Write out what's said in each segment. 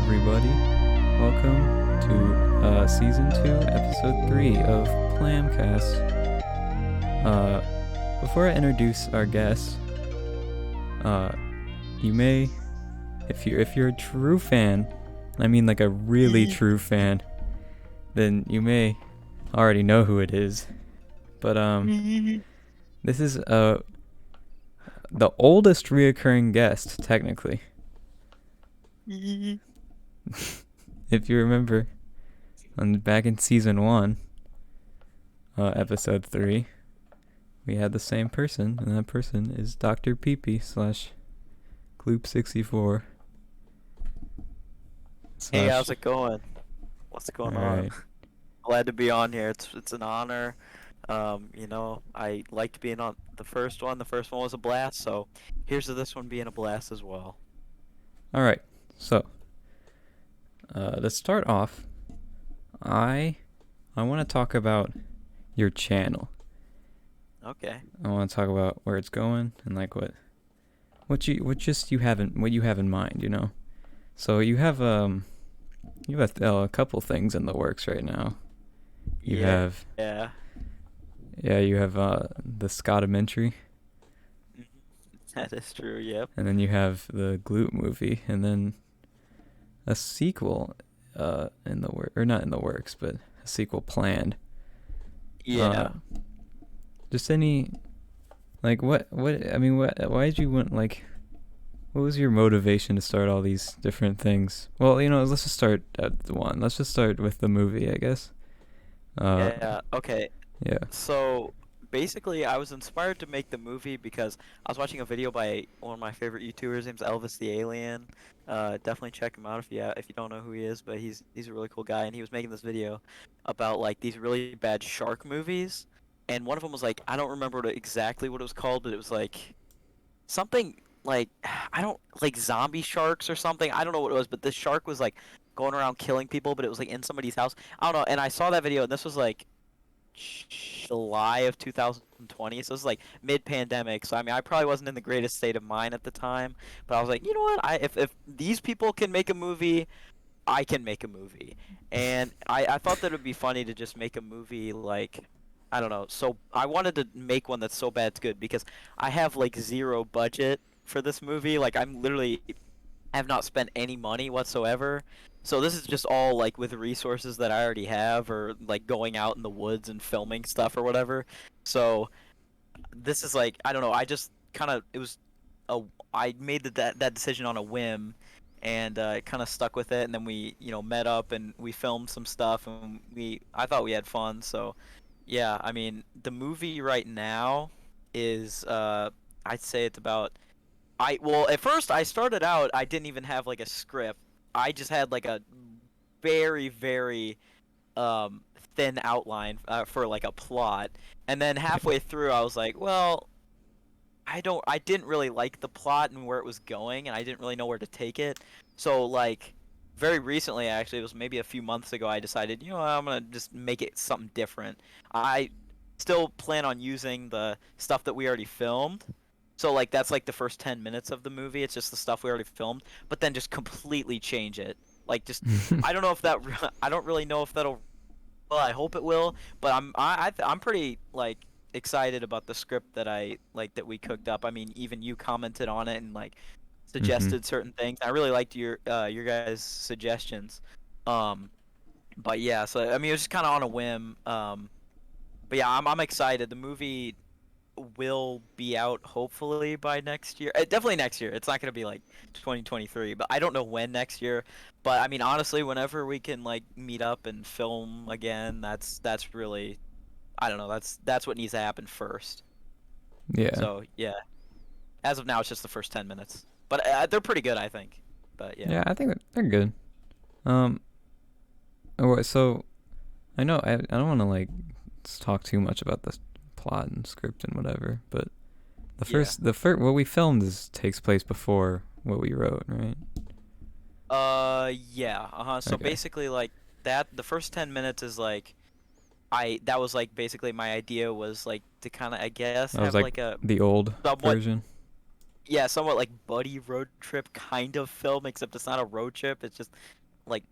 everybody. Welcome to Season 2, Episode 3 of PlamCast. Before I introduce our guest, you may, if you're a true fan, I mean like a really true fan, then you may already know who it is. But this is the oldest reoccurring guest, technically. If you remember, back in Season 1, Episode 3, we had the same person, and that person is Dr. Peepee / Gloop64. Hey, how's it going? What's going on? Right. Glad to be on here. It's an honor. I liked being on the first one. The first one was a blast, so here's to this one being a blast as well. All right. So, to start off, I want to talk about your channel. Okay. I want to talk about where it's going and like what you have in mind, you know. So you have a couple things in the works right now. You have the Scottamentary. That is true. Yep. And then you have the Gloop movie, and then a sequel not in the works, but a sequel planned. Yeah. Just any, like, why did you want, like, what was your motivation to start all these different things? Well, let's just start at the one. Let's just start with the movie, I guess. Okay. Yeah. So basically, I was inspired to make the movie because I was watching a video by one of my favorite YouTubers. His name's Elvis the Alien. Definitely check him out if you don't know who he is, but he's a really cool guy, and he was making this video about like these really bad shark movies, and one of them was like, I don't remember exactly what it was called, but it was like something like like zombie sharks or something. I don't know what it was, but this shark was like going around killing people, but it was like in somebody's house. I don't know. And I saw that video, and this was like July of 2020, so it was like mid-pandemic. So I mean, I probably wasn't in the greatest state of mind at the time, but I was like, you know what? If these people can make a movie, I can make a movie. And I thought that it would be funny to just make a movie like, I don't know. So I wanted to make one that's so bad it's good because I have like zero budget for this movie. Like I have not spent any money whatsoever. So this is just all like with resources that I already have, or like going out in the woods and filming stuff or whatever. So this is like, I don't know. I just kind of I made that decision on a whim, and kind of stuck with it. And then we met up and we filmed some stuff, and I thought we had fun. So yeah, I mean the movie right now is I'd say it's about at first I started out, I didn't even have like a script. I just had like a very, very thin outline for like a plot. And then halfway through I was like, well, I didn't really like the plot and where it was going, and I didn't really know where to take it. So like very recently, actually, it was maybe a few months ago, I decided, I'm going to just make it something different. I still plan on using the stuff that we already filmed. So like that's like the first 10 minutes of the movie. It's just the stuff we already filmed, but then just completely change it. Like just I don't know if that I don't really know if that'll. Well, I hope it will, but I'm pretty like excited about the script that that we cooked up. I mean, even you commented on it and like suggested certain things. I really liked your guys' suggestions. But yeah, so I mean it was just kind of on a whim. But yeah, I'm excited. The movie will be out hopefully by next year. Definitely next year. It's not gonna be like 2023, but I don't know when next year. But I mean, honestly, whenever we can like meet up and film again, that's really, I don't know. That's what needs to happen first. Yeah. So yeah, as of now, it's just the first 10 minutes, but they're pretty good, I think. But yeah. Yeah, I think they're good. So I know I don't want to like talk too much about this plot and script and whatever, but the first what we filmed takes place before what we wrote, right? Yeah. So Okay. basically, like that, the first 10 minutes is like that was like basically my idea was like to kind of, I guess, That was have like like a the old somewhat, version. yeah, somewhat like buddy road trip kind of film, except it's not a road trip. It's just like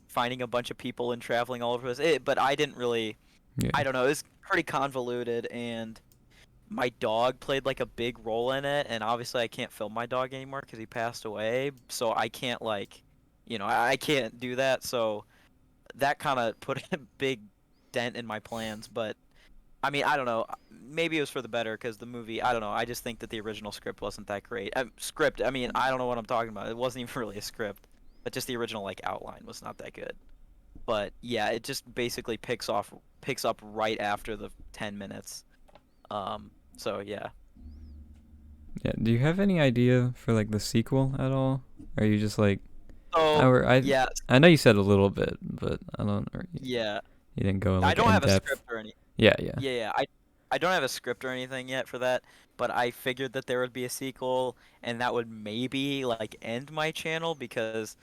finding a bunch of people and traveling all over this. But I didn't really. Yeah. I don't know. It was pretty convoluted, and my dog played like a big role in it. And obviously, I can't film my dog anymore because he passed away. So I can't like, I can't do that. So that kind of put a big dent in my plans. But I mean, I don't know. Maybe it was for the better because the movie. I don't know. I just think that the original script wasn't that great. Script. I mean, I don't know what I'm talking about. It wasn't even really a script, but just the original like outline was not that good. But yeah, it just basically picks up right after the 10 minutes. So yeah. Yeah. Do you have any idea for like the sequel at all? Or are you just like So yeah, I know you said a little bit, but I don't. Or yeah. you didn't go I like don't in have a depth. script or any. Yeah. Yeah. Yeah. I don't have a script or anything yet for that, but I figured that there would be a sequel, and that would maybe like end my channel because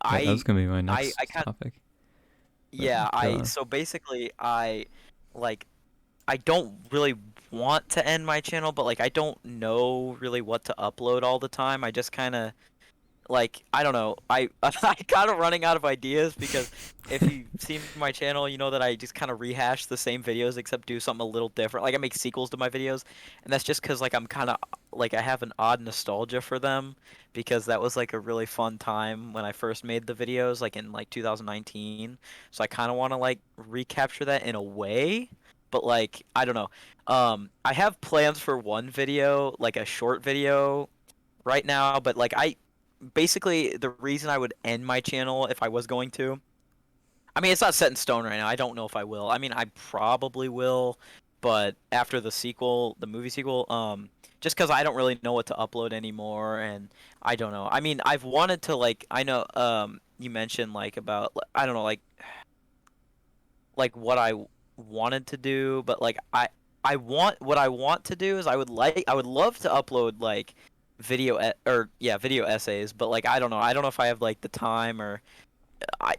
Yeah. That was I gonna be my I next kind topic. But yeah, go I on. so basically like I don't really want to end my channel, but like I don't know really what to upload all the time. I just kind of like I don't know. I kind of running out of ideas because if you see my channel, you know that I just kind of rehash the same videos except do something a little different. Like I make sequels to my videos, and that's just because like I'm kind of like I have an odd nostalgia for them because that was like a really fun time when I first made the videos, like in like 2019. So I kind of want to like recapture that in a way, but like I don't know. I have plans for one video, like a short video right now, but like I basically the reason I would end my channel if I was going to. I mean, it's not set in stone right now. I don't know if I will. I mean, I probably will, but after the sequel, the movie sequel, just because I don't really know what to upload anymore, and I don't know. I mean, I've wanted to like, I know, you mentioned like about, I don't know, like what I wanted to do, but like I want what I want to do is I would love to upload like or yeah, video essays, but like I don't know if I have like the time or I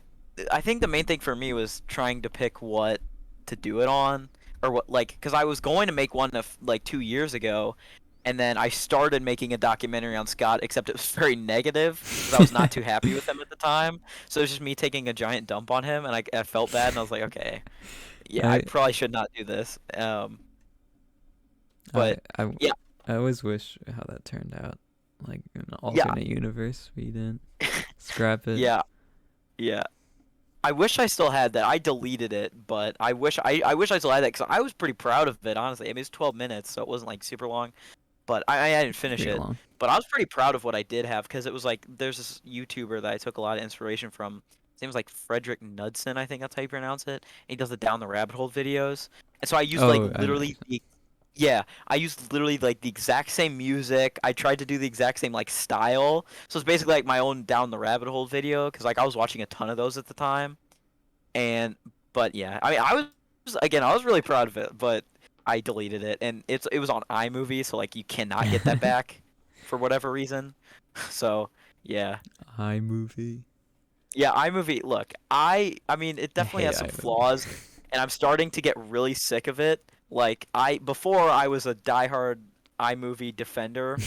I think the main thing for me was trying to pick what to do it on or what like because I was going to make one of like 2 years ago. And then I started making a documentary on Scott, except it was very negative because I was not too happy with him at the time. So it was just me taking a giant dump on him, and I felt bad, and I was like, okay, yeah, I I probably should not do this. I But I yeah, I always wish how that turned out. Like in an yeah, alternate universe, we didn't scrap it. yeah, yeah. I wish I still had that. I deleted it, but I wish I still had that because I was pretty proud of it, honestly. I mean, it's 12 minutes, so it wasn't like super long, but I didn't finish Pretty it. long. But I was pretty proud of what I did have because it was like there's this YouTuber that I took a lot of inspiration from. His name was like Frederick Knudsen, I think that's how you pronounce it. And he does the down the rabbit hole videos, and so I used like Oh, I know. literally yeah, I used literally like the exact same music. I tried to do the exact same like style. So it's basically like my own down the rabbit hole video because like I was watching a ton of those at the time. And but yeah, I mean I was again I was really proud of it, but I deleted it and it was on iMovie, so like you cannot get that back for whatever reason. So yeah. iMovie. Yeah, iMovie, look, I mean it I definitely hate has some iMovie. flaws and I'm starting to get really sick of it. Like I before I was a diehard iMovie defender.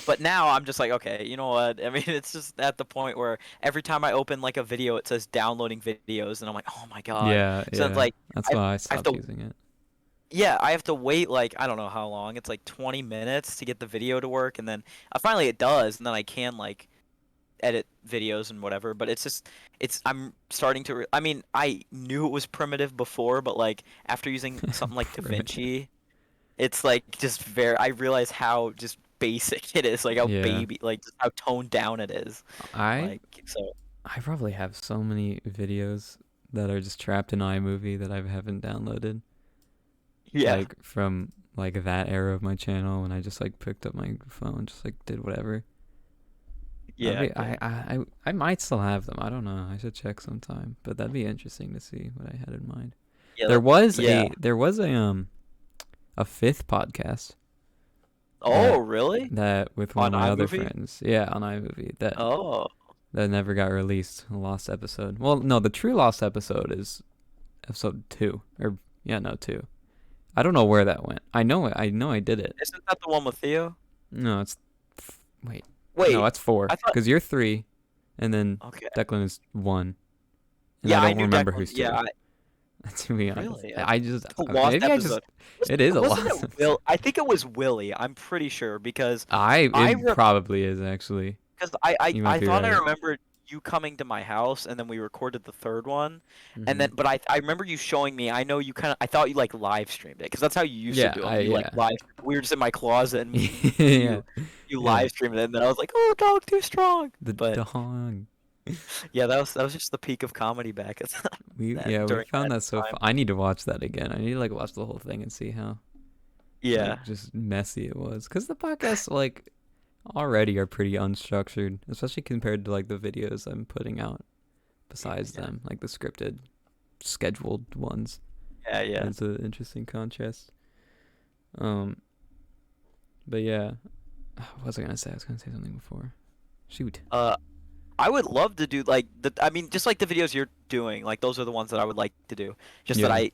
But now I'm just like, okay, you know what? I mean, it's just at the point where every time I open like a video, it says downloading videos, and I'm like, oh my god. Yeah, So it's yeah. like, That's I, why I I have stopped to, using it. yeah, I have to wait like I don't know how long. It's like 20 minutes to get the video to work, and then finally it does, and then I can like edit videos and whatever. But it's just, I'm starting to. I mean, I knew it was primitive before, but like after using something like Primitive. DaVinci. It's like just very. I realize how just basic it is, like how Yeah. baby, like just how toned down it is. I Like so. I probably have so many videos that are just trapped in iMovie that I haven't downloaded. Yeah. Like from like that era of my channel when I just like picked up my phone, just like did whatever. That'd Yeah. be Yeah. I might still have them. I don't know. I should check sometime. But that'd be interesting to see what I had in mind. Yeah. Yeah. There was a fifth podcast Oh, that really? with one On of my other iMovie? friends. Yeah, on iMovie Oh. that never got released. A lost episode. Well, no, the true lost episode is episode 2 or yeah, no, 2. I don't know where that went. I know I did it. Isn't that the one with Theo? No, wait. No, Wait, that's 4. I thought. Because you're 3, and then Okay. Declan is 1. And I Yeah, I don't knew remember Declan. who's Yeah, 2. To be honest. really. I just, The lost maybe I just, episode. it is a Wasn't loss. it Will? I think it was Willie. I'm pretty sure because I It probably is, actually. because I, I You might I be thought I right. remembered you coming to my house and then we recorded the third one, and Hmm. then but I remember you showing me. I know you kind of. I thought you like live streamed it because that's how you used to Yeah, do them. You like yeah. live. We were just in my closet and Yeah. you Yeah. live streamed it, and then I was like, oh, dog, too strong. The But dong. yeah, that was just the peak of comedy back at that We during found that that so time. I need to watch that again. I need to like watch the whole thing and see how Yeah. like just messy it was. Cause the podcasts like already are pretty unstructured, especially compared to like the videos I'm putting out besides Yeah. them, like the scripted, scheduled ones. Yeah. Yeah. It's an interesting contrast. Um, but yeah, what was I gonna say? I was gonna say something before. Shoot. Uh, I would love to do like the. I mean, just like the videos you're doing, like those are the ones that I would like to do. Just that Yeah.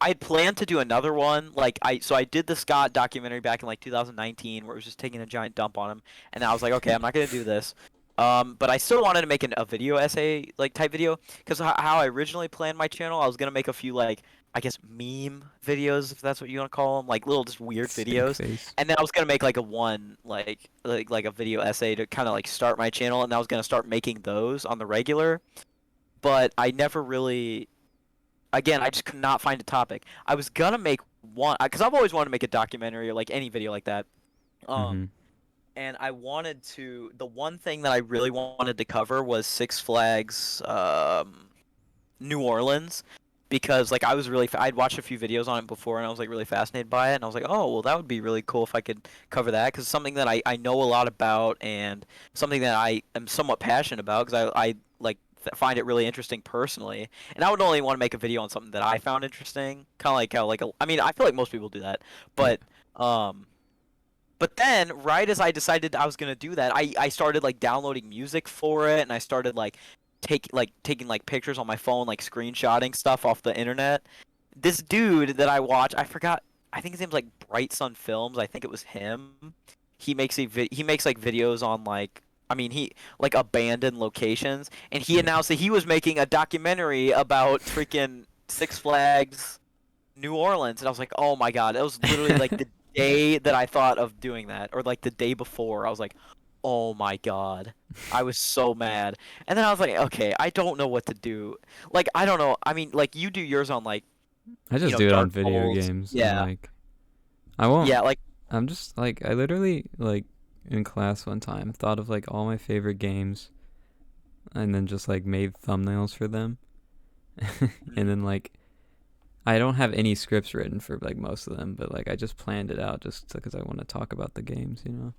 I had planned to do another one. Like so I did the Scott documentary back in like 2019, where it was just taking a giant dump on him, and I was like, okay, I'm not gonna do this. But I still wanted to make a video essay like type video, because how I originally planned my channel, I was gonna make a few like I guess meme videos, if that's what you want to call them, like little just weird Stink videos, face. and then I was gonna make like a one like a video essay to kind of like start my channel, and I was gonna start making those on the regular, but I never really. Again, I just could not find a topic. I was gonna make one because I've always wanted to make a documentary or like any video like that. Mm-hmm. Um, and I wanted to. The one thing that I really wanted to cover was Six Flags, New Orleans, because like I was really. I'd watched a few videos on it before, and I was like really fascinated by it, and I was like, oh well, that would be really cool if I could cover that, because it's something that I know a lot about and something that I am somewhat passionate about, because I like find it really interesting personally, and I would only want to make a video on something that I found interesting, kind of like how I mean I feel like most people do that, Yeah. but um but then right as I decided I was gonna do that, I started like downloading music for it, and I started like taking like pictures on my phone, like screenshotting stuff off the internet. This dude that I watch, I forgot, I think his name's like Bright Sun Films, I think it was him. He makes like videos on like, I mean, he like abandoned locations, and he Yeah. announced that he was making a documentary about freaking Six Flags New Orleans, and I was like, oh my god, that was literally like the day that I thought of doing that, or like the day before. I was like, oh my god, I was so mad. And then I was like, okay, I don't know what to do. Like, I don't know. I mean, like you do yours on like, I just do it on Dark video Souls. games and Yeah, like I won't. yeah, like I'm just like I literally like in class one time thought of like all my favorite games and then just like made thumbnails for them. And then like I don't have any scripts written for like most of them, but like I just planned it out just because I want to talk about the games, you know.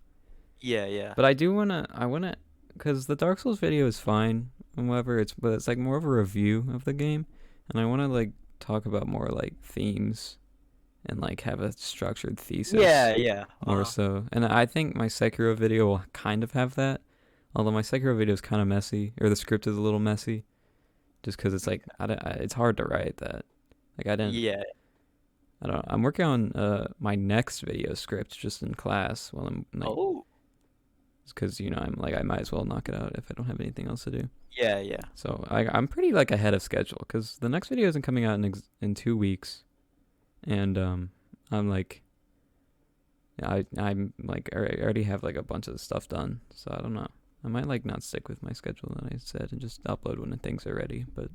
yeah, yeah, But I wanna, because the Dark Souls video is fine, and whatever. But it's like more of a review of the game, and I want to like talk about more like themes and like have a structured thesis yeah, yeah. more Uh-huh. so. And I think my Sekiro video will kind of have that, although my Sekiro video is kind of messy, or the script is a little messy, just because it's like it's hard to write that. Like Yeah. I don't know. I'm working on my next video script just in class while I'm like, Oh. because you know I'm like I might as well knock it out if I don't have anything else to do. Yeah, yeah. So I'm pretty like ahead of schedule because the next video isn't coming out in 2 weeks, and I'm like I'm like I already have like a bunch of stuff done, so I don't know. I might like not stick with my schedule that I said and just upload when the things are ready, but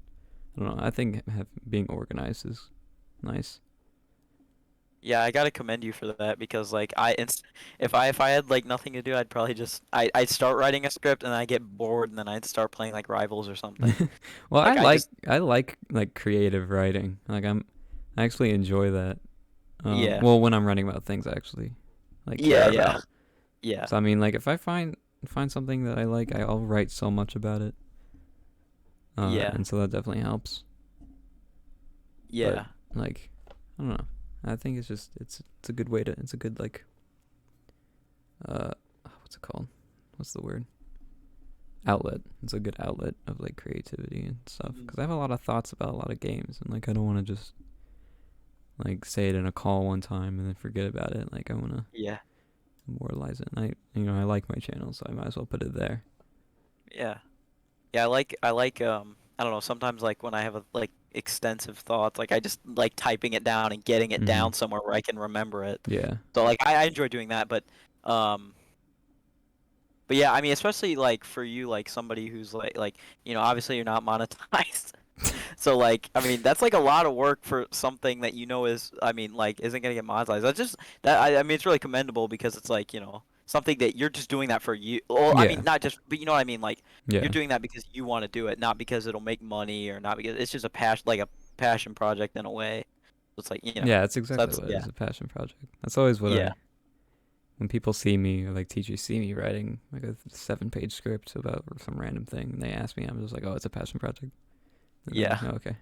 I don't know. I think being organized is nice. Yeah, I gotta commend you for that, because like if I had like nothing to do, I'd probably just I'd start writing a script and then I'd get bored and then I'd start playing like Rivals or something. Well, Like I just I like creative writing. Like I actually enjoy that. yeah. Well, when I'm writing about things I actually like Yeah, care yeah. about. Yeah. So I mean, like if I find something that I like, I'll write so much about it. Yeah. And so that definitely helps. But Yeah. like, I don't know. I think it's just it's a good way to it's a good like what's it called? What's the word? Outlet. It's a good outlet of like creativity and stuff. Because I have a lot of thoughts about a lot of games, and like I don't want to just like say it in a call one time and then forget about it. Like I want to Yeah. immortalize it. And I like my channel, so I might as well put it there. Yeah. Yeah, I don't know, sometimes like when I have like extensive thoughts, like I just like typing it down and getting it Mm-hmm. down somewhere where I can remember it. Yeah. So like I enjoy doing that, um but yeah, I mean especially like for you like somebody who's like obviously you're not monetized. So like I mean that's like a lot of work for something that is I mean like isn't gonna get monetized. That's just that I mean it's really commendable because it's like something that you're just doing that for you. Well, I mean Yeah. not just but you know what I mean like you're Yeah. doing that because you want to do it, not because it'll make money or not because it's just a passion like a passion project in a way. So it's like Yeah, that's so exactly that's what it yeah is, a passion project. That's always what yeah when people see me or like teachers see me writing like a 7-page script about some random thing and they ask me, I'm just like, oh, it's a passion project. And they're yeah like, oh, okay.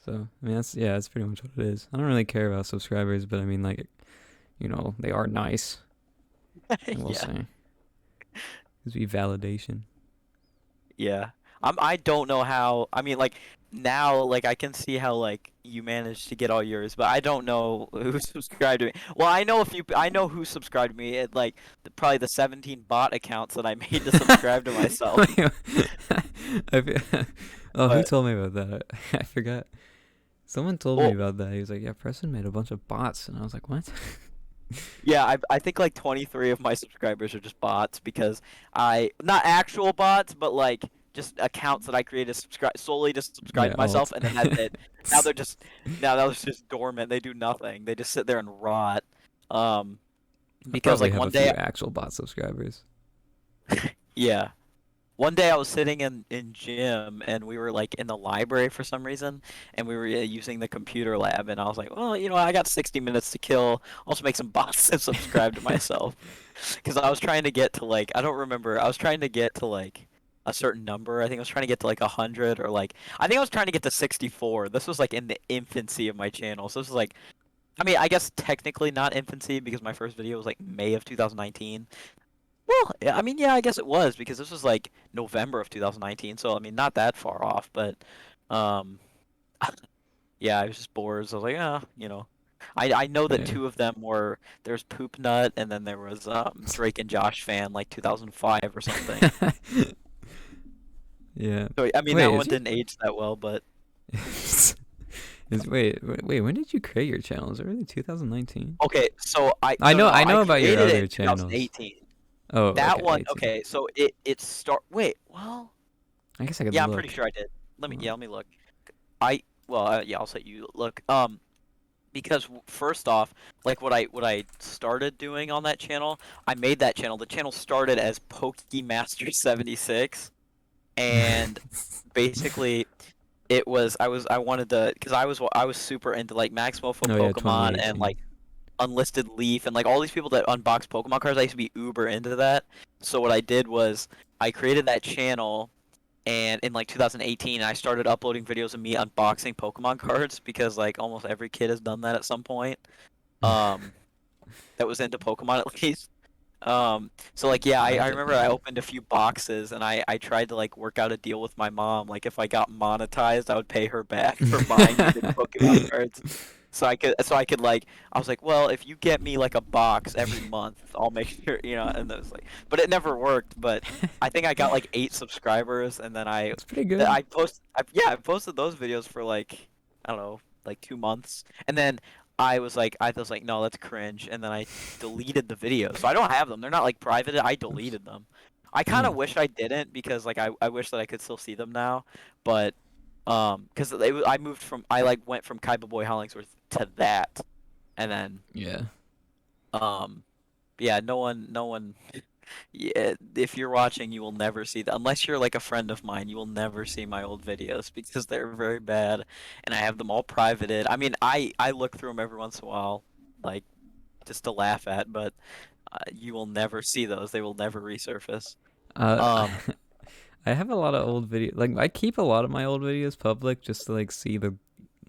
So, I mean, that's pretty much what it is. I don't really care about subscribers, but I mean, like, they are nice. And we'll yeah see. Gives me validation. Yeah. I don't know how. I mean, like now, like I can see how like you managed to get all yours, but I don't know who subscribed to me. Well, I know a few. I know who subscribed to me. At, like probably the 17 bot accounts that I made to subscribe to myself. Oh, who But told me about that? I forgot. Someone told me well, about that. He was like, yeah, Preston made a bunch of bots. And I was like, what? yeah, I think like 23 of my subscribers are just bots because I not actual bots, but like just accounts that I created subscribe solely to subscribe Yeah, to myself, alt. and then that's it. Now they're just now those just dormant. They do nothing. They just sit there and rot. Um, I because probably like have a one day, few actual bot subscribers. yeah, one day I was sitting in gym and we were like in the library for some reason, and we were using the computer lab, and I was like, well, I got 60 minutes to kill. I'll just make some bots and subscribe to myself. Because I was trying to get to like I don't remember. I was trying to get to like a certain number. I think I was trying to get to like 100 or like I think I was trying to get to 64. This was like in the infancy of my channel. So this was like I mean I guess technically not infancy because my first video was like May of 2019. Well, yeah, I mean yeah I guess it was because this was like November of 2019. So I mean not that far off, but um yeah I was just bored. So I was like I know that Yeah. two of them were there's Poop Nut and then there was Drake and Josh Fan like 2005 or something. Yeah. So I mean Wait, that is one your didn't age that well, but wait, when did you create your channel? Is it really 2019? okay. So I I no know no I I know about your created it other in channels. 2018. Oh, That okay, one 18. okay. So it start wait well I guess I could yeah I'm pretty look. sure I did. Hold Let me look. I well yeah I'll let you look because first off like what I started doing on that channel I made that channel the channel started as Pokemaster 76 on. and basically it was I wanted to because I was super into like Max Mofo Oh yeah, Pokemon and 2018. like Unlisted Leaf and like all these people that unbox Pokemon cards. I used to be uber into that. So what I did was I created that channel and in like 2018 I started uploading videos of me unboxing Pokemon cards because like almost every kid has done that at some point. Um, that was into Pokemon at least. So like yeah, I I've remember I never. opened a few boxes and I tried to like work out a deal with my mom. Like if I got monetized, I would pay her back for buying me the Pokemon cards. So I could like I was like, well, if you get me like a box every month, I'll make sure and it was like but it never worked, but I think I got like 8 subscribers and then It's pretty good. I posted those videos for like I don't know, like 2 months. And then I was like, no, that's cringe. And then I deleted the videos. So I don't have them. They're not like private. I Oops. deleted them. I kind Oh. of wish I didn't because like I wish that I could still see them now. But because I like went from Kaiba Boy Hollingsworth to that, and then Yeah. um yeah no one yeah, if you're watching, you will never see that. Unless you're like a friend of mine, you will never see my old videos because they're very bad, and I have them all privated. I mean, I look through them every once in a while, like just to laugh at, but you will never see those. They will never resurface. Uh, Um, I have a lot of old video. Like I keep a lot of my old videos public just to like see the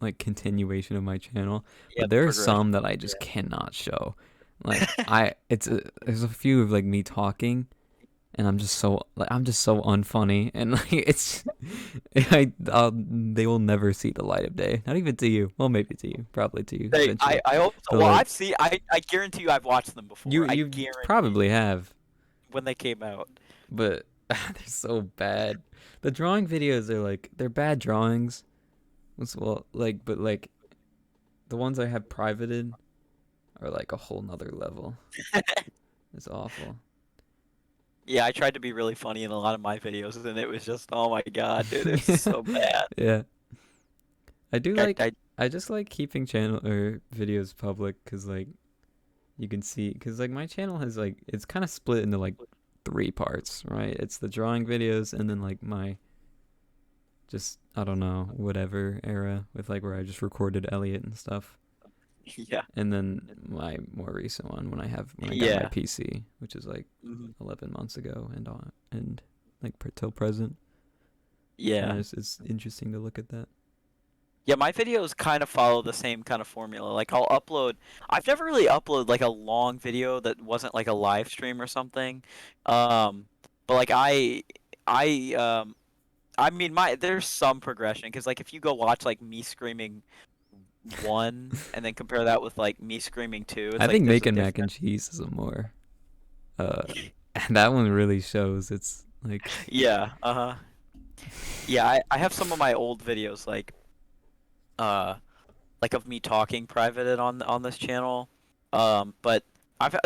like continuation of my channel. yeah, But the there are progression. some that I just cannot show. Like there's a few of like me talking and I'm just so unfunny, and like it's they will never see the light of day. Not even to you. Well, maybe to you, probably to you They, eventually. I hope so. But Well, like I guarantee you I've watched them before. I you guarantee probably have, when they came out. but they're so bad. The drawing videos are like they're bad drawings. Well, like but like the ones I have privated are like a whole nother level. It's awful. Yeah, I tried to be really funny in a lot of my videos, and it was just, oh my god, dude, it's so bad. Yeah. I do I, like I I just like keeping channel or videos public cuz like you can see cuz like my channel has like it's kind of split into like three parts, right? It's the drawing videos and then like my just I don't know, whatever era with like where I just recorded Elliot and stuff. yeah, And then my more recent one when I got my yeah, PC, which is like mhm, 11 months ago and like till present. And yeah. it's interesting to look at that. Yeah, my videos kind of follow the same kind of formula. Like I'll upload. I've never really uploaded like a long video that wasn't like a live stream or something. Um, but like I I mean my there's some progression because like if you go watch like me screaming one and then compare that with like me screaming two, I it's like think there's a making mac and difference. cheese is a more uh and that one really shows it's like Yeah, uh-huh. Yeah, I have some of my old videos uh like of me talking privated on this channel. But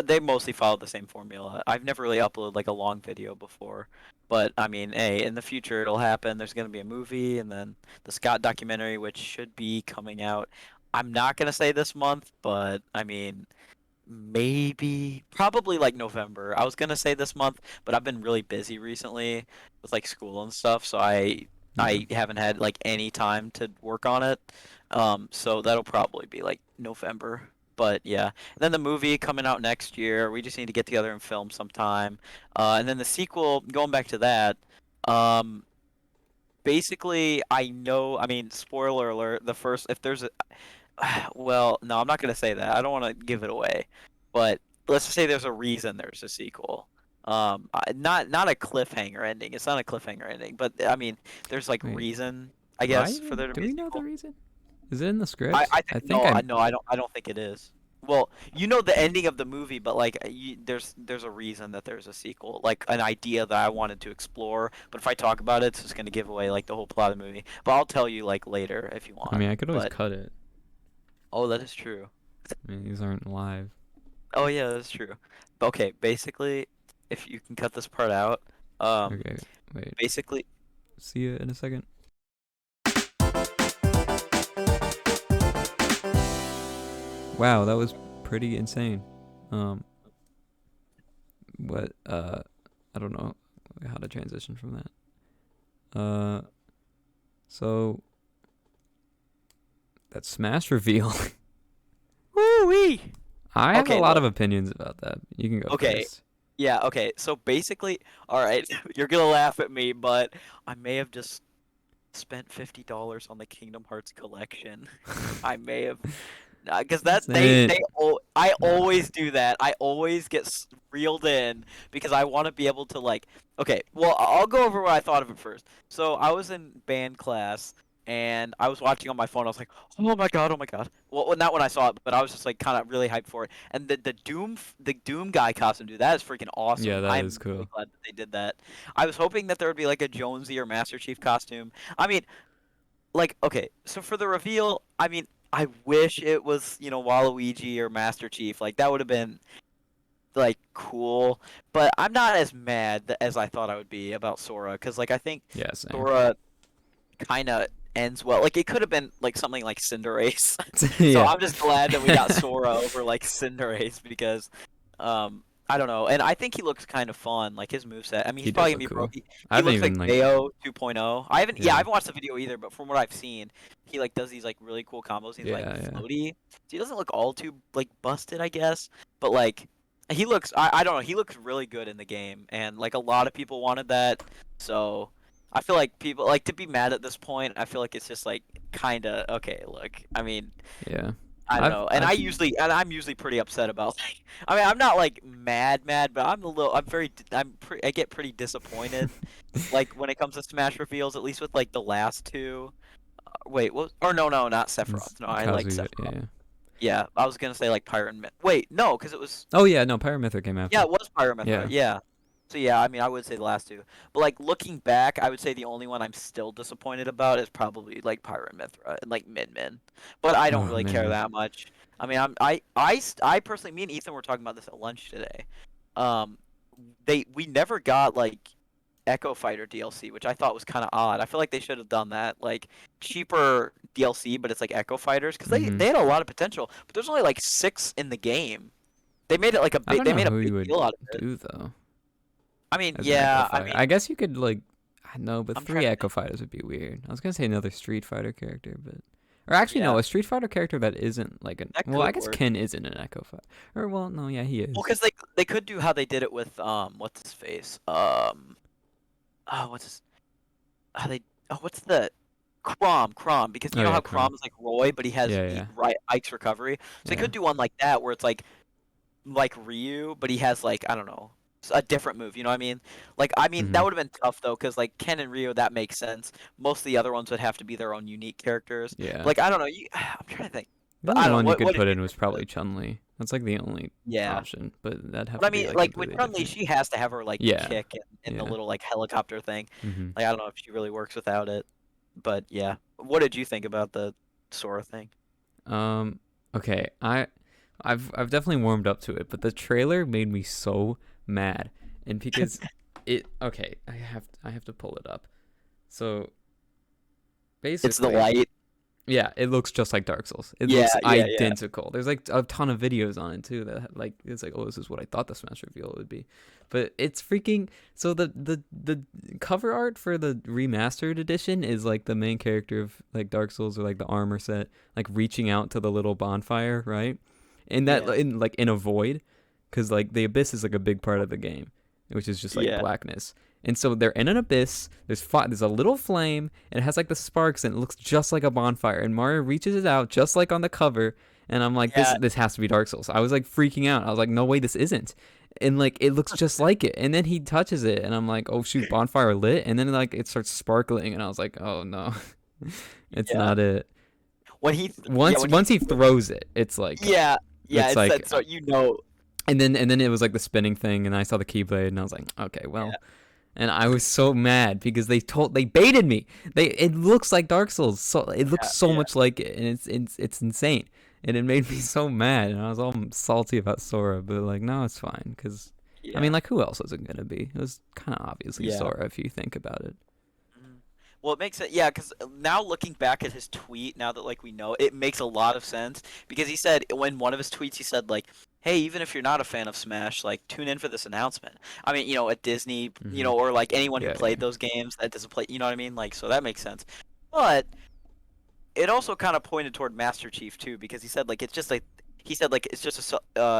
they mostly follow the same formula. I've never really uploaded like a long video before. But I mean, hey, in the future it'll happen. There's gonna be a movie and then the Scott documentary which should be coming out. I'm not gonna say this month, but I mean maybe probably like November. I was gonna say this month, but I've been really busy recently with like school and stuff, so yeah. I haven't had like any time to work on it. So that'll probably be like November. But yeah, and then the movie coming out next year. We just need to get together and film sometime. And then the sequel, going back to that, um, basically I know. I mean, spoiler alert. The first, if there's a, well, no, I'm not gonna say that. I don't want to give it away, but let's just say there's a reason there's a sequel. Not a cliffhanger ending. It's not a cliffhanger ending, but I mean, there's like Wait. reason, I Do guess, I for there to do be a we know the sequel. reason? Is it in the script? I I think think no, I'm no, I don't think it is. Well, you know the ending of the movie, but like there's a reason that there's a sequel, like an idea that I wanted to explore. But if I talk about it, it's just gonna give away like the whole plot of the movie. But I'll tell you like later if you I want. mean, I could always But cut it. oh, that is true. I mean, these aren't live. Oh yeah, that's true. Okay, basically, if you can cut this part out, um, Okay. Wait. basically, See you in a second. Wow, that was pretty insane. Um what I don't know how to transition from that. So that Smash reveal. woo wee. I have a Okay, lot of look. opinions about that. You can go Okay, first. yeah, okay. So basically, all right, you're gonna laugh at me, but I may have just spent $50 on the Kingdom Hearts collection. I may have, because that Insane. I Nah. always do that. I always get reeled in because I want to be able to like. Okay, well, I'll go over what I thought of it first. So I was in band class and I was watching on my phone. I was like, oh my god, oh my god. Well, not when I saw it, but I was just like kind of really hyped for it. And the Doom guy costume, dude, that is freaking Yeah, awesome. that is I'm really cool. glad that they did that. I was hoping that there would be like a Jonesy or Master Chief costume. I mean, like okay, so for the reveal, I mean, I wish it was, Waluigi or Master Chief. Like that would have been like cool, but I'm not as mad as I thought I would be about Sora because like I think Yeah, same. Sora kind of ends well. Like it could have been like something like Cinderace. So Yeah. I'm just glad that we got Sora over like Cinderace because I don't know. And I think he looks kind of fun, like his moveset. I mean, He he's does probably gonna look be cool. I he haven't looks like even like Bayo 2.0. I yeah. haven't watched the video either, but from what I've seen, he like does these like really cool combos. He's like Yeah, yeah. floaty. So he doesn't look all too like busted, I guess, but like he looks I don't know, he looks really good in the game and like a lot of people wanted that. So I feel like people like to be mad at this point. I feel like it's just like kind of okay. Look, I mean, Yeah. I don't know. And I've I'm usually pretty upset about like I mean, I'm not like mad, but I get pretty disappointed like when it comes to Smash reveals, at least with like the last two. Wait, what? Or no, not it's Sephiroth. No, I like Kazuya, Sephiroth. yeah. Yeah, I was gonna say like Pyre Myth. Wait, no, because it was Oh yeah, no, Pyramithra came yeah, after. it was Pyre Myth, right? Yeah. Yeah. So yeah, I mean, I would say the last two. But like looking back, I would say the only one I'm still disappointed about is probably like Pyre Mythra and like Min Min. But I don't Oh, really care Min. that much. I mean, I personally, me and Ethan were talking about this at lunch today. Um, we never got like Echo Fighter DLC, which I thought was kind of odd. I feel like they should have done that, like cheaper DLC, but it's like Echo Fighters, because they Mhm. had a lot of potential. But there's only like 6 in the game. They made it like a I big. don't They know made a who big you would deal out of it. do though I mean, as an Echo yeah. I Fighter. mean, I guess you could like, I know, but I'm three trying to Echo think. Fighters would be weird. I was gonna say another Street Fighter character, but or actually no, Yeah, a Street Fighter character that isn't like an. that Well, I could guess work. Ken isn't an Echo Fighter. Or well, no, yeah, he Well, is. because they could do how they did it with what's his face oh what's his how they oh what's the Crom, because Oh you know yeah, how Chrome. Crom is like Roy, but he has Yeah, yeah, right Ike's recovery. So they yeah. could do one like that where it's like Ryu, but he has like I don't know a different move. You know what I mean? Like I mean that Mhm. would have been tough though, because like Ken and Ryu that makes sense. Most of the other ones would have to be their own unique characters. But, Yeah. like I don't know, I'm trying to think. The But only I don't know. one you What could did put you in was think about it? probably Chun Li. That's like the only Yeah. option, but that'd have But I to be mean, like like with completely Chun-Li, different. she has to have her like Yeah, kick and the yeah. little like helicopter thing. Mhm. Like I don't know if she really works without it. But yeah. What did you think about the Sora thing? Um. Okay. I've definitely warmed up to it, but the trailer made me so mad, and because it. Okay, I have to pull it up. So It's the basically, light. yeah, it looks just like Dark Souls. It Yeah, looks yeah. identical. There's like a ton of videos on it too that like it's like, oh, this is what I thought the Smash reveal would be, but it's freaking. So the cover art for the remastered edition is like the main character of like Dark Souls or like the armor set, like reaching out to the little bonfire, right? And that Yeah. in like in a void, because like the abyss is like a big part of the game, which is just like Yeah. blackness. And so they're in an abyss. There's a little flame, and it has like the sparks, and it looks just like a bonfire. And Mario reaches it out just like on the cover, and I'm like, Yeah. this has to be Dark Souls. I was like freaking out. I was like, no way, this isn't. And like it looks just like it. And then he touches it, and I'm like, oh shoot, bonfire lit. And then like it starts sparkling, and I was like, oh no, it's Yeah. not it. When he Once he throws it, yeah. Yeah, it's it's like that so you know. and then it was like the spinning thing, and I saw the keyblade, and I was like, okay, Yeah. well, and I was so mad because they baited me. It looks like Dark Souls, so it looks so Yeah. much like it, and it's insane, and it made me so mad, and I was all salty about Sora, but like no, it's fine because I mean Yeah. like who else was it gonna be? It was kind of obviously Yeah. Sora if you think about it. Mhm. Well, it makes it yeah, because now looking back at his tweet, now that like we know, it makes a lot of sense because he said when one of his tweets he said like, "Hey, even if you're not a fan of Smash, like tune in for this announcement." I mean, at Disney, Hmm. or like anyone who Yeah, played yeah. those games that doesn't play, you know what I mean? Like, so that makes sense. But it also kind of pointed toward Master Chief too, because he said like it's just like he said like it's just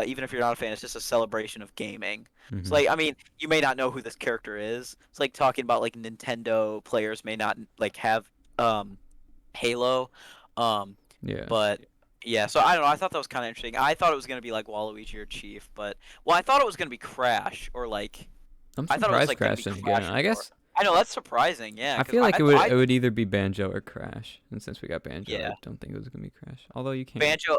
even if you're not a fan, it's just a celebration of gaming. So Hmm. like I mean, you may not know who this character is. It's like talking about like Nintendo players may not like have um Halo, um, Yeah. but yeah. So I don't know. I thought that was kind of interesting. I thought it was gonna be like Waluigi or Chief, but well, I thought it was gonna be Crash or like I'm I thought it was surprised like gonna be Crash didn't get Crash it. or I Sora. guess I know that's surprising. Yeah, I because feel like I it would either be Banjo or Crash, and since we got Banjo, I yeah. don't think it was gonna be Crash. Although you can't. Banjo,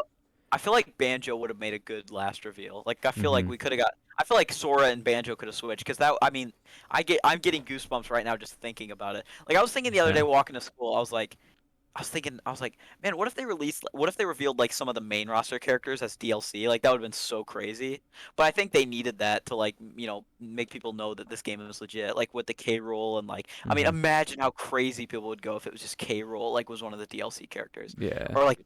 I feel like Banjo would have made a good last reveal. Like I feel like Hmm. we could have got. I feel like Sora and Banjo could have switched because that. I mean, I'm getting goosebumps right now just thinking about it. Like I was thinking the other day Yeah. walking to school, I was like, man, what if they revealed like some of the main roster characters as DLC? Like that would have been so crazy. But I think they needed that to like, make people know that this game is legit. Like with the K roll and like, I mean, Hmm. imagine how crazy people would go if it was just K roll like was one of the DLC characters, Yeah. or like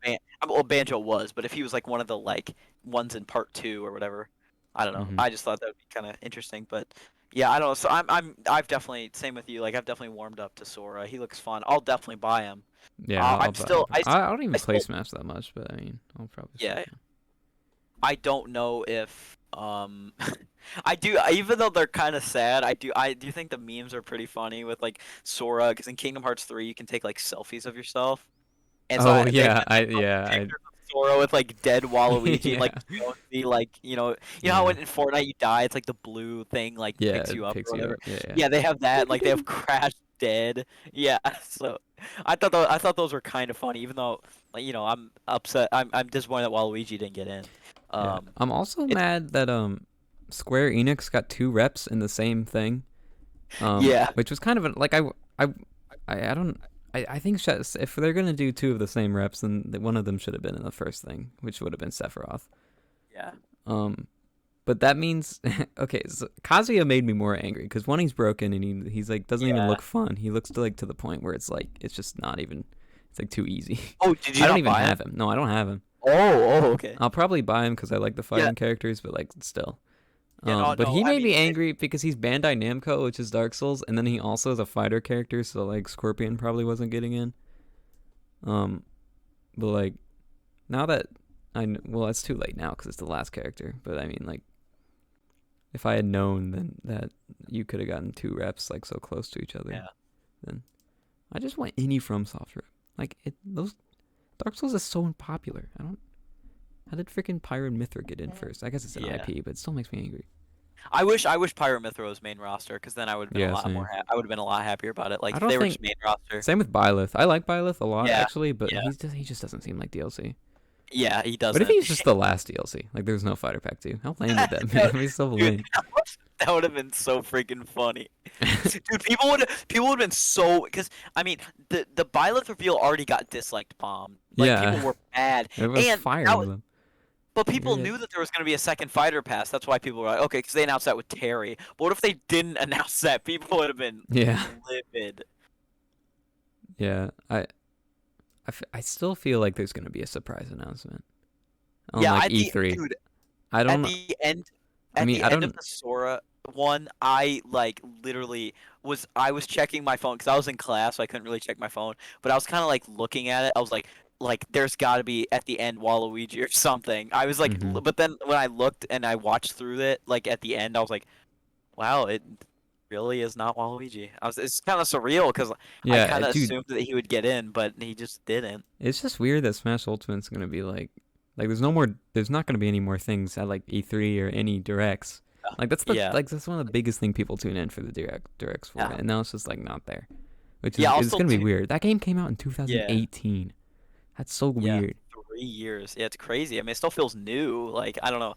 well, Banjo was, but if he was like one of the like ones in part two or whatever, I don't know. Hmm. I just thought that would be kind of interesting, but. Yeah, I don't know. So I've definitely same with you. Like I've definitely warmed up to Sora. He looks fun. I'll definitely buy him. Yeah, I'll I'm buy. still I don't I even play still Smash that much, but I mean, I'll probably still yeah buy. I don't know if I do even though they're kind of sad I do think the memes are pretty funny with like Sora because in Kingdom Hearts 3 you can take like selfies of yourself and so Oh they yeah, did like, pictures of Sora with like dead Waluigi and like Yeah. Jonesy, like how Yeah. when in Fortnite you die, it's like the blue thing like Yeah, picks you it up picks or you whatever. up. Yeah, yeah. Yeah, they have that. Like they have Crash dead. Yeah, so I thought those were kind of funny, even though like I'm upset. I'm disappointed that Waluigi didn't get in. Yeah. Um, I'm also it's mad that Square Enix got two reps in the same thing. yeah, Which was kind of like I don't I think if they're gonna do two of the same reps, then one of them should have been in the first thing, which would have been Sephiroth. yeah, Um, but that means okay. So Kazuya made me more angry because one, he's broken and he's like doesn't even yeah. look fun. He looks to the point where it's like it's just not even. It's like too easy. Oh, did you I don't not even buy him? have him. No, I don't have him. Oh, okay. I'll probably buy him because I like the Yeah, fighting characters, but like still. yeah. No, But no. he I made mean, me angry because he's Bandai Namco, which is Dark Souls, and then he also is a fighter character, so like Scorpion probably wasn't getting in. Um, but like now that well, it's too late now because it's the last character. But I mean, like, if I had known then that you could have gotten two reps like so close to each other, yeah. then I just want any FromSoft rep. Like those Dark Souls is so unpopular. I don't. How did freaking Pyro Mythra get in first? I guess it's an Yeah. IP, but it still makes me angry. I wish Pyro Mythra was main roster because then I would have been a Yeah, lot same. more. I would have been a lot happier about it. Like I if don't they were think just main roster. Same with Byleth. I like Byleth a lot Yeah, actually, but yeah, he just doesn't seem like DLC. yeah. He What if doesn't. he's just the last DLC? Like there's no fighter pack 2. How lame would that be? That- That'd be so Dude, lame. that would have been so freaking funny. Dude, people would have been so because I mean the Byleth reveal already got disliked bomb. Like people Yeah, were mad, everyone's and firing them. but You're people gonna knew that there was going to be a second fighter pass. That's why people were like, okay, because they announced that with Terry. But what if they didn't announce that? People would have been Yeah, livid. yeah. I still feel like there's gonna be a surprise announcement on Yeah, like at the E3. dude, I at don't. the end, I at mean, the I end of don't. the Sora one, I like literally I was checking my phone because I was in class, so I couldn't really check my phone. But I was kind of like looking at it. I was like there's got to be at the end Waluigi or something. I was like, Hmm. but then when I looked and I watched through it, like at the end, I was like, wow, it really is not Waluigi. It's kind of surreal because I Yeah, kind of dude. assumed that he would get in, but he just didn't. It's just weird that Smash Ultimate's gonna be like there's no more. There's not gonna be any more things at like E3 or any directs. Like Yeah, that's one of the biggest thing people tune in for the directs for, yeah, and now it's just like not there, which is yeah. it's Also, gonna be dude, weird. That game came out in yeah. 2018. That's so Yeah, weird. 3 years. Yeah, it's crazy. I mean, it still feels new. Like I don't know,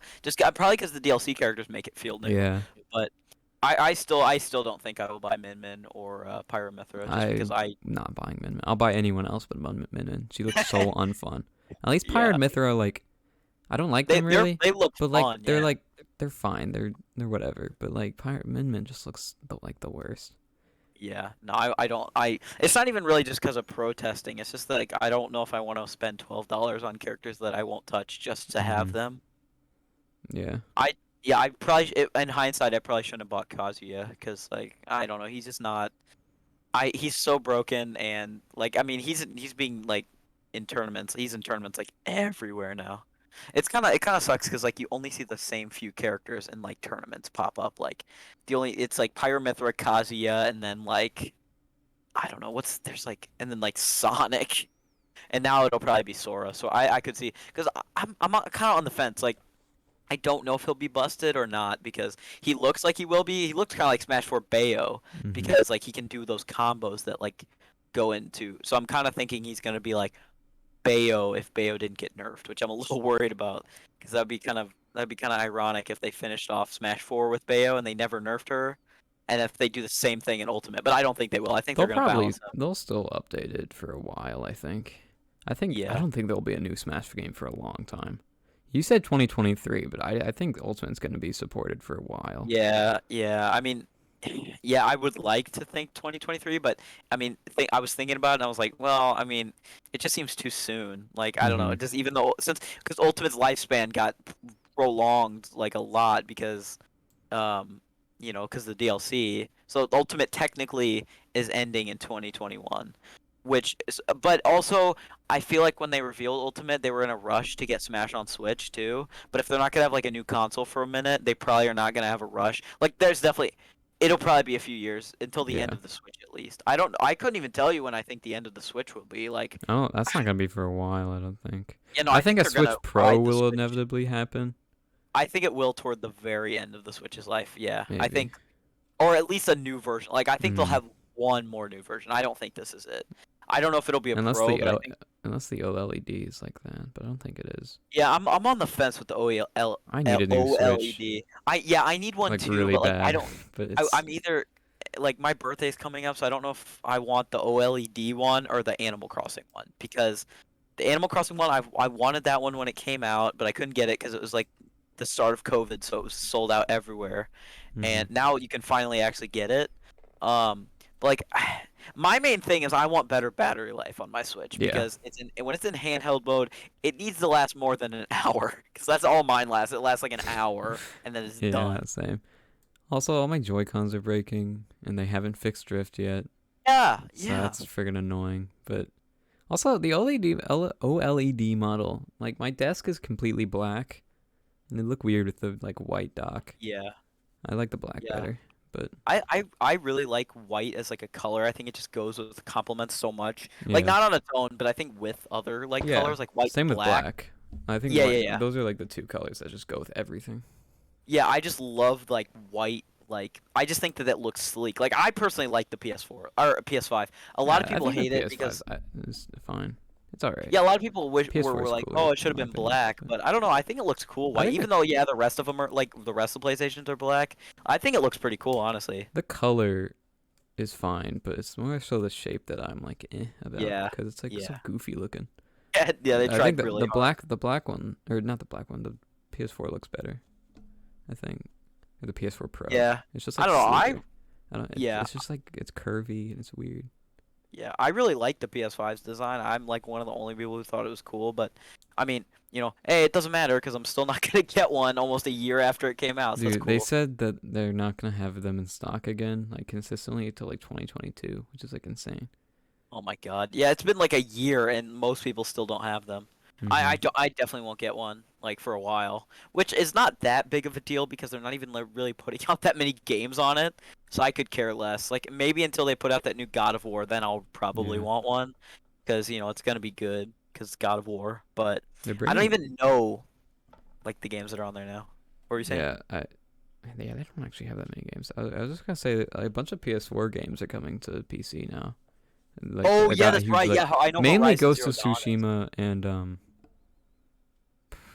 probably because the DLC characters make it feel new. Yeah, But I still don't think I will buy Min Min or Pyramithra just because I'm I not buying Min Min. I'll buy anyone else but Min Min. She looks so unfun. At least yeah Pirate Mythra, like I don't like them really, they look but fun. Yeah, like they're fine. They're whatever. But like Pirate Min Min just looks like the worst. yeah. No, I don't. It's not even really just because of protesting. It's just that, like I don't know if I want to spend $12 on characters that I won't touch just to have Hmm. them. Yeah. I yeah, I probably in hindsight I probably shouldn't have bought Kazuya because like I don't know, he's just not. He's so broken and like I mean he's being like in tournaments. He's in tournaments like everywhere now. It kind of sucks because like you only see the same few characters in like tournaments pop up. Like it's like Pyramithra, Kazuya, and then like I don't know what's there's like and then like Sonic, and now it'll probably be Sora. So I could see because I'm kind of on the fence. Like I don't know if he'll be busted or not because he looks like he will be. He looks kind of like Smash 4 Bayo Hmm. because like he can do those combos that like go into. So I'm kind of thinking he's gonna be like Bayo if Bayo didn't get nerfed, which I'm a little worried about because that'd be kind of ironic if they finished off Smash 4 with Bayo and they never nerfed her, and if they do the same thing in Ultimate. But I don't think they will. I think they're gonna balance them. They'll still update it for a while. I Yeah. don't think there'll be a new Smash game for a long time. You said 2023, but I think Ultimate's going to be supported for a while. Yeah, yeah. I mean, yeah, I would like to think 2023, but I mean, I was thinking about it and I was like, well, I mean, it just seems too soon. Like, I don't know, Hmm. just even though because Ultimate's lifespan got prolonged like a lot because because the DLC. So Ultimate technically is ending in 2021, which is, but also I feel like when they revealed Ultimate, they were in a rush to get Smash on Switch too. But if they're not gonna have like a new console for a minute, they probably are not gonna have a rush. Like there's definitely it'll probably be a few years until the end Yeah. of the Switch at least. I couldn't even tell you when I think the end of the Switch will be. Like, Oh, that's not gonna be for a while, I don't think. you know, I I think think a they're gonna Switch Pro ride the will Switch. inevitably happen. I think it will toward the very end of the Switch's life. Yeah, I Maybe. think, or at least a new version. Like, I think they'll Mm. have one more new version. I don't think this is it. I don't know if it'll be a Unless Pro, the but I think. unless the OLED is like that, but I don't think it is. Yeah, I'm on the fence with the I need a new Switch, OLED. I need one like too, really but like I bad, don't. but it's I'm either like my birthday's coming up, so I don't know if I want the OLED one or the Animal Crossing one because the Animal Crossing one I wanted that one when it came out, but I couldn't get it because it was like the start of COVID, so it was sold out everywhere. mhm. And now you can finally actually get it. But like my main thing is I want better battery life on my Switch Yeah, because when it's in handheld mode, it needs to last more than an hour because that's all mine lasts. It lasts like an hour and then it's yeah, done. same. Also, all my Joy-Cons are breaking, and they haven't fixed drift yet, Yeah, so yeah. that's friggin' annoying. But also, the OLED model, like my desk is completely black, and they look weird with the like white dock. Yeah, I like the black yeah. better, but I really like white as like a color. I think it just goes with complements so much. Like yeah, not on its own, but I think with other like yeah. colors like white Same and with black. black. I think Yeah, white. yeah, yeah. Those are like the two colors that just go with everything. Yeah, I just love like white. Like I just think that it looks sleek. Like I personally like the PS4 or PS5. A lot of I people think the hate it PS5 because is fine. It's all right. yeah, a lot of people PS4 were is like, cooler oh, it should in have my been opinion. black. But But I don't know. I think it looks cool I white. think Even though yeah, the rest of them are like the rest of the PlayStations are black. I think it looks pretty cool, honestly. the color is fine, but it's more so the shape that I'm like about Yeah, because it's like yeah, so goofy looking. yeah. They I think tried that really hard. the black one or not the black one, the PS4 looks better. I think or the PS4 Pro. Yeah, It's just I like don't know. sleeker. I don't. Yeah, It's just like it's curvy and it's weird. yeah, I really like the PS5's design. I'm like one of the only people who thought it was cool, but I mean, hey, it doesn't matter because I'm still not gonna get one almost a year after it came out, so that's Dude, they cool. said that they're not gonna have them in stock again, like consistently until like 2022, which is like insane. Oh my God, yeah, it's been like a year and most people still don't have them. Mhm. I definitely won't get one like for a while, which is not that big of a deal because they're not even like, really putting out that many games on it, so I could care less. Like maybe until they put out that new God of War, then I'll probably Yeah, want one because it's gonna be good because it's God of War, but they're I don't bringing. even know like the games that are on there now. What were you saying? Yeah, yeah, they don't actually have that many games. I was just gonna say that a bunch of PS4 games are coming to PC now. And, like Oh I yeah, got a that's huge right. like Yeah, I know mainly Horizon Ghost Zero of Dawn is. Tsushima and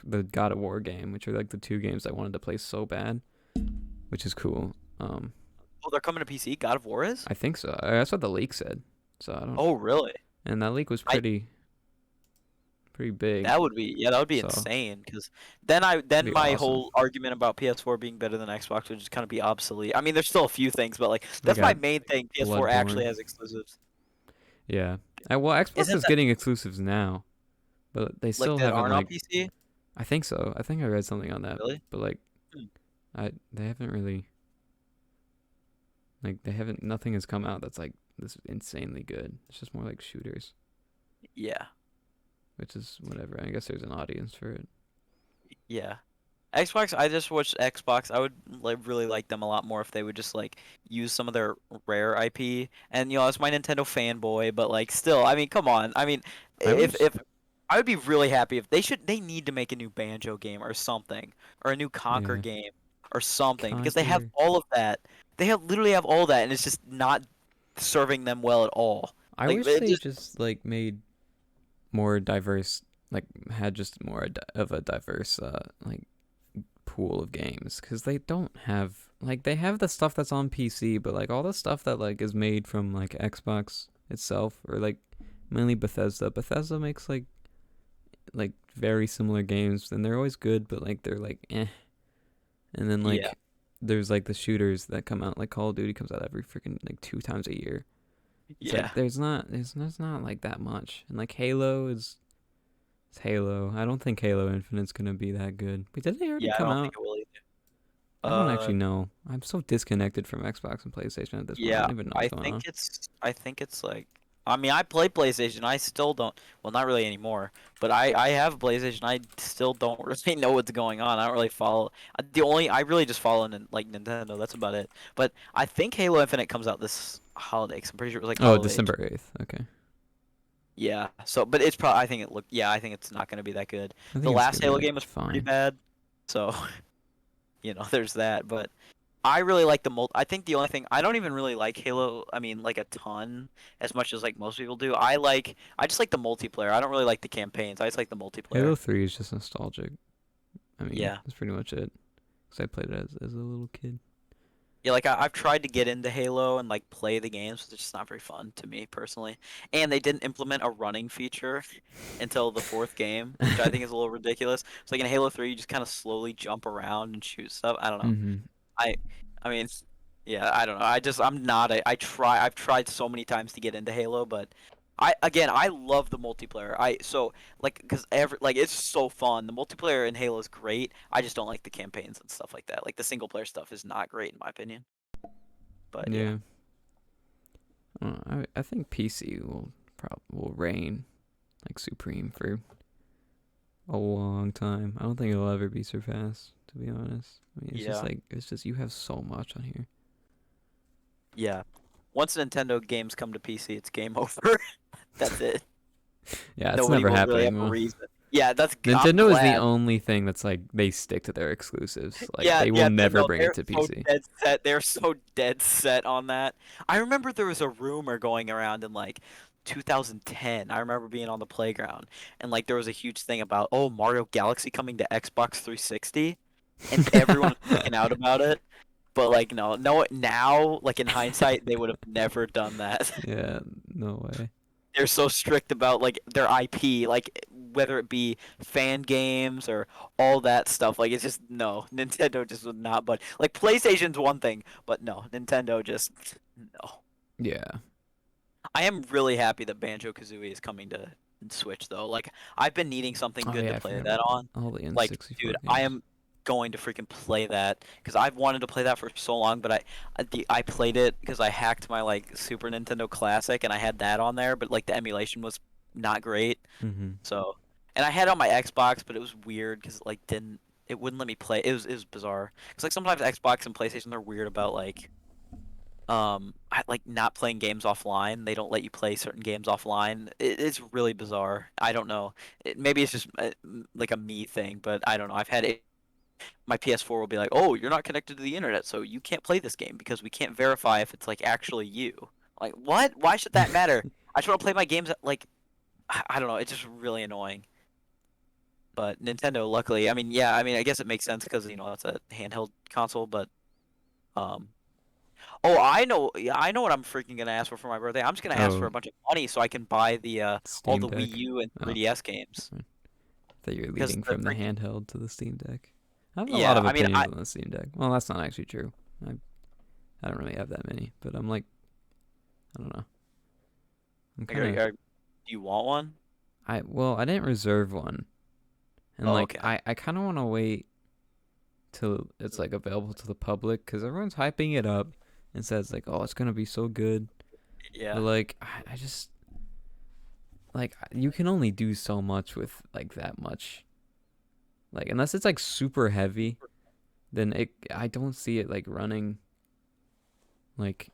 the God of War game, which are like the two games I wanted to play so bad, which is cool. Oh, they're coming to PC. God of War is? I think so. That's what the leak said. So I don't. Oh really? And that leak was I pretty big. That would be that would be So insane because then it'd be my awesome. whole argument about PS4 being better than Xbox would just kind of be obsolete. I mean, there's still a few things, but like They that's my got main thing. PS4 actually Bloodborne. has exclusives. Yeah. Well, Xbox Isn't is that getting exclusives now, but they like still that haven't aren't on like. PC? I think so. I think I read something on that, Really? but like, Hmm. they haven't really like they haven't. Nothing has come out that's like this insanely good. It's just more like shooters, Yeah, which is whatever. I guess there's an audience for it. yeah. Xbox, I just watched Xbox. I would like really like them a lot more if they would just like use some of their rare IP. And it's my Nintendo fanboy, but like still, I mean, come on. I mean, I if wish. if I would be really happy if they need to make a new Banjo game or something, or a new Conquer Yeah, game or something because they have Conquer. all of that. They have literally have all that, and it's just not serving them well at all. I Like wish it they just just like made more diverse, like had just more of a diverse like pool of games because they don't have like they have the stuff that's on PC, but like all the stuff that like is made from like Xbox itself or like mainly Bethesda. Bethesda makes like very similar games and they're always good, but like they're like eh. And then yeah, like there's like the shooters that come out like Call of Duty comes out every freaking like 2 times a year. It's like yeah, there's not like that much. And like Halo is it's Halo. I don't think Halo Infinite's gonna be that good. But did they already yeah. I come don't think out? it will either. I don't actually know. I'm so disconnected from Xbox and PlayStation at this point. I Yeah, don't even know what's going on. I think it's like I mean, I play PlayStation. I still don't. Well, not really anymore. But I have a PlayStation. I still don't really know what's going on. I don't really follow. The only I really just follow like Nintendo. That's about it. But I think Halo Infinite comes out this holiday. 'Cause I'm pretty sure it was like Oh, holiday. December 8th. Okay. Yeah. So, but it's probably. I think it look. Yeah, I think it's not gonna be that good. I The think it's last gonna be Halo like game was pretty fine. bad. So, there's that. But I really like the I think the only thing I don't even really like Halo. I mean, like a ton as much as like most people do. I just like the multiplayer. I don't really like the campaigns. I just like the multiplayer. Halo 3 is just nostalgic. I mean, Yeah. that's pretty much it. Because I played it as a little kid. Yeah, like I've tried to get into Halo and like play the games, but it's just not very fun to me personally. And they didn't implement a running feature until the fourth game, which I think is a little ridiculous. It's like in Halo 3, you just kind of slowly jump around and shoot stuff. I don't know. Mm-hmm. I I mean, yeah, I don't know. I'm not a I've tried so many times to get into Halo, but I love the multiplayer. Like cuz it's so fun. The multiplayer in Halo is great. I just don't like the campaigns and stuff like that. Like the single player stuff is not great in my opinion. But yeah. Yeah. I think PC will reign like supreme for a long time. I don't think it'll ever be surpassed, to be honest. I mean, Yeah. it's just you have so much on here. Yeah. Once Nintendo games come to PC, it's game over. That's it. Yeah, it's Nobody never will really have happening a though. reason. Yeah, I'm Nintendo is the glad. only thing that's like they stick to their exclusives. Like Yeah, they will yeah, never no, bring it they're to so PC. dead set. They're so dead set on that. I remember there was a rumor going around in like 2010. I remember being on the playground and like there was a huge thing about Mario Galaxy coming to Xbox 360, and everyone was freaking out about it. But like no, now like in hindsight, they would have never done that. Yeah, no way. They're so strict about like their IP, like whether it be fan games or all that stuff. Like it's just no, Nintendo just would not. But like PlayStation's one thing, but no, Nintendo just no. Yeah. I am really happy that Banjo Kazooie is coming to Switch though. Like I've been needing something Oh good yeah, to I play forgot that about on. all the Like, N64 dude, I games. am going to freaking play that because I've wanted to play that for so long, but I played it because I hacked my like Super Nintendo Classic and I had that on there, but like the emulation was not great. Mm-hmm. So, and I had it on my Xbox, but it was weird because it wouldn't let me play. It was bizarre. Cause like sometimes Xbox and PlayStation they're weird about like like not playing games offline. They don't let you play certain games offline. It's really bizarre. I don't know. Maybe it's just like a me thing, but I don't know. I've had it. My PS4 will be like, "Oh, you're not connected to the internet, so you can't play this game because we can't verify if it's like actually you." Like, what? Why should that matter? I just want to play my games like I don't know. It's just really annoying. But Nintendo, luckily, I mean, yeah, I mean, I guess it makes sense because it's a handheld console. But um, oh, I know, yeah, I know what I'm freaking gonna ask for my birthday. I'm just gonna ask for Oh, a bunch of money so I can buy the all Steam the Wii Deck. U and Oh, 3DS games. I thought you were Because leading the from the freaking handheld to the Steam Deck. I have a lot yeah, of I mean, opinions on the Steam Deck. Well, that's not actually true. I I don't really have that many, but I'm like, I don't know. I'm kind of do you want one? I didn't reserve one, and Oh, like okay. I kind of want to wait till it's like available to the public because everyone's hyping it up and says like, oh, it's gonna be so good. But Yeah. like I just like you can only do so much with like that much. Like unless it's like super heavy, then I don't see it like running like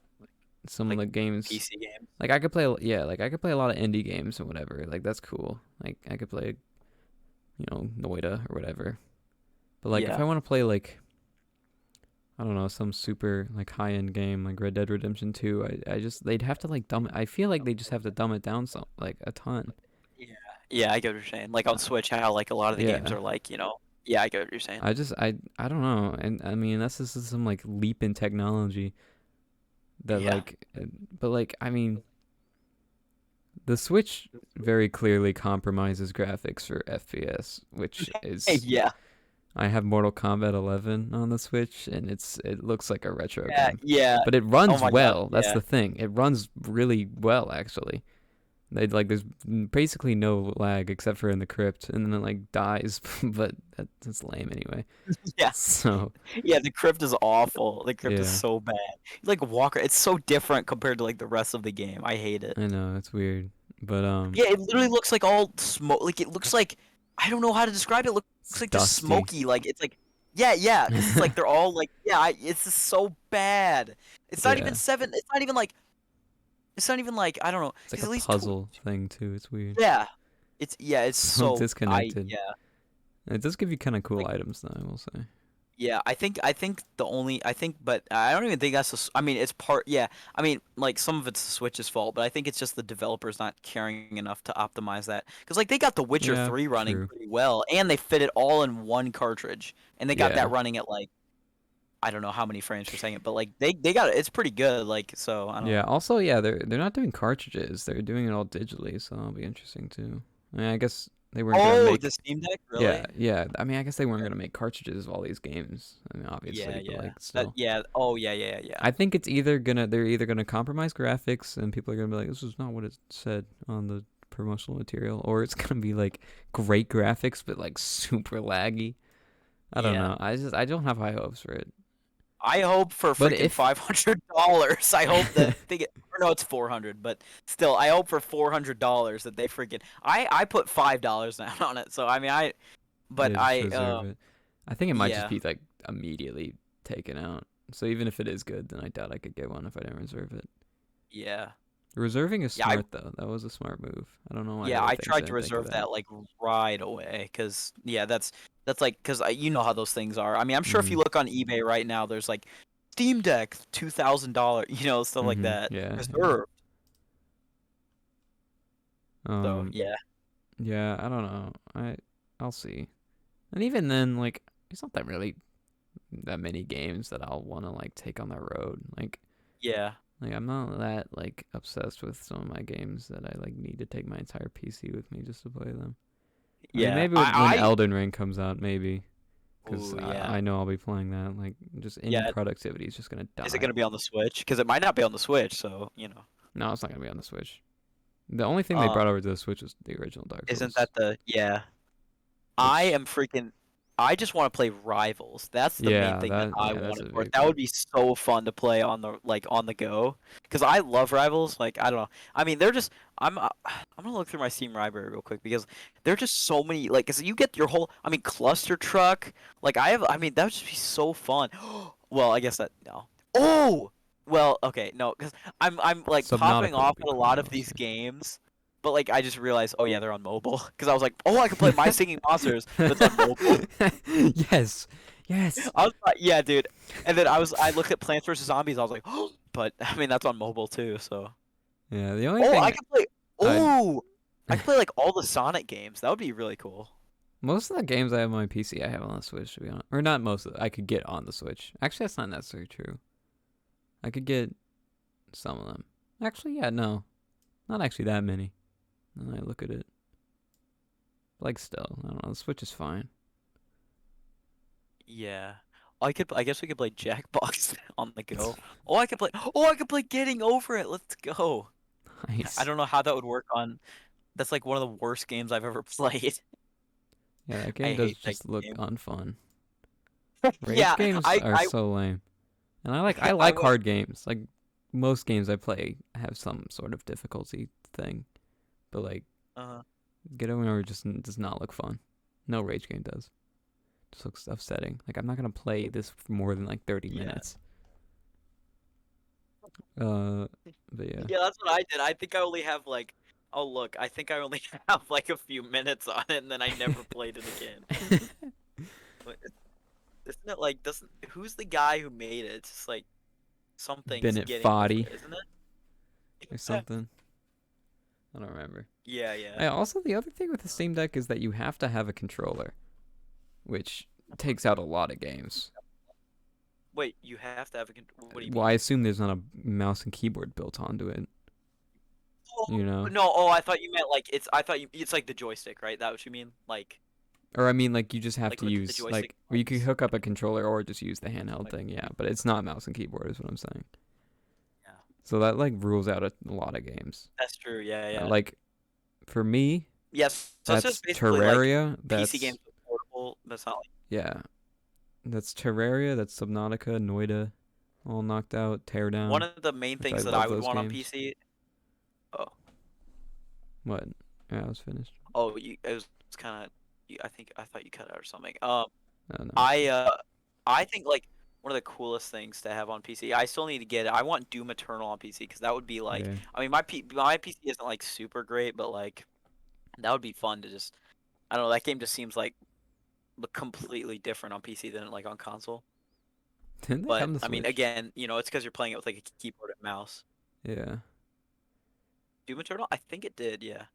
some of Like the games. PC games. Like I could play like I could play a lot of indie games and whatever. Like that's cool. Like I could play Noida or whatever. But like if Yeah. I want to play like I don't know, some super like high end game like Red Dead Redemption 2, I just they'd have to like dumb it. I feel like they just have to dumb it down some like a ton. Yeah. Yeah, I get what you're saying. Like on Switch, how like a lot of the games Yeah. are like, yeah, I get what you're saying. I don't know. And I mean that's just some like leap in technology that Yeah. like but like I mean the Switch very clearly compromises graphics for FPS, which is Yeah. I have Mortal Kombat 11 on the Switch, and it looks like a retro Yeah. game, Yeah. but it Oh runs my gosh. well. That's Yeah. the thing. It runs really well, actually. They like there's basically no lag except for in the crypt, and then it like dies, but that's lame anyway. Yeah. So Yeah, the crypt is awful. The crypt is yeah, so bad. Like Walker, it's so different compared to like the rest of the game. I hate it. I know it's weird, but Yeah, it literally looks like all smoke. Like it looks like I don't know how to describe it. It looks it's like just dusty. smoky. Like it's like yeah, because it's like they're all like it's just so bad. It's not even Yeah, seven. It's not even like I don't know. it's like Because a at least puzzle thing too. It's weird. yeah, it's So so disconnected. yeah. It does give you kind of cool Like items though, I will say. yeah, I think the only I think, but I don't even think that's I mean, it's part. Yeah, I mean, like some of it's the Switch's fault, but I think it's just the developers not caring enough to optimize that. Because like they got The Witcher Yeah, 3 running true. pretty well, and they fit it all in one cartridge, and they got that Yeah. running at like I don't know how many frames per second, but like they got it. It's pretty good. Like so, I don't Yeah. know. Also, yeah, they're not doing cartridges. They're doing it all digitally, so that'll be interesting too. I mean, I guess they weren't gonna Oh, the make. Steam Deck, Yeah, really? yeah. I mean, I guess they weren't gonna make cartridges of all these games. I mean, Yeah, obviously, but yeah. like still. Yeah. Oh, yeah. I think they're either gonna compromise graphics and people are gonna be like, this is not what it said on the promotional material, or it's gonna be like great graphics but like super laggy. I don't Yeah. know. I don't have high hopes for it. I hope for But freaking if $500. I hope that they get, or no, it's 400, but still, I hope for $400 that they freaking. I put $5 down on it, so I mean but they just reserve it, I think it might just yeah, be like immediately taken out. So even if it is good, then I doubt I could get one if I didn't reserve it. yeah, Reserving is yeah. I smart though. That was a smart move. I don't know why yeah, other I things tried to didn't think of reserve that. that like right away, cause yeah, that's like, cause you know how those things are. I mean, I'm sure if Mhm. you look on eBay right now, there's like Steam Deck $2,000, stuff like Mhm. that Yeah. Yeah. reserved. So Um. yeah, Yeah. I don't know. I'll see. And even then, like, it's not that many games that I'll want to like take on the road. yeah, Like I'm not that like obsessed with some of my games that I like need to take my entire PC with me just to play them. I mean, yeah. maybe when Elden Ring comes out, maybe, because Oh yeah. I know I'll be playing that. Like, just any Yeah, productivity is just gonna is it die. gonna be on the Switch? Because it might not be on the Switch, so No, it's not gonna be on the Switch. The only thing they Um, brought over to the Switch was the original Dark isn't Souls, that the yeah? I which, am freaking. I just want to play Rivals. That's the main thing that I that's want a it for. big That would one. be so fun to play on the on the go. Because I love Rivals. Like I don't know. I mean, they're just. I'm gonna look through my Steam library real quick because there are just so many. Like, cause you get your whole. I mean, Cluster Truck. Like I have. I mean, that would just be so fun. Well, I guess that no. Oh. Well, okay, no, because I'm like popping Subnautica off would be at a cool lot of though. these So. games. But like I just realized, oh yeah, they're on mobile. Because I was like, oh, I can play My Singing Monsters, but it's on mobile. Yes, yes. I was like, yeah, dude. And then I looked at Plants vs Zombies. I was like, oh, but I mean that's on mobile too. So Yeah, the only oh, I thing can play. I Oh, I can play like all the Sonic games. That would be really cool. most of the games I have on my PC, I have on the Switch, to be honest. Or not most of it. I could get on the Switch. Actually, that's not necessarily true. I could get some of them. Actually, yeah, no. Not actually that many. Then I look at it. Like, still, I don't know. The Switch is fine. Yeah. I could. I guess we could play Jackbox on the go. Oh, I could play. Oh, I could play Getting Over It. Let's go. I Nice. don't know how that would work on. That's like one of the worst games I've ever played. Yeah, that I game does hate that just look game. unfun. Rage Yeah, games are so lame. And I I like went. hard games. Like, most games I play have some sort of difficulty thing. But, like, Uh, Get Over just does not look fun. No Rage game does. Just looks upsetting. Like, I'm not gonna play this for more than like 30 yeah. minutes. Uh, but yeah. Yeah, that's what I did. I think I only have like. Oh look, I think I only have like a few minutes on it, and then I never played it again. But isn't it like doesn't who's the guy who made it? It's just like something's Bennett getting over Foddy it, isn't or it? something. I don't remember. Yeah, yeah. I also the other thing with the Steam Deck is that you have to have a controller, which takes out a lot of games. Wait, you have to have a. What do you Well, I mean? assume there's not a mouse and keyboard built onto it. Oh, You know, no. Oh, I thought you meant like it's. I thought it's like the joystick, right? That what you mean? or I mean, like you just have Like to with the use joystick like, or you could buttons. hook up a controller or just use the handheld Like thing. Yeah, but it's not mouse and keyboard, is what I'm saying. yeah. So that like rules out a lot of games. That's true. Yeah, yeah. Like for me, Yes. So it's that's just basically like Terraria. PC That's games with portable. That's not like. yeah. That's Terraria. That's Subnautica, Noida, all knocked out. One Teardown, of the main which I things that I love would those want on games. PC. Oh, What? Yeah, I was finished. oh, it was kind of. I thought you cut out or something. Oh no. I I think like one of the coolest things to have on PC. I still need to get it. I want Doom Eternal on PC because that would be like. Yeah. I mean, my PC isn't like super great, but like that would be fun to just. I don't know. That game just seems like completely different on PC than like on console. Didn't they But come to I mean, Switch? again, it's because you're playing it with like a keyboard and mouse. Yeah. Doom Eternal? I think it did. Yeah.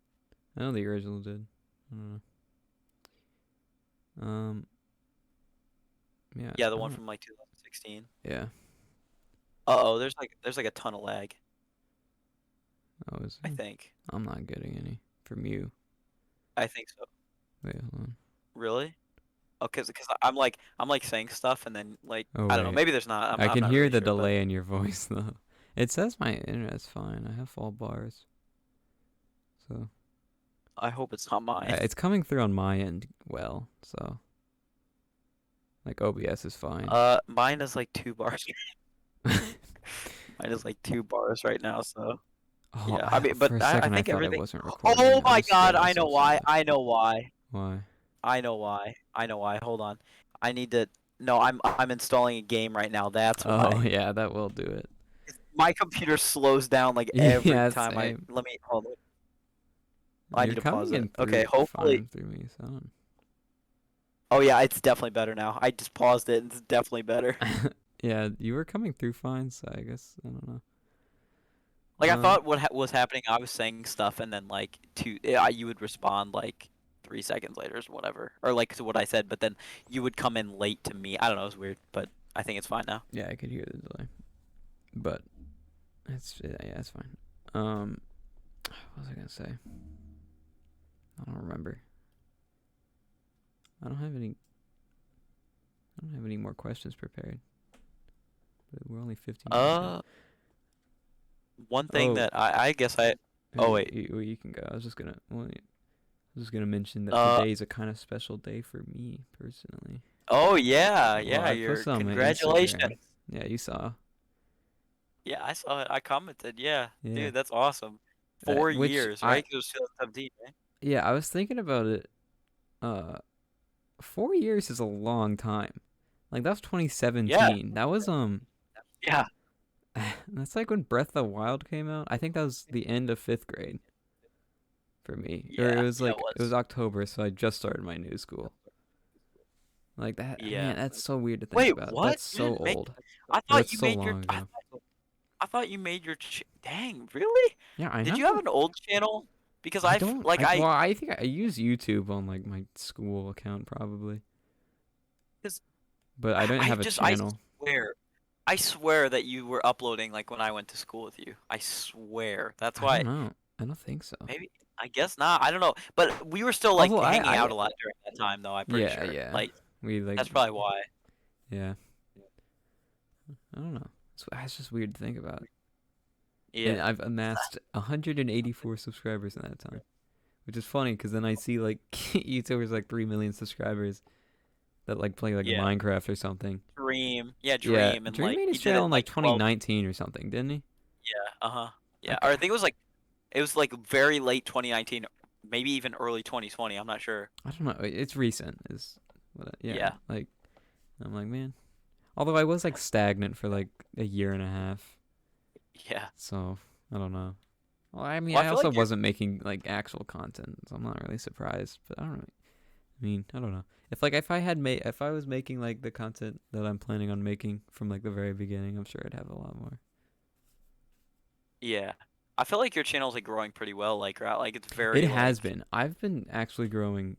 I know the original did. I don't know. Yeah. Yeah, the I one don't. from like 2016. Yeah. Uh-oh, there's like a ton of lag, Oh, is I there? think. I'm not getting any from you. I think so. Wait, hold on. Really? Oh, cause I'm like saying stuff and then like Oh I don't know, wait. maybe there's not. I I'm can not hear really the sure, but delay in your voice though. It says my internet's fine. I have full bars. So I hope it's not mine. it's coming through on my end well. So like OBS is fine. Mine is like 2 bars. Mine is like 2 bars right now, so Oh, yeah. I mean, but for a I second I think thought I everything. wasn't recording. Oh I my was God, scared I know myself so why. bad. I know why. Why? I know why. I know why. Hold on. I need to. No, I'm installing a game right now. That's Oh why. yeah, that will do it. My computer slows down like every Yeah, time I. same. Let me hold on. I You're need to pause coming it. in Okay, through hopefully. fine through me, so. Oh yeah, it's definitely better now. I just paused it and it's definitely better. Yeah, you were coming through fine, so I guess I don't know. Like I thought what was happening, I was saying stuff and then like you would respond like 3 seconds later or whatever, or like to what I said, but then you would come in late to me. I don't know, it's weird, but I think it's fine now. Yeah, I could hear the delay, but it's fine. What was I gonna say? I don't remember. I don't have any. I don't have any more questions prepared. But we're only 15 minutes in. One thing Oh, that I guess I. Oh wait. you can go. I was just gonna. Well, I was just gonna mention that Uh. today is a kind of special day for me personally. Oh yeah, Well, yeah. I You're posted on my Instagram. congratulations. Yeah, you saw. Yeah, I saw it. I commented. Yeah, Yeah. dude, that's awesome. Four Which years, right? 'Cause it was 2017, right? yeah, I was thinking about it. Uh, 4 years is a long time. Like that was Yeah, 2017. That was yeah, that's like when Breath of the Wild came out. I think that was the end of 5th grade for me. Or it yeah, was yeah. It like it was was. October, so I just started my new school. Like that, Yeah. man, that's so weird to think Wait, about. what? That's You so didn't make? old. I But thought that's you so made your. long ago. I thought you made your. Dang, really? Yeah, I Did you have know. an old channel? Because I I've don't like I well, I think I use YouTube on like my school account probably. because But I don't have a I channel. swear. I swear that you were uploading like when I went to school with you. I swear. That's I don't why. know. I don't think so. Maybe. I guess not. I don't know. But we were still like Although hanging I out a lot during that time, though. I'm pretty yeah, sure. yeah. Like We like that's probably why. yeah. I don't know. It's just weird to think about. And Yeah. I've amassed 184 subscribers in that time, which is funny because then I see like YouTubers like 3 million subscribers that like play like Yeah. Minecraft or something. Dream. Yeah, Yeah, Dream, and Dream like made he his did it channel in in like like 12. 2019 or something, didn't he? Yeah. Uh-huh. Yeah. Or I Okay. think it was like very late 2019, maybe even early 2020. I'm not sure. I don't know. It's recent. Is what? Yeah. Yeah. Like I'm like man. Although I was like stagnant for like a year and a half, Yeah. so I don't know. Well, I mean, Well, I I feel also like you're. wasn't making like actual content, so I'm not really surprised. But I don't know. I mean, I don't know. If I was making like the content that I'm planning on making from like the very beginning, I'm sure I'd have a lot more. Yeah. I feel like your channel's like growing pretty well. Like right, like it's It very has like. been. I've been actually growing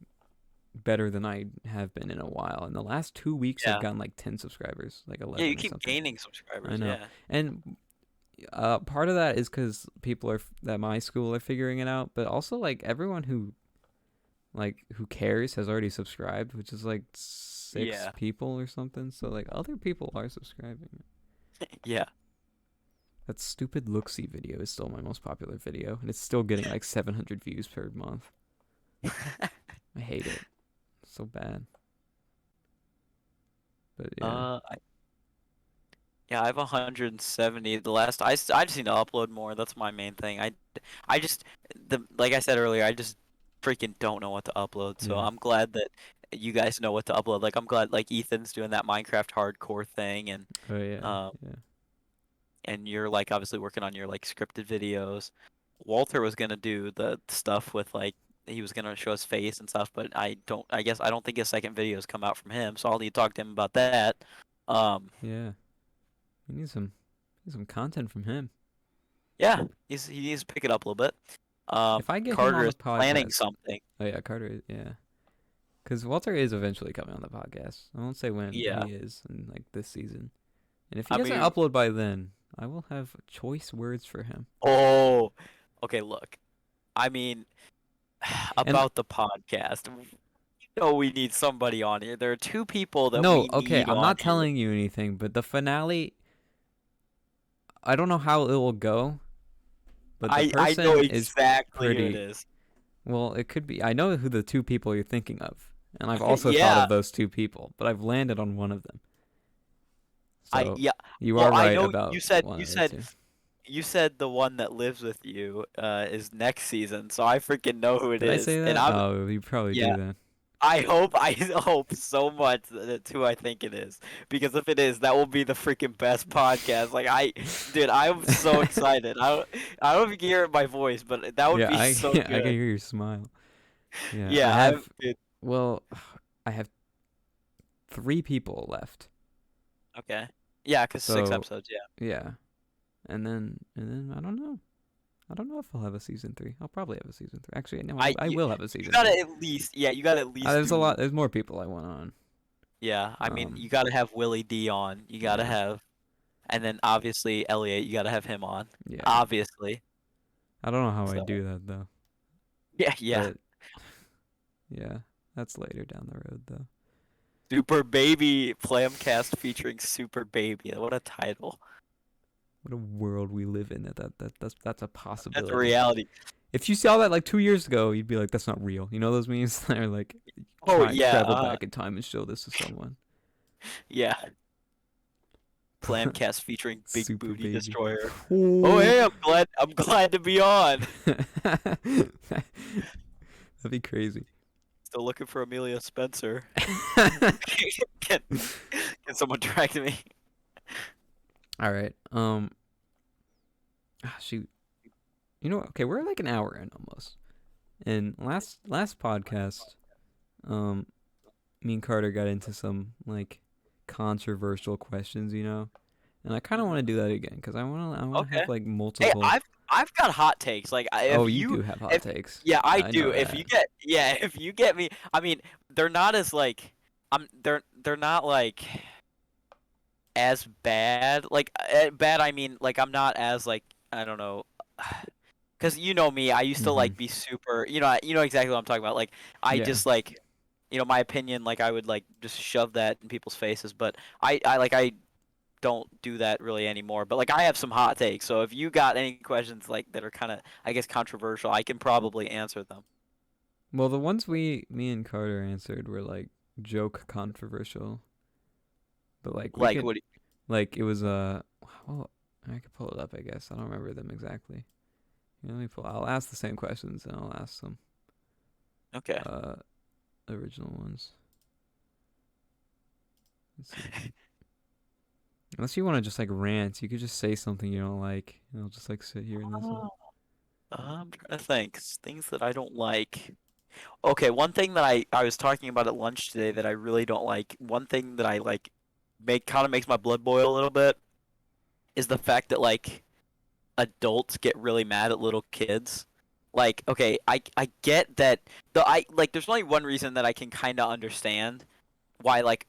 better than I have been in a while. In the last 2 weeks, I've Yeah. gotten like 10 subscribers, like Yeah. You 11 or keep something. gaining I subscribers. know, Yeah. and part of that is because people at my school are figuring it out, but also like everyone who cares has already subscribed, which is like 6 Yeah. people or something. So like other people are subscribing. Yeah. That stupid look-see video is still my most popular video, and it's still getting like 700 views per month. I hate it. It's so bad. But yeah. Yeah, I have 170. The last I just need to upload more. That's my main thing. I just like I said earlier, I just freaking don't know what to upload. So Yeah. I'm glad that you guys know what to upload. Like I'm glad like Ethan's doing that Minecraft hardcore thing, Oh yeah. um Yeah. and you're like obviously working on your like scripted videos. Walter was gonna do the stuff with like he was gonna show his face and stuff, but I guess I don't think his second videos come out from him, so I'll need to talk to him about that. Um Yeah. We need some content from him. Yeah, he needs to pick it up a little bit. If I get him Carter on is the planning podcast. something. Oh yeah, Carter. Yeah. Because Walter is eventually coming on the podcast. I won't say when, but Yeah, he is in like this season. And if he I doesn't mean, upload by then, I will have choice words for him. oh, okay. Look, I mean, And about the podcast. You know, we need somebody on here. There are two people that no, we okay, need I'm on not here. telling you anything, but the finale, I don't know how it will go, but the I know person is exactly who it pretty. is. Well, it could be. I know who the two people you're thinking of, and I've also thought Yeah, of those two people, but I've landed on one of them. I So yeah. you Well, are I right know about one you of the said two. you said the one that lives with you is next season, so I freaking know who it Did I is, say and that? Oh, you probably yeah. do then. I hope so much that it's who I think it is. Because if it is, that will be the freaking best podcast. Dude, I'm so excited. I don't know if you can hear it in my voice, but that would Yeah, be I so yeah, I can good. hear your smile. Yeah, I Yeah, have. dude. Well, I have 3 people left. Okay. Yeah, 'cause six So episodes, yeah. yeah, and then I don't know. I don't know if I'll have a season 3. I'll probably have a season 3. Actually, no, I You, will have a you season gotta 3. at least, yeah, you gotta at least There's a lot. do, There's more people I want on. yeah, I mean, Um, you gotta have Willie D on. You gotta yeah, have, and then obviously Elliot, you gotta have him on. yeah. Obviously. I don't know how I So, do that though, yeah, yeah. but yeah, that's later down the road though. Super Baby PlamCast featuring Super Baby. What a title. What a world we live in. That's a That's a possibility. reality. If you saw that like 2 years ago, you'd be like, "That's not real." You know those memes that are like, Oh try yeah, travel back in time and show this to someone. yeah. PlamCast featuring Big Super Booty baby. Destroyer. Oh Oh. hey, I'm glad to be on. That'd be crazy. Still looking for Amelia Spencer. can, can someone direct me? All right. Shoot. You know what? Okay, we're like an hour in almost. And last podcast, um, me and Carter got into some like controversial questions, and I kind of want to do that again because I want to Okay. have like Hey, multiple. I've got hot takes. Like Oh, if you you do have hot if takes. yeah, I I do. know If you that. get yeah, if you get me, I mean, they're not as like they're not like as bad. Like bad, I mean, like I'm not as like I don't know. Cause you know me, I used to Mm-hmm. like be super. You know exactly what I'm talking about. Like I Yeah. just like, my opinion. Like I would like just shove that in people's faces. But I don't do that really anymore. But like I have some hot takes. So if you got any questions like that are kind of I guess controversial, I can probably answer them. Well, the ones me and Carter answered were like joke controversial, but like we Like could what? like it was well, I could pull it up. I guess I don't remember them exactly. Let me pull. I'll ask the same questions and I'll ask some Okay. uh original ones. Let's see. Unless you want to just like rant, you could just say something you don't like, and I'll just like sit here and listen. Oh, I'm trying to think. Things that I don't like. Okay, one thing that I was talking about at lunch today that I really don't like. One thing that I like make kind of makes my blood boil a little bit is the fact that like adults get really mad at little kids. Like, okay, I get that there's only one reason that I can kind of understand why like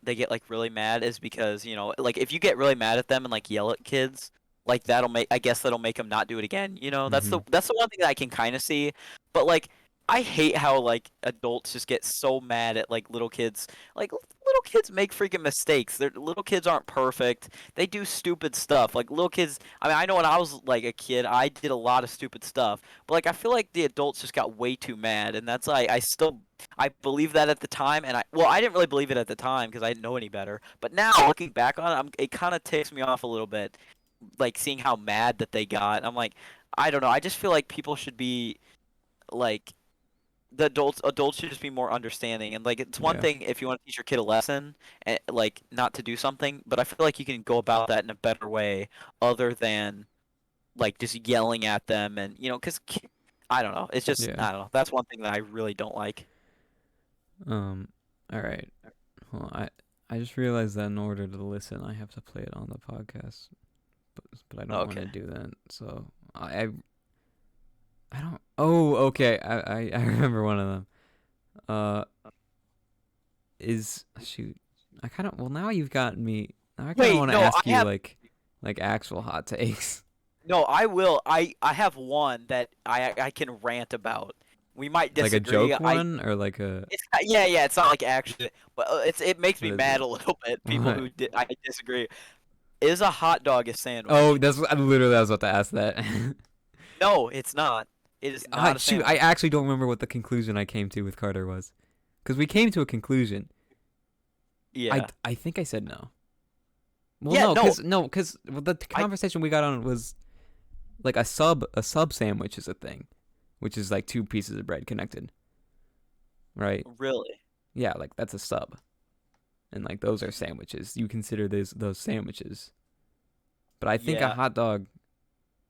they get like really mad is because, like if you get really mad at them and like yell at kids, like that'll make I guess that'll make them not do it again. That's Mm-hmm. the one thing that I can kind of see. But like I hate how like adults just get so mad at like little kids. Like little kids make freaking mistakes. Little kids aren't perfect. They do stupid stuff. Like little kids. I mean, I know when I was like a kid, I did a lot of stupid stuff. But like I feel like the adults just got way too mad, and that's like I believe that at the time, and I didn't really believe it at the time because I didn't know any better. But now looking back on it, it kind of ticks me off a little bit, like seeing how mad that they got. I'm like, I don't know. I just feel like people should be like the adults should just be more understanding, and like it's one Yeah. thing if you want to teach your kid a lesson and like not to do something, but I feel like you can go about that in a better way other than like just yelling at them, and because I don't know, it's just Yeah. I don't know, that's one thing that I really don't like. All right. Well, I just realized that in order to listen, I have to play it on the podcast, but I don't want to Okay. do that. So I don't. Oh, okay. I remember one of them. Uh, is shoot. I kind of. Well, now you've got me. Now I kind of Wait, want to no, I ask you have like actual hot takes. no, I will. I have one that I can rant about. We might Like a disagree. joke one or like a It's yeah, yeah, it's not like actually, but it makes what me is mad it? a little bit. People What? who I disagree. Is a hot dog a Oh, sandwich? that's I literally I was about to ask that. No, it's not. It is not a Shoot, I sandwich. actually don't remember what the conclusion I came to with Carter was, because we came to a conclusion. Yeah. I think I said no. Well, Yeah, no. no, because the I conversation we got on was like a sub sandwich is a thing, which is like two pieces of bread connected, right? really. Yeah, like that's a sub, and like those are sandwiches. You consider those sandwiches, but I think a Yeah. hot dog,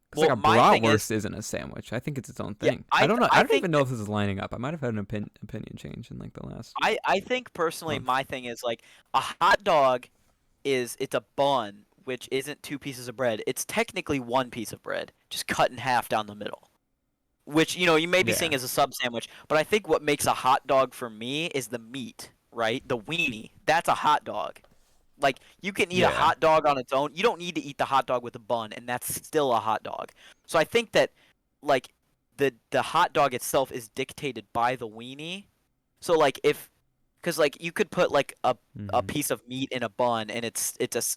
because like Well, a my thing is, bratwurst isn't a sandwich. I think it's its own yeah, thing. I don't know. I I don't think even know if this is lining up. I might have had an opinion change in like the last I think personally month. my thing is like a hot dog it's a bun which isn't two pieces of bread. It's technically one piece of bread, just cut in half down the middle. Which, you may be Yeah, seeing as a sub sandwich, but I think what makes a hot dog for me is the meat, right? The weenie. That's a hot dog. Like you can eat a yeah, hot dog on its own. You don't need to eat the hot dog with a bun, and that's still a hot dog. So I think that like the hot dog itself is dictated by the weenie. So like if because like you could put like a hmm piece of meat in a bun, and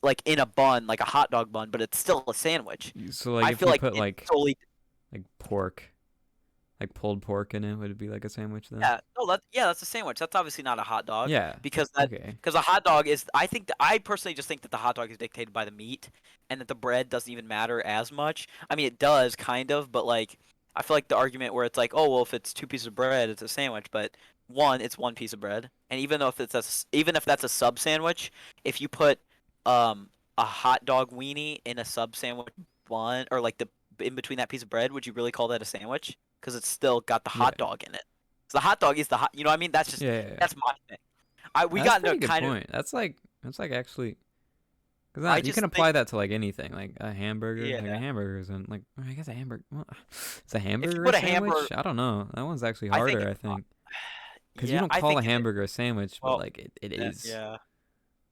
like in a bun like a hot dog bun, but it's still a sandwich. So like I if feel you like put it's solely like pork, like pulled pork in it, would it be like a sandwich then? yeah, no, that's a sandwich. That's obviously not a hot dog Yeah. because Okay. a hot dog is. I personally just think that the hot dog is dictated by the meat, and that the bread doesn't even matter as much. I mean, it does kind of, but like I feel like the argument where it's like, oh well, if it's two pieces of bread, it's a sandwich, but it's one piece of bread, and even though if even if that's a sub sandwich, if you put um a hot dog weenie in a sub sandwich bun or like the in between that piece of bread, would you really call that a sandwich? Because it's still got the Yeah. hot dog in it. So the hot dog is the hot. You know what I mean? Yeah, yeah, yeah. That's my thing. We That's a got into pretty good kind of. point. That's like actually, I because you can just think. apply that to like anything, like a hamburger. Yeah. Like a hamburger isn't like I guess a hamburger. Well, is a If you hamburger a put a sandwich? hamburger, I don't know. That one's actually I think. harder. I think because you Yeah, don't I call a think. hamburger a sandwich, but Well, like it is. yeah,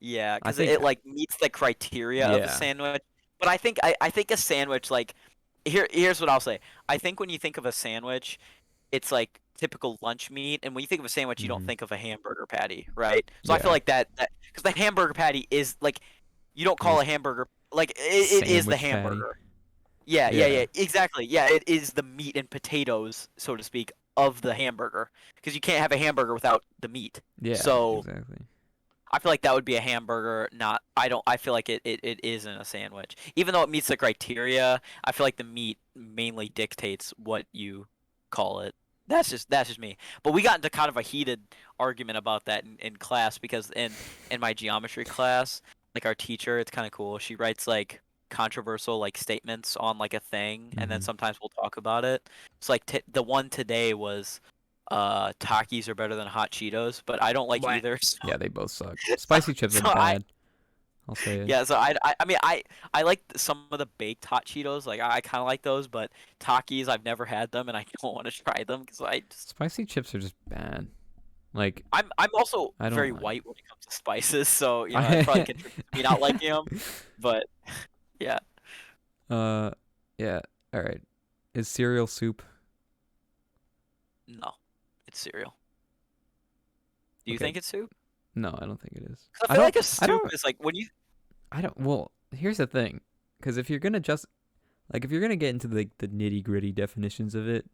yeah, I because think. it like meets the criteria of a Yeah. sandwich. But I think a sandwich like here's what I'll say. I think when you think of a sandwich, it's like typical lunch meat, and when you think of a sandwich, you don't hmm think of a hamburger patty, right? So I feel Yeah. like that because the hamburger patty is like you don't Like call a hamburger like it is the sandwich patty. hamburger. Yeah, yeah, Yeah. yeah, exactly. Yeah, it is the meat and potatoes, so to speak, of the hamburger because you can't have a hamburger without the meat. Yeah. So Exactly. I feel like that would be a hamburger, not I don't I feel like it isn't a sandwich. Even though it meets the criteria, I feel like the meat mainly dictates what you call it. That's just me. But we got into kind of a heated argument about that in class because in my geometry class, like our teacher, it's kind of cool. She writes like controversial like statements on like a thing, and then hmm sometimes we'll talk about it. So like the one today was Takis are better than hot Cheetos, but I don't like What? either. Yeah, they both suck. So, Spicy chips are so I bad. I'll say it. yeah, so I mean I like some of the baked hot Cheetos, like I kind of like those, but Takis I've never had them and I don't want to try them because I just Spicy chips are just bad. Like I'm also I very don't like. white when it comes to spices, so that probably I contributes to me not liking them. But yeah, yeah. All right. Is cereal soup? no, it's cereal. Do you Okay. think it's soup? No, I don't think it is. 'Cause I I feel don't. like a I soup don't. is like when you. I don't. Well, here's the thing, because if you're gonna just like if you're gonna get into the nitty gritty definitions of it,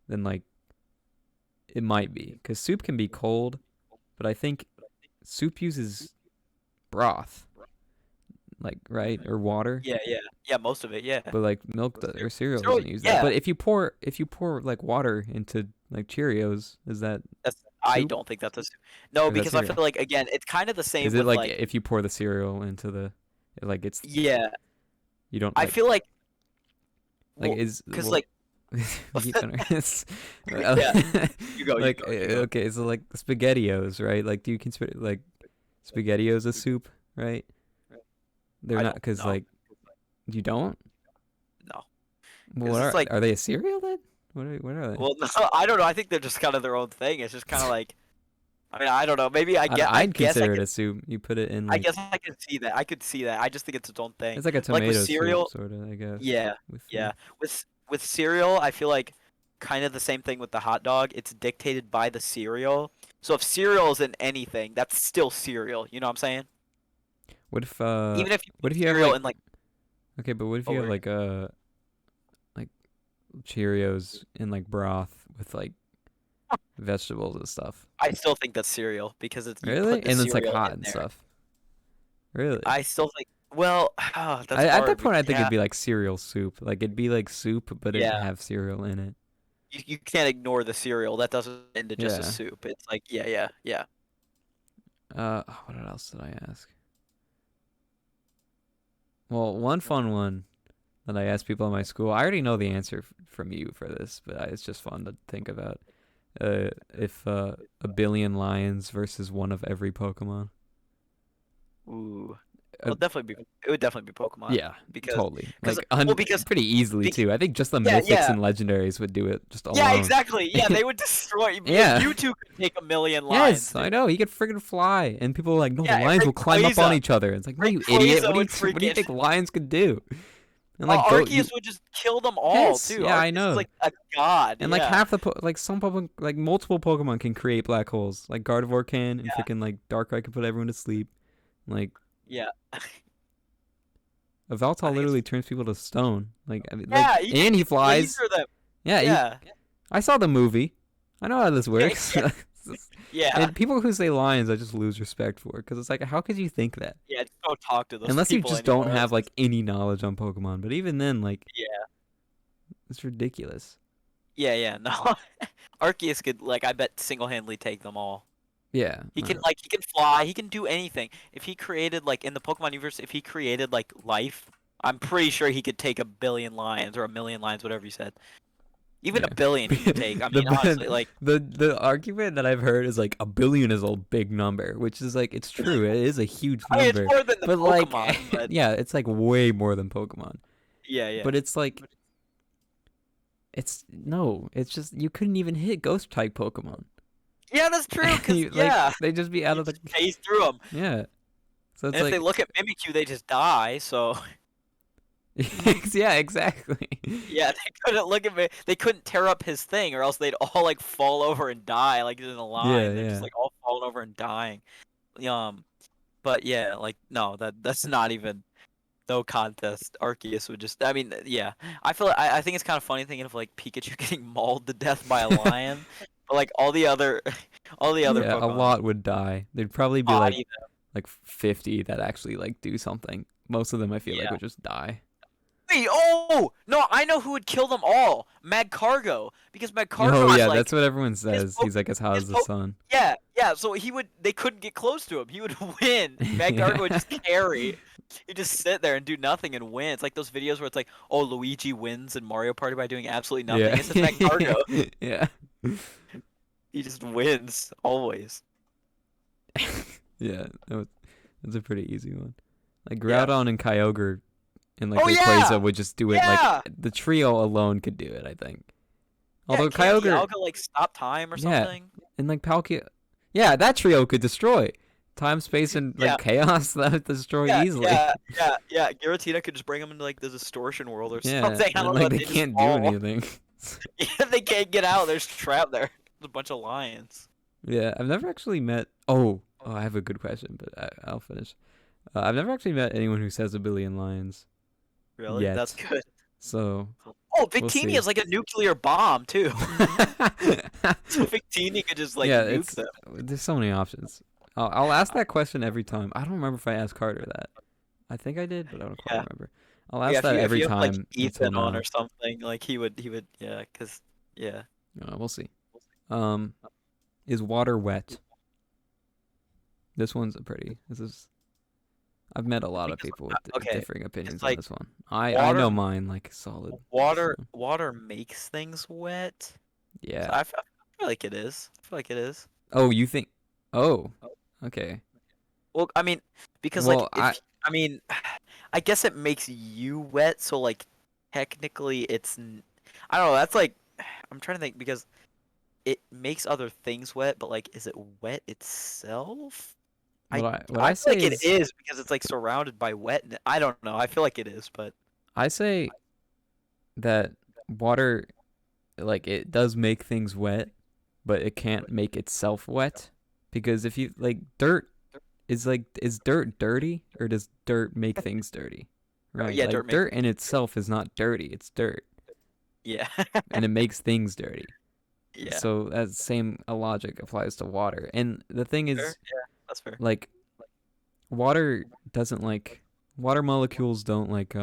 then like it might be because soup can be cold, but I think soup uses broth, like right or water. Yeah. Most of it, yeah. But like milk or cereal So doesn't use that. yeah, But if you pour like water into like Cheerios, is that I soup don't think that's a soup. No, or is that because I feel cereal? like again, it's kind of the Is same it with like like if you pour the cereal into the like it's yeah. you don't I feel like like well, is because well like keep going. yeah, you go, Like you go. okay, so like SpaghettiOs, right? Like do you consider like SpaghettiOs a soup, right? They're I not don't because know. like you don't. No, Well, because what it's like are they a cereal then? What are they? well, no, I don't know. I think they're just kind of their own thing. It's just kind of like I mean, I don't know. Maybe I I'd guess I consider it could a soup. You put it in I like guess I could see that. I could see that. I just think it's its own thing. it's like a Like with tomato soup, cereal, sort of, I guess. yeah, With yeah. With cereal, I feel like kind of the same thing with the hot dog. It's dictated by the cereal. So if cereal is in anything, that's still cereal. You know what I'm saying? what if Even if you what put if you have cereal like in like okay, but what if you have over, like Cheerios in like broth with like vegetables and stuff? I still think that's cereal because it's you Really? put the And it's like cereal hot in and there. stuff. Really? I still think well, that's At that hard point, because I think yeah, it'd be like cereal soup. Like it'd be like soup, but it'd yeah. have cereal in it. You can't ignore the cereal. That doesn't into just a Yeah. soup. It's like yeah. What else did I ask? Well, one fun one that I asked people in my school. I already know the answer from you for this, but it's just fun to think about. If a billion lions versus one of every Pokemon. Ooh. Uh, It would definitely be Pokemon yeah, because totally. because Like well because pretty easily bec- too. I think just the yeah mythics yeah and legendaries would do it just yeah alone. exactly yeah they would destroy Yeah. you two could take a million lions Yes, I dude. know. He could friggin' fly, and people are like, "No, the Yeah and lions will climb up on each other." It's like, "No, you idiot! Rayquaza would What do you freaking think lions could do?" And like, go you. Arceus would just kill them all Yes, too. yeah, I Arceus is know. like a god. And like Yeah half the like some Pokemon, like multiple Pokemon can create black holes. Like Gardevoir can, and yeah freaking like Darkrai can put everyone to sleep. Like yeah a I Valtol think it's literally turns people to stone. Like I mean, like, yeah and he flies. laser them Yeah, yeah I saw the movie. I know how this works. yeah yeah And people who say lions, I just lose respect for, because it's like, how could you think that? yeah just don't talk to those Unless you people just don't anymore. have like any knowledge on Pokemon. But even then, like, Yeah it's ridiculous. yeah no Arceus could like I bet single-handedly take them all. Yeah. He can fly, he can do anything. If he created like in the Pokemon universe, if he created like life, I'm pretty sure he could take a billion lions or a million lions, whatever you said. Even a Yeah. billion he could take. I mean, honestly, like the argument that I've heard is like a billion is a big number, which is like it's true. It is a huge I mean, it's number. more than the But like, Pokemon, but yeah, it's like way more than Pokemon. yeah. But it's like, it's no, it's just you couldn't even hit Ghost type Pokemon. Yeah, that's true. Cause Like yeah, they just be out you of the just phase through them, yeah. So and it's if they like look at Mimikyu, they just die. So yeah, exactly. yeah, they couldn't look at me. They couldn't tear up his thing, or else they'd all like fall over and die, like in a line. Yeah, They're just yeah. like all falling over and dying. But yeah, like no, that's not even no contest. Arceus would just. I mean, yeah. I think it's kind of funny thinking of like Pikachu getting mauled to death by a lion, but like all the other, all the other Yeah, a Pokemon lot would die. There'd probably be body like 50 that actually like do something. Most of them I feel like Yeah. would just die. Wait, oh no! I know who would kill them all. Magcargo, because Magcargo Oh is yeah, like that's what everyone says. po- He's like as hot his as the po- sun. yeah. So they couldn't get close to him. He would win. Magcargo would just carry. He'd just sit there and do nothing and win. It's like those videos where it's like, oh, Luigi wins in Mario Party by doing absolutely nothing. Yeah. It's just Magcargo. Yeah. He just wins always. Yeah, that's a pretty easy one. Like Yeah. Groudon and Kyogre and like Oh, Rayquaza yeah! would just do it. Yeah! Like the trio alone could do it, I think. Although Yeah, can't Kyogre Dialga like stop time or Yeah. something? and like Palkia, yeah, that trio could destroy time, space, and like Yeah. chaos. That would destroy Yeah, easily. yeah. Giratina could just bring him into like the distortion world or Yeah, something. I and don't like know. they just can't do fall. anything. Yeah, they can't get out. They're just trapped there. a bunch of lions. Yeah, I've never actually met. Oh, I have a good question, but I'll finish. I've never actually met anyone who says a billion lions Really? That's yet, good. so Oh, we'll Victini see. is like a nuclear bomb too. So Victini could just like Yeah, nuke them. there's so many options. I'll ask that question every time. I don't remember if I asked Carter that. I think I did, but I don't quite Yeah. remember. I'll Yeah, ask that if every you have like time until Ethan on now. or something, like he would yeah, cause yeah. We'll see. Um, is water wet? This one's a pretty. This is. I've met a lot of Because people with okay, differing it's opinions on like this one. I water know mine like solid. water So water makes things wet. So yeah. I feel like it is. I feel like it is. Oh, you think? Oh, okay. Well, I mean, because like Well, I if I mean, I guess it makes you wet, so like technically I don't know, that's like I'm trying to think because it makes other things wet, but like is it wet itself? I what I I feel like say it is is because it's like surrounded by wetness. I don't know. I feel like it is, but I say that water like it does make things wet, but it can't make itself wet because if you like dirt is dirt dirty or does dirt make things dirty? Right? yeah, dirt Like makes dirt in itself is not dirty, it's dirt yeah. and it makes things dirty. Yeah. So that same logic applies to water. And the thing Fair. is Yeah, that's fair. like water doesn't like water molecules don't like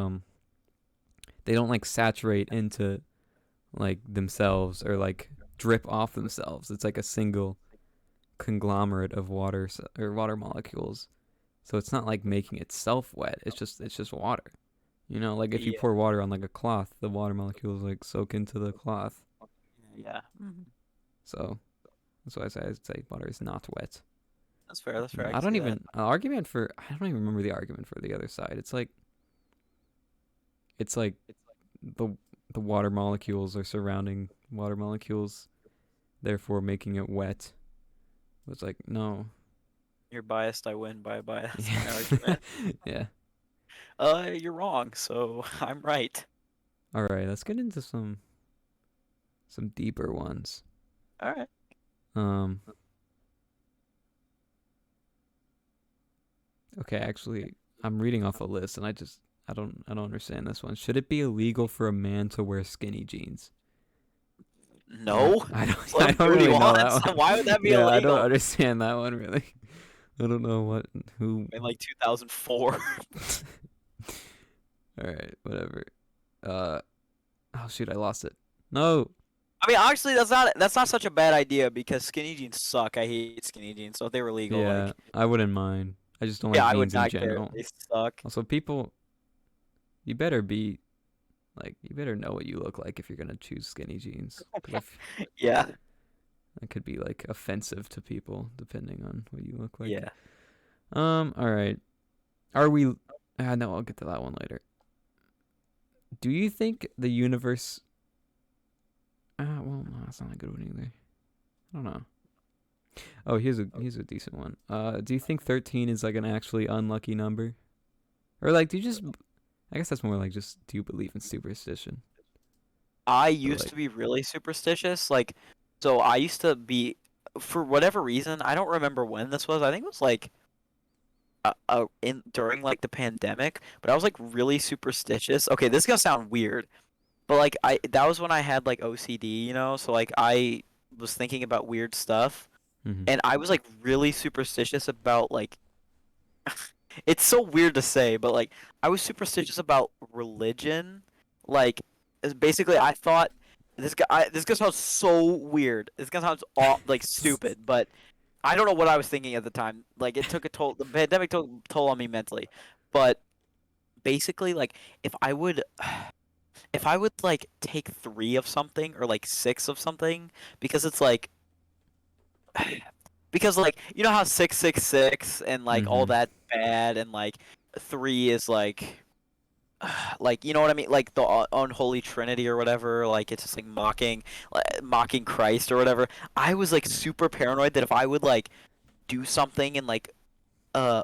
they don't like saturate into like themselves or like drip off themselves. It's like a single conglomerate of water or water molecules. So it's not like making itself wet. It's just water. You know, like if you Yeah. pour water on like a cloth, the water molecules like soak into the cloth. Yeah. So that's why I say water is not wet. That's fair. That's fair. I I can don't see that. even argument for I don't even remember the argument for the other side. It's like the the water molecules are surrounding water molecules, therefore making it wet. It's like no. You're biased. I win by a bias. My Yeah. argument. Yeah. You're wrong. So I'm right. All right, let's get into some deeper ones. All right. Um okay, actually I'm reading off a list and I don't understand this one. Should it be illegal for a man to wear skinny jeans? No. I It's don't I like don't booty really know that wants. one. Why would that be Yeah, I don't illegal? understand that one really. I don't know who. In like 2004. All right, whatever. Uh oh shoot, I lost it. No. I mean, honestly, that's not such a bad idea because skinny jeans suck. I hate skinny jeans. So if they were legal, Yeah, like, I wouldn't mind. I just don't yeah, like I would jeans in not care. general. They suck. Also, people, you better be like, you better know what you look like if you're gonna choose skinny jeans, because Yeah. that could be like offensive to people depending on what you look like. Yeah. All right. Are we? No, I'll get to that one later. Do you think the universe? Well, no, that's not a good one either. I don't know. Oh, here's a decent one. Do you think 13 is like an actually unlucky number, or like do you just? I guess that's more like just do you believe in superstition? I But used like, to be really superstitious. Like, so I used to be, for whatever reason, I don't remember when this was. I think it was like in during like the pandemic, but I was like really superstitious. Okay, this is gonna sound weird, but like that was when I had like OCD, you know? So like I was thinking about weird stuff, hmm and I was like really superstitious about like it's so weird to say, but like I was superstitious about religion. Like basically I thought this guy sounds so weird. This guy sounds all like stupid, but I don't know what I was thinking at the time. Like it took a toll. The pandemic took a toll on me mentally. But basically, like if I would, if I would like take three of something or like six of something, because it's like, because like you know how 666 and like all hmm that bad and like three is like you know what I mean, like the unholy trinity or whatever. Like it's just like mocking Christ or whatever. I was like Yeah. super paranoid that if I would like do something and like uh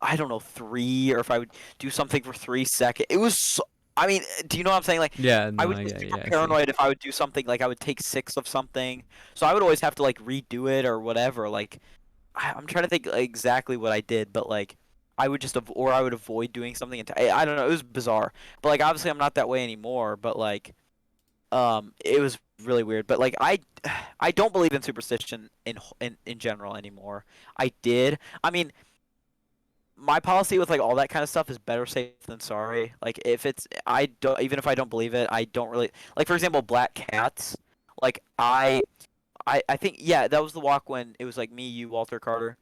I don't know, three, or if I would do something for 3 seconds. It was so, I mean, do you know what I'm saying? Like, Yeah, I no, would be yeah, super yeah, I see. paranoid if I would do something like I would take 6 of something, so I would always have to like redo it or whatever. Like, I'm trying to think exactly what I did, but like, I would just or I would avoid doing something. I don't know. It was bizarre, but like, obviously, I'm not that way anymore. But like, it was really weird. But like, I don't believe in superstition in general anymore. I did. I mean, my policy with like all that kind of stuff is better safe than sorry. Like if it's I don't even if I don't believe it, I don't really like for example black cats. Like I think yeah, that was the walk when it was like me, you, Walter, Carter.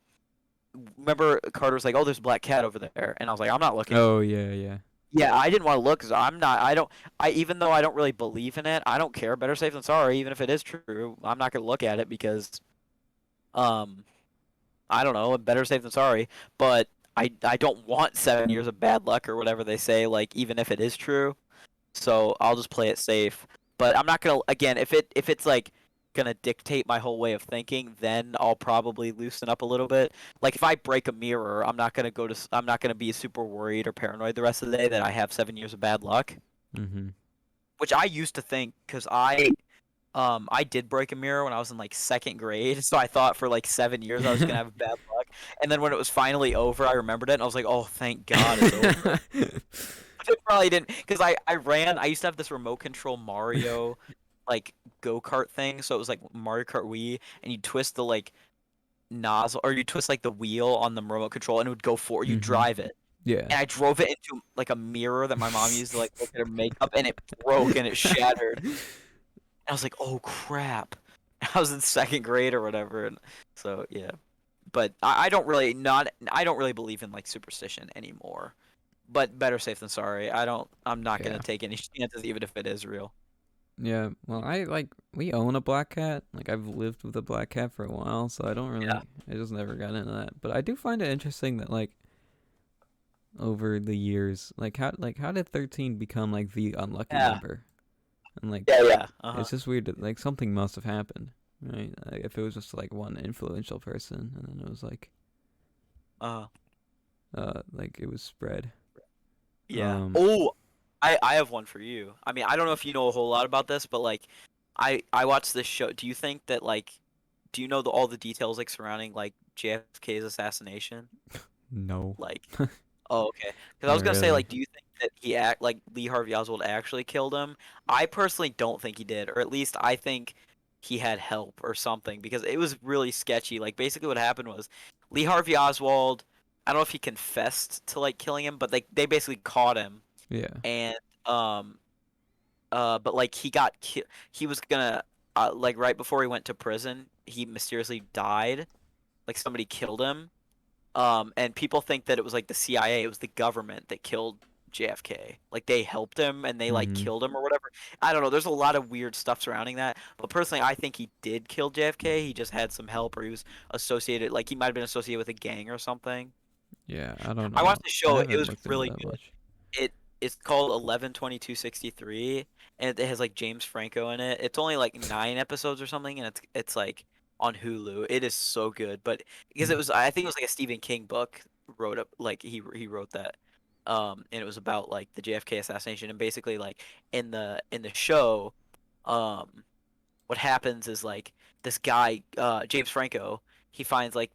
Remember Carter was like, "Oh, there's a black cat over there." And I was like, "I'm not looking." Oh, yeah, yeah. Yeah, I didn't want to look cuz I'm not I don't I even though I don't really believe in it, I don't care. Better safe than sorry even if it is true. I'm not going to look at it because um I don't know, better safe than sorry. But I don't want 7 years of bad luck or whatever they say, like even if it is true. So I'll just play it safe. But I'm not gonna again if it's like gonna dictate my whole way of thinking, then I'll probably loosen up a little bit. Like if I break a mirror, I'm not gonna be super worried or paranoid the rest of the day that I have 7 years of bad luck. Mm-hmm. Which I used to think because I did break a mirror when I was in like second grade, so I thought for like 7 years I was gonna have bad luck. And then when it was finally over, I remembered it, and I was like, "Oh, thank God it's over." It probably didn't, because I ran. I used to have this remote control Mario, like go kart thing. So it was like Mario Kart Wii, and you twist the like nozzle, or you twist like the wheel on the remote control, and it would go forward. You Mm-hmm. drive it, Yeah. and I drove it into like a mirror that my mom used to like look at her makeup, and it broke and it shattered. I was like, "Oh crap!" I was in second grade or whatever, and so yeah. But I don't really believe in like superstition anymore. But better safe than sorry. I'm not gonna Yeah. take any chances even if it is real. Yeah. Well, I like we own a black cat. Like I've lived with a black cat for a while, so I don't Yeah. really I just never got into that. But I do find it interesting that like over the years, like how did 13 become like the unlucky Yeah. number? And like Yeah, yeah. Uh-huh. it's just weird that like something must have happened, right? Like, if it was just like one influential person and then it was Uh like it was spread. yeah. Um Oh, I have one for you. I mean, I don't know if you know a whole lot about this, but like I watched this show. Do you think that like do you know all the details like surrounding like JFK's assassination? no. Like oh, okay. Because I Not was gonna say, really. like, do you think that like Lee Harvey Oswald actually killed him? I personally don't think he did, or at least I think he had help or something because it was really sketchy. Like, basically, what happened was Lee Harvey Oswald. I don't know if he confessed to like killing him, but they basically caught him, Yeah. and but like he was gonna like right before he went to prison, he mysteriously died. Like somebody killed him, and people think that it was like the CIA, it was the government that killed JFK. Like they helped him and they like Mhm. killed him or whatever. I don't know. There's a lot of weird stuff surrounding that. But personally, I think he did kill JFK. He just had some help, or he was associated, like he might have been associated with a gang or something. Yeah, I don't I know. watched the I show. It haven't was looked into really that good. much. It's called 11/22/63, and it has like James Franco in it. It's only like 9 episodes or something, and it's like on Hulu. It is so good, but because Hmm. it was, I think it was like a Stephen King book wrote up, like he wrote that, and it was about like the JFK assassination, and basically like in the show, um, what happens is like this guy, James Franco, he finds like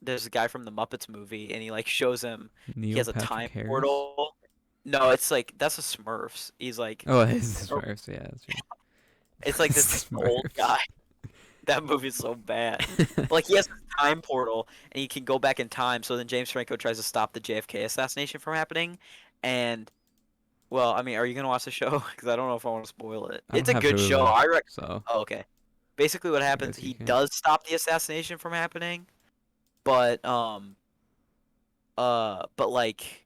there's a guy from the Muppets movie, and he like shows him he Neil has a Patrick time Harris? portal. No, it's like that's a Smurfs. He's like, Oh, it's the oh, Smurfs. Yeah, that's right. it's like It's this the old Smurfs. guy. That movie's so bad. But like he has this time portal, and he can go back in time. So then James Franco tries to stop the JFK assassination from happening, and well, I mean, are you gonna watch the show? Because I don't know if I want to spoil it. I don't It's a have good show. Hulu, I rec. so Oh, okay. Basically, what I happens? guess you He can't. does stop the assassination from happening, but but like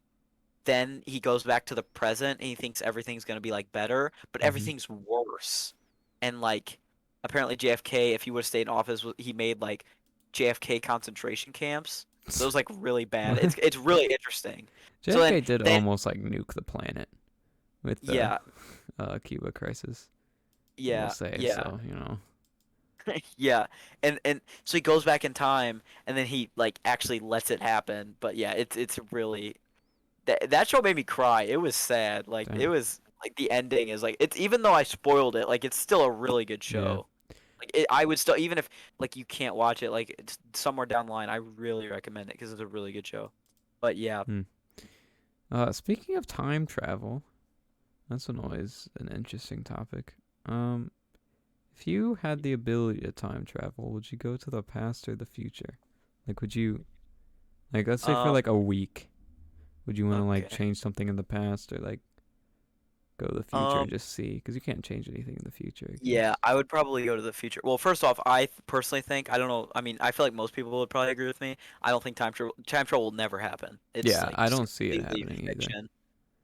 then he goes back to the present and he thinks everything's gonna be like better, but Hmm. everything's worse. And like apparently JFK, if he would have stayed in office, he made like JFK concentration camps. So it was like really bad. What? It's really interesting. So JFK did then almost like nuke the planet with the yeah, Cuba crisis. I will yeah, say yeah. so. You know. Yeah. And so he goes back in time and then he like actually lets it happen. But yeah, it's really that show made me cry. It was sad. Like it Damn. was like the ending is like it's even though I spoiled it, like it's still a really good Yeah. show. Like I would still even if like you can't watch it like it's somewhere down the line, I really recommend it because it's a really good show. But yeah, Hmm. Speaking of time travel, that's always an interesting topic. Um, if you had the ability to time travel, would you go to the past or the future? Like, would you like let's say for um, like a week, would you want to like okay. change something in the past or like go to the future and Um, just see? Because you can't change anything in the future, I yeah, guess. I would probably go to the future. Well, first off, personally think I don't know. I mean, I feel like most people would probably agree with me. I don't think time travel will never happen. It's Yeah, like I just don't see it completely happening either. fiction.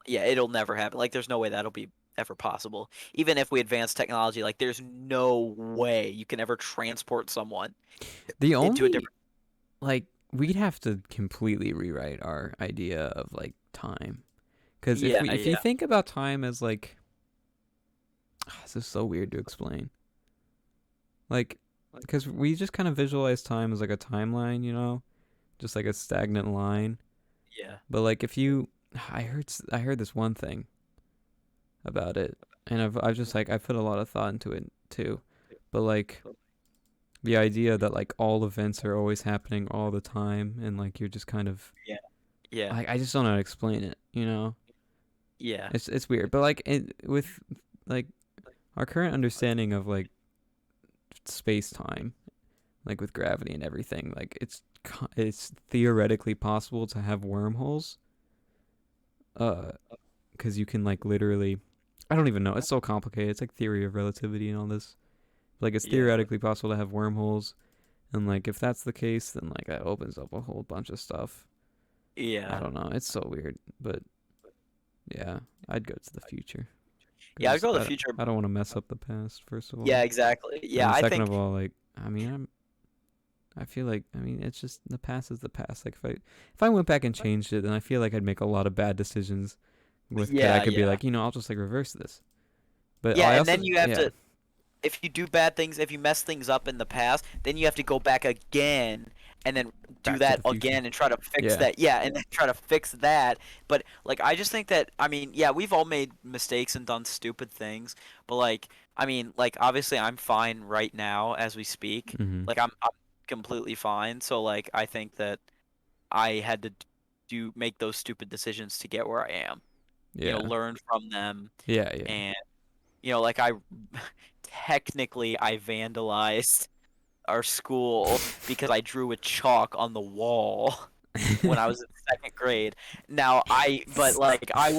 Yeah, it'll never happen. Like, there's no way that'll be ever possible. Even if we advance technology, like, there's no way you can ever transport someone The into a only different. like we'd have to completely rewrite our idea of like time. Because Yeah, if you yeah. think about time as like this is so weird to explain. Like, because we just kind of visualize time as like a timeline, you know, just like a stagnant line. Yeah. But like if you, I heard this one thing about it, and I've just like I put a lot of thought into it too. But like the idea that like all events are always happening all the time, and like you're just kind of Yeah. Yeah. I just don't know how to explain it, you know. Yeah. It's weird, but like with like our current understanding of like space time, like with gravity and everything, like it's theoretically possible to have wormholes, uh, because you can like literally, I don't even know. It's so complicated. It's like theory of relativity and all this. Like it's Yeah. theoretically possible to have wormholes, and like if that's the case, then like that opens up a whole bunch of stuff. I Yeah. don't know. It's so weird, but yeah, I'd go to the future Yeah, I'd because go to the future. I don't want to mess up the past. First of Yeah, all, exactly. and Yeah, then I second think. of all, like I mean, I feel like it's just the past is the past. Like if I went back and changed it, then I feel like I'd make a lot of bad decisions. With because I Yeah, could be yeah. like I'll just like reverse this. But Yeah, I and also then you have yeah to if you do bad things, if you mess things up in the past, then you have to go back again and then do back to that the future. again and try to fix Yeah that. Yeah, and then try to fix that. But like I just think that I mean, yeah, we've all made mistakes and done stupid things, but like I mean, like obviously I'm fine right now as we speak. mhm Like I'm completely fine. So like I think that I had to do make those stupid decisions to get where I am. yeah Learn from them yeah and like I technically I vandalized our school because I drew with chalk on the wall when I was in second grade. Now but like I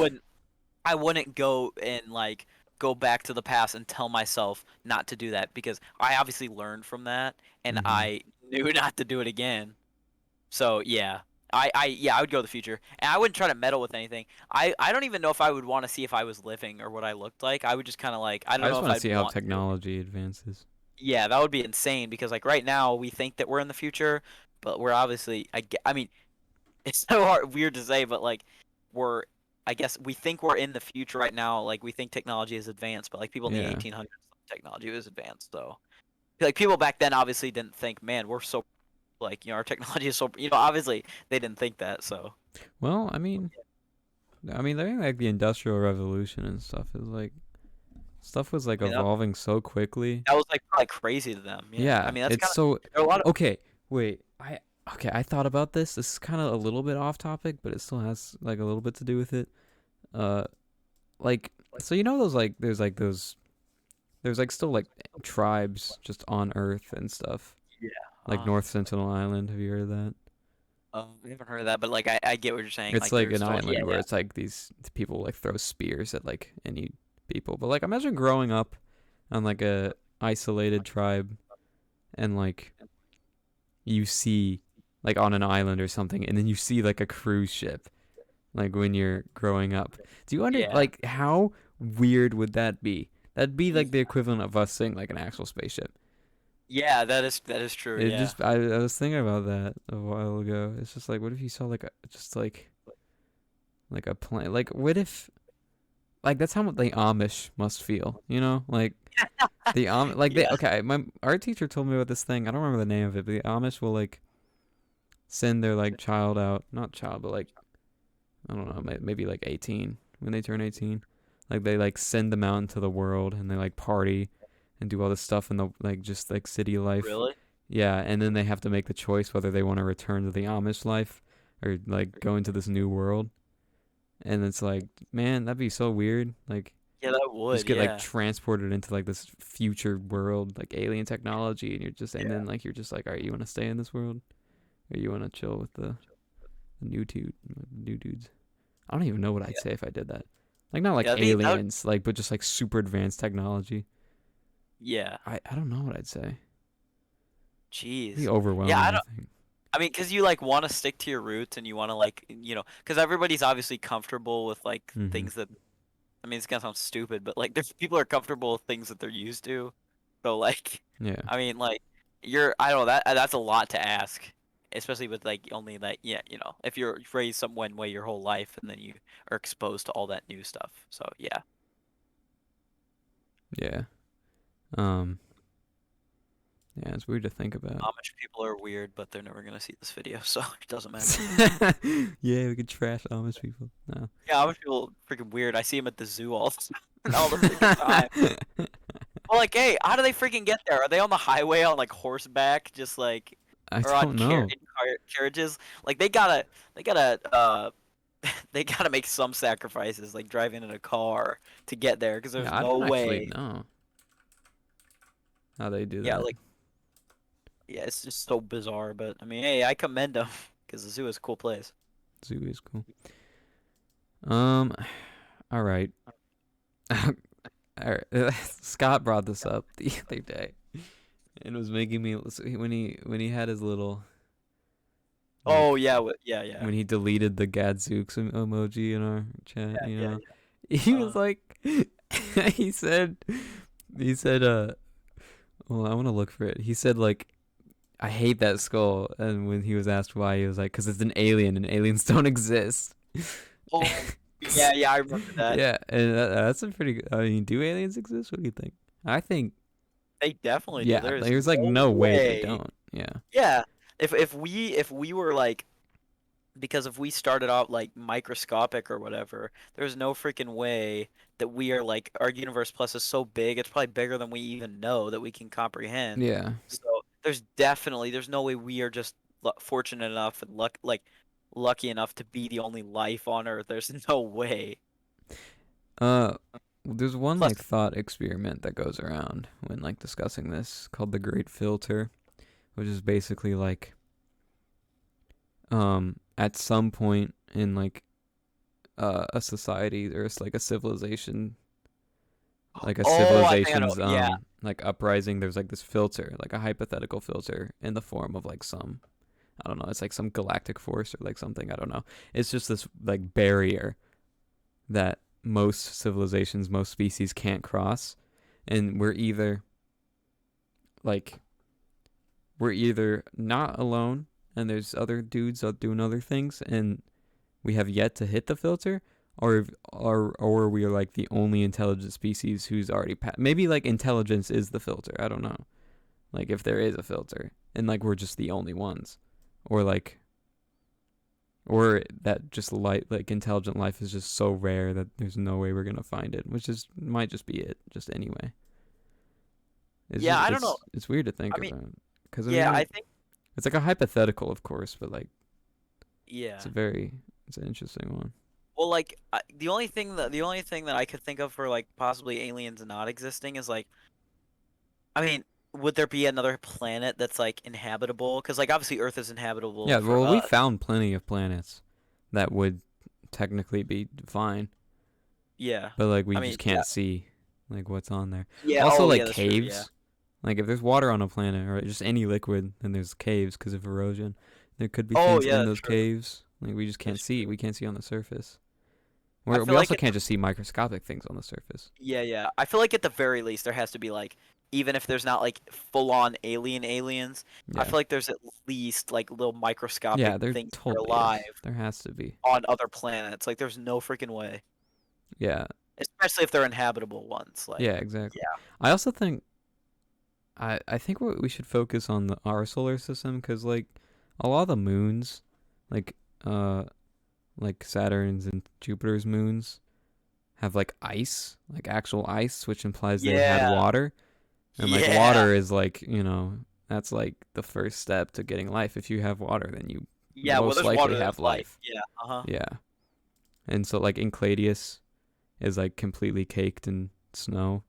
wouldn't go and like go back to the past and tell myself not to do that because I obviously learned from that and mhm I knew not to do it again. So yeah. I would go to the future. And I wouldn't try to meddle with anything. I don't even know if I would want to see if I was living or what I looked like. I would just kind of like I I don't know just if want to I'd see how want to. technology advances. Yeah, that would be insane because like right now we think that we're in the future, but we're obviously I mean, it's so weird to say, but like we're I guess we think we're in the future right now. Like we think technology is advanced, but like people in the Yeah 1800s, technology was advanced. So like people back then obviously didn't think, man, we're so like our technology is so obviously they didn't think that. So well I think like the industrial revolution and stuff is like stuff was like I mean evolving so quickly. that was like probably crazy to them. Yeah, I Yeah, mean that's it's kind of so there are a lot of okay. Wait, I thought about this. This is kind of a little bit off topic, but it still has like a little bit to do with it. Uh, like so those like there's like still like tribes just on Earth and stuff, yeah. like North Sentinel Island. Have you heard of that? I haven't heard of that, but like I get what you're saying. It's Like like there's an still yeah island where yeah it's like these people like throw spears at like any people. But like imagine growing up on like a isolated tribe and like you see like on an island or something and then you see like a cruise ship like when you're growing up. Do you under yeah. like how weird would that be? That'd be like the equivalent of us seeing like an actual spaceship. Yeah, that is true. It Yeah. just I was thinking about that a while ago. It's just like what if you saw like a just like a plane like what if like that's how the Amish must feel, you know? Like the like they Yeah. okay, my art teacher told me about this thing. I don't remember the name of it, but the Amish will like send their like child out, not child, but like I don't know, maybe like 18 when they turn 18. Like they like send them out into the world and they like party and do all this stuff in the like just like city life. Really? Yeah, and then they have to make the choice whether they want to return to the Amish life or like go into this new world. And it's like, man, that'd be so weird. Like Yeah, that just would. get like Yeah. transported into like this future world, like alien technology, and you're just and Yeah. then like you're just like, all right, you want to stay in this world or you want to chill with the new dudes? I don't even know what I'd Yeah. say if I did that. Like not like Yeah. aliens, like but just like super advanced technology. Yeah. I don't know what I'd say. It'd be Jeez. Yeah, overwhelming, I I don't. think. I mean, because you like want to stick to your roots and you want to like because everybody's obviously comfortable with like Mhm. things that. I mean, it's gonna sound stupid, but like there's people are comfortable with things that they're used to. So like, Yeah. I mean, like I don't know that's a lot to ask, especially with like only like if you're raised some one way your whole life and then you are exposed to all that new stuff. So yeah, Yeah. Um yeah, it's weird to think about. Amish people are weird, but they're never gonna see this video, so it doesn't matter. Yeah, we could trash Amish people. No. Yeah, Amish people are freaking weird. I see them at the zoo all all the freaking time. Well, like, hey, how do they freaking get there? Are they on the highway on like horseback, just like, I or on don't know. carriages? Like, they gotta, they gotta make some sacrifices, like driving in a car to get there, because there's Yeah, I no don't actually way. know how they do Yeah, that. like, yeah, it's just so bizarre. But I mean, hey, I commend them, because the zoo is a cool place. Zoo is cool. Um, all right. All right. Scott brought this up the other day and was making me when he had his little Oh like yeah, yeah, yeah, when he deleted the Gadzooks emoji in our chat, yeah, you yeah, know. yeah. He was like he said he said well, I want to look for it. He said like I hate that skull, and when he was asked why, he was like, "Cause it's an alien, and aliens don't exist." Oh, yeah, yeah, I remember that. Yeah, and that's a pretty good. I mean, do aliens exist? What do you think? I think, They definitely do. yeah. There is There's like no no way they way. don't. Yeah, Yeah, if we were like because if we started out like microscopic or whatever, there's no freaking way that we are like our universe plus is so big, it's probably bigger than we even know that we can comprehend. yeah. So there's no way we are just fortunate enough and lucky enough to be the only life on Earth. There's no way. Uh, there's one Plus, like thought experiment that goes around when like discussing this called the Great Filter, which is basically like, at some point in like a society or it's like a civilization like a oh, I think I know. civilization's Yeah. like uprising, there's like this filter, like a hypothetical filter in the form of like some, I don't know, it's like some galactic force or like something, I don't know. It's just this like barrier that most civilizations, most species can't cross, and like we're either not alone and there's other dudes out doing other things and we have yet to hit the filter, or we are like the only intelligent species who's already maybe like intelligence is the filter. I don't know. Like if there is a filter and like we're just the only ones, or like or that just like intelligent life is just so rare that there's no way we're gonna find it, which is might just be it. Just anyway, it's Yeah, just I don't know. it's weird to think I mean, about because I mean yeah, I like think it's like a hypothetical, of course, but like yeah. it's a very it's an interesting one. Well, like the only thing that I could think of for like possibly aliens not existing is like, I mean, would there be another planet that's like inhabitable? Because like obviously Earth is inhabitable Yeah, for well, we us. found plenty of planets that would technically be fine, Yeah. but like we I just mean, yeah. can't see like what's on there. Yeah. Also, Oh, like yeah. That's true. Yeah. caves. Like if there's water on a planet or just any liquid, then there's caves because of erosion. There could be Oh, things yeah. in That's those true. caves. Like we just can't That's see. true. We can't see on the surface. I We feel like also at the can't just see microscopic things on the surface. yeah, yeah. I feel like at the very least there has to be like, even if there's not like full on aliens, I Yeah. feel like there's at least like little microscopic Yeah, there things that are totally is. alive There has to be. on other planets. Like there's no freaking way, Yeah. especially if they're inhabitable ones. Like, Yeah, exactly. yeah. I also think I think we should focus on our solar system because like a lot of the moons, like uh like Saturn's and Jupiter's moons, have like ice, like actual ice, which implies they had Yeah. water. And like Yeah. water is like, that's like the first step to getting life. If you have water, then you Yeah. Well, most there's likely water. have There's light. life. Yeah. Uh-huh. Yeah. And so like Enceladus is like completely caked in snow.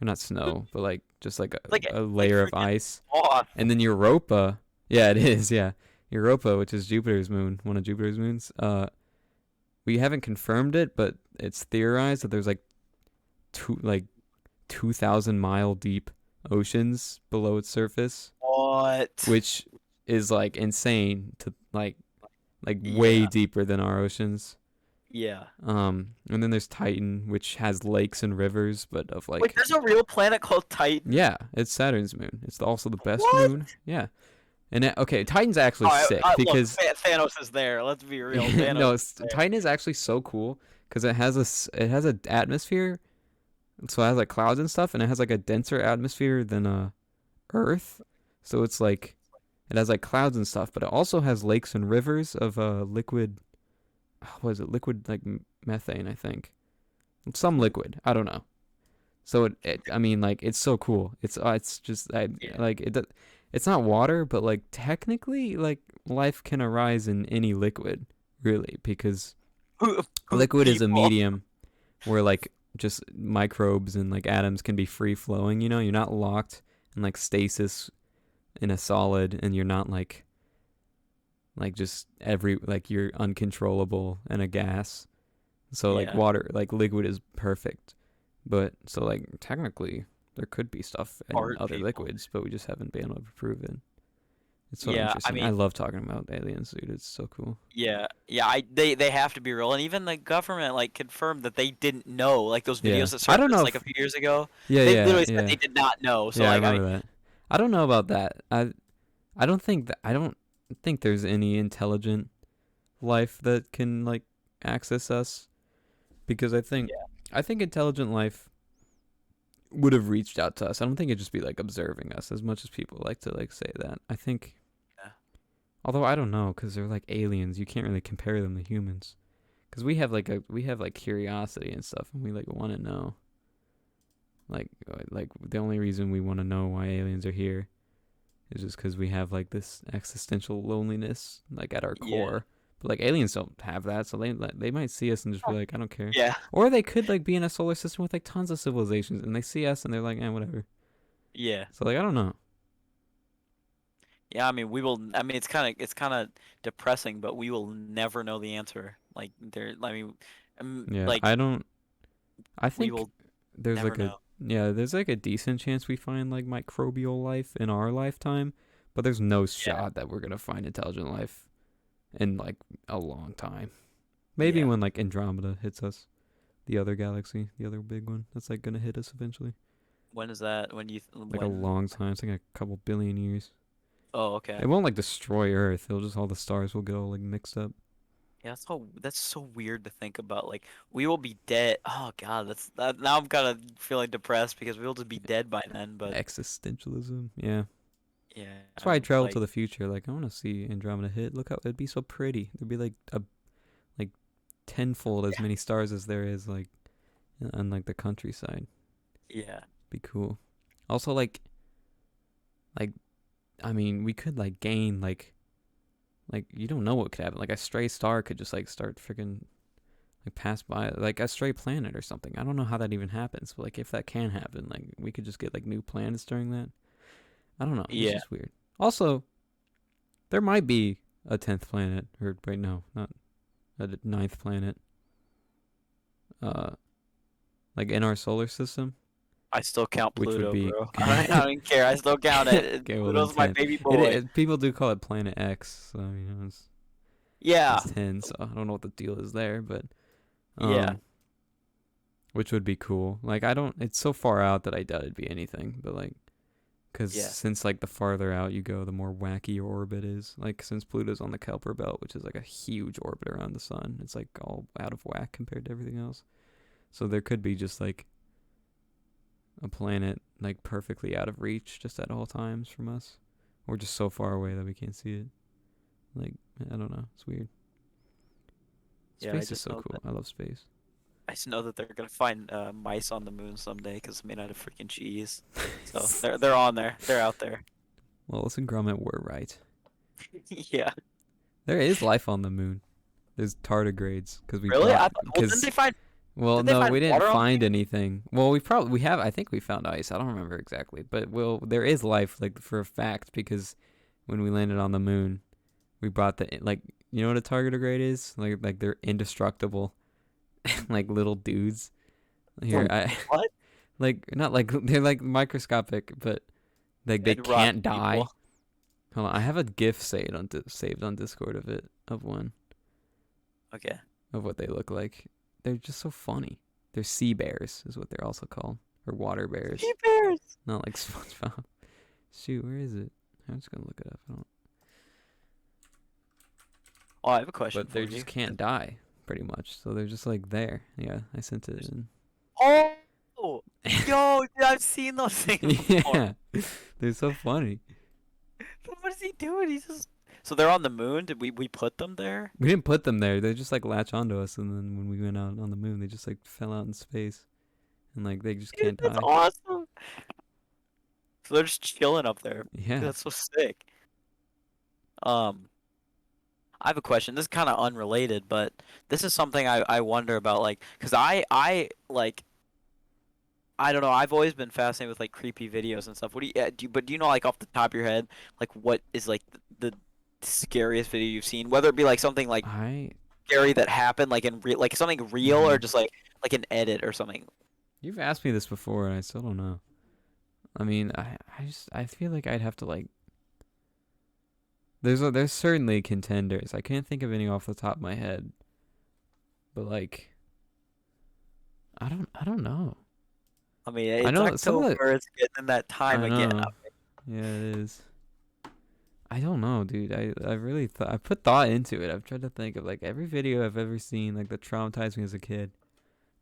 Or not snow, but like just like a It's like layer of freaking ice. off. And then Europa, yeah, it is, yeah. Europa, which is Jupiter's moon, one of Jupiter's moons. We haven't confirmed it, but it's theorized that there's like 2,000-mile deep oceans below its surface, What? which is like insane to like way Yeah. deeper than our oceans. Yeah. And then there's Titan, which has lakes and rivers, but of Wait, like, there's a real planet called Titan? yeah, it's Saturn's moon. It's also the best What? moon. Yeah. And okay, Titan's actually All right, sick look, because Thanos is there. Let's be real. Thanos no, is there. Titan is actually so cool because it has a atmosphere, so it has like clouds and stuff, and it has like a denser atmosphere than Earth. So it's like it has like clouds and stuff, but it also has lakes and rivers of liquid. What is it? Liquid like methane, I think. Some liquid. I don't know. So I mean, like it's so cool. It's just Yeah. like it's not water, but like technically, like life can arise in any liquid, really, because liquid is a People. medium where like just microbes and like atoms can be free flowing. You're not locked in like stasis in a solid, and you're not like just like you're uncontrollable in a gas. So like Yeah. water, like liquid is perfect. But so like technically there could be stuff in Art other people. liquids, but we just haven't been able to prove it. It's so Yeah. I interesting. I mean, love talking about aliens, dude. It's so cool. yeah. Yeah. They have to be real, and even the government like confirmed that they didn't know. Like those Yeah. videos that I don't know surfaced like a if few years ago, yeah, they yeah, literally said yeah. they did not know. So Yeah, I like, I mean, remember that. I don't know about that. I don't think there's any intelligent life that can like access us because yeah. I think intelligent life would have reached out to us. I don't think it'd just be like observing us as much as people like to like say that. I think, Yeah. although I don't know, because they're like aliens, you can't really compare them to humans. Because we have like curiosity and stuff, and we like want to know. Like the only reason we want to know why aliens are here is just because we have like this existential loneliness like at our Yeah. core. But like aliens don't have that, so they might see us and just be like, I don't care. Yeah. Or they could like be in a solar system with like tons of civilizations, and they see us and they're like, whatever. Yeah. So like I don't know. Yeah. I mean, we will. I mean, it's kind of depressing, but we will never know the answer. Like there. I mean, Yeah, like I don't. I we think will there's never like a know. yeah, there's like a decent chance we find like microbial life in our lifetime, but there's no Yeah. shot that we're gonna find intelligent life in like a long time. Maybe Yeah. when like Andromeda hits us, the other galaxy, the other big one that's like gonna hit us eventually. When is that? When Like a when? long time. It's like a couple billion years. Oh, okay. It won't like destroy Earth. It'll just all the stars will get all like mixed up. Yeah, that's so weird to think about. Like we will be dead. Oh God, now I'm kind of feeling depressed because we'll just be dead by then. But Existentialism. Yeah. yeah, That's why I I'm travel to like, the future. Like I want to see Andromeda hit. Look how it'd be so pretty. There'd be like tenfold as yeah, many stars as there is like on like the countryside. yeah, Be cool. Also like I mean we could like gain like you don't know what could happen. Like a stray star could just like start freaking like pass by like a stray planet or something. I don't know how that even happens, but like if that can happen, like we could just get like new planets during that. I don't know. It's yeah. just weird. Also, there might be a 10th planet or wait no, not a ninth planet. Uh like in our solar system, I still count which would Pluto, be bro. I don't care. I still count it. okay, well then Pluto's my 10. baby boy. People do call it planet X, so Yeah, it's 10, so I don't know what the deal is there, but yeah, um which would be cool. Like I don't it's so far out that I doubt it'd be anything, but like cuz yeah, since like the farther out you go, the more wacky your orbit is. Like since Pluto's on the Kuiper belt, which is like a huge orbit around the sun, it's like all out of whack compared to everything else. So there could be just like a planet like perfectly out of reach just at all times from us or just so far away that we can't see it. Like I don't know, it's weird. Yeah, Space is so cool. I love space. I just know that they're gonna find mice on the moon someday because it's made out of freaking cheese. So they're on there. They're out there. Wallace and Gromit were right. Yeah. There is life on the moon. There's tardigrades because we Really? brought Well, didn't because they find well did they no find we didn't water on the find moon? anything. Well we have I think we found ice. I don't remember exactly, but there is life like for a fact because when we landed on the moon, we brought the like you know what a tardigrade is like they're indestructible like little dudes. Here I What? like not like they're like microscopic, but like they And rotten can't die. people. Hold on, I have a GIF saved on Discord of one Okay. of what they look like. They're just so funny. They're sea bears is what they're also called, or water bears, Sea bears. not like SpongeBob. Shoot, where is it? I'm just gonna look it up. I don't, Oh, I have a question but for they you. just can't die, pretty much. So they're just like there. Yeah, I sent it in. Oh, yo, dude, I've seen those things before. Yeah, they're so funny. What is he doing? He's just. So they're on the moon. Did we put them there? We didn't put them there. They just like latch onto us, and then when we went out on the moon, they just like fell out in space, and like they just Dude, can't that's die. awesome. So they're just chilling up there. Dude, Yeah. that's so sick. Um, I have a question. This is kind of unrelated, but this is something I wonder about, like, cause I like I don't know. I've always been fascinated with like creepy videos and stuff. What do you know like off the top of your head like what is like the scariest video you've seen? Whether it be like something like I. scary that happened like in real, like something real, or Mhm. just like an edit or something. You've asked me this before, and I still don't know. I mean, I feel like I'd have to like. There's certainly contenders. I can't think of any off the top of my head. But like, I don't know. I mean, I it's know some of the. October. It's getting in that time I again. know. Yeah, it is. I don't know, dude. I really I put thought into it. I've tried to think of like every video I've ever seen like that traumatized me as a kid.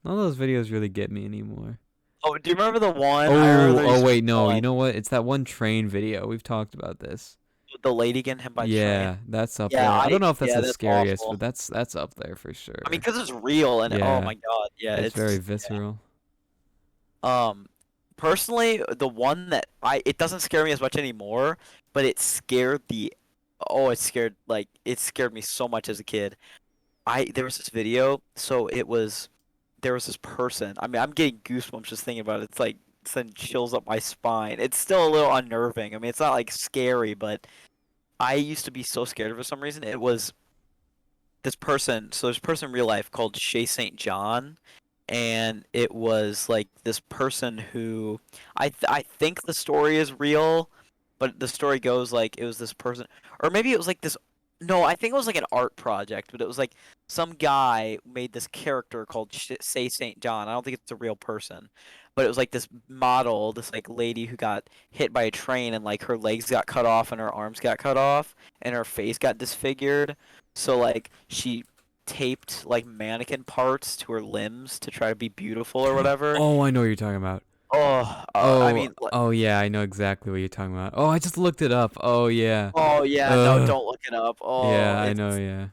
None of those videos really get me anymore. Oh, do you remember the one? I remember Oh there's wait, no. You one know what? It's that one train video. We've talked about this. with the lady getting hit by the train. Yeah, that's up Yeah, there. I don't know if that's yeah, the that's scariest, but awful. that's up there for I mean, sure. 'cause it's real and oh Yeah, my God, yeah, it's very it's visceral. um personally the one that I it doesn't scare me as much anymore, but it scared the oh it scared me so much as a kid. I there was this video, so it was there was this person. I mean, I'm getting goosebumps just thinking about it. It's like sending chills up my spine. It's still a little unnerving. I mean, it's not like scary, but I used to be so scared of it for some reason. It was this person. So there's a person in real life called Shay St. John, and it was like this person who I think the story is real, but the story goes like it was this person, or maybe it was like this. No, I think it was like an art project, but it was like some guy made this character called Say Saint John. I don't think it's a real person, but it was like this model, this like lady who got hit by a train and like her legs got cut off and her arms got cut off and her face got disfigured. So like she taped like mannequin parts to her limbs to try to be beautiful or whatever. Oh, I know what you're talking about. Oh, I Oh, mean, like, oh yeah, I know exactly what you're talking about. Oh, I just looked it up. Oh yeah. oh yeah, no, don't look it up. Oh, Yeah, I it's know, yeah.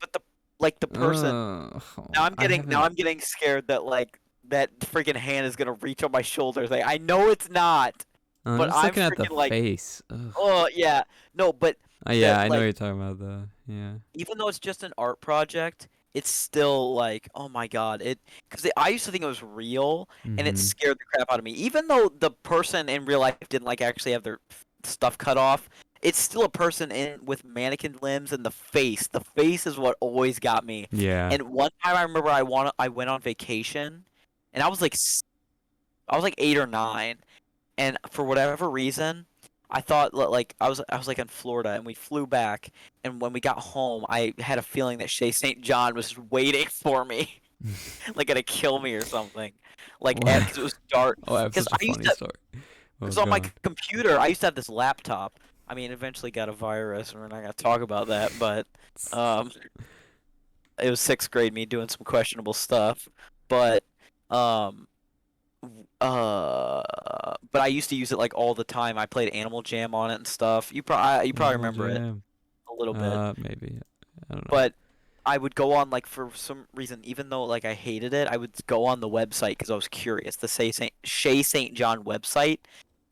but the like the person Oh, I now haven't. I'm getting scared that like that freaking hand is gonna reach on my shoulders. Like I know it's not, I'm but just I'm looking at the freaking like, face. Ugh. oh yeah, no, but Yeah, that I know what like you're talking about though. Yeah. even though it's just an art project, it's still like, oh my God, it because I used to think it was real, and it Mhm. scared the crap out of me. Even though the person in real life didn't like actually have their stuff cut off, it's still a person in with mannequin limbs, and the face. The face is what always got me. Yeah. And one time I remember I went on vacation, and I was like 8 or 9, and for whatever reason, I thought like I was like in Florida, and we flew back, and when we got home, I had a feeling that Shay St. John was just waiting for me, like gonna kill me or something, like What? because it was dark. Oh, I have Because such a I used funny to, story. What because was on my going computer, I used to have this laptop. I mean, eventually got a virus, and we're not gonna talk about that, but um, it was sixth grade me doing some questionable stuff, but um but I used to use it like all the time. I played Animal Jam on it and stuff. You probably Animal remember it Jam. a little bit. Maybe. I don't know. But I would go on like for some reason, even though like I hated it, I would go on the website because I was curious. The Shea St. John website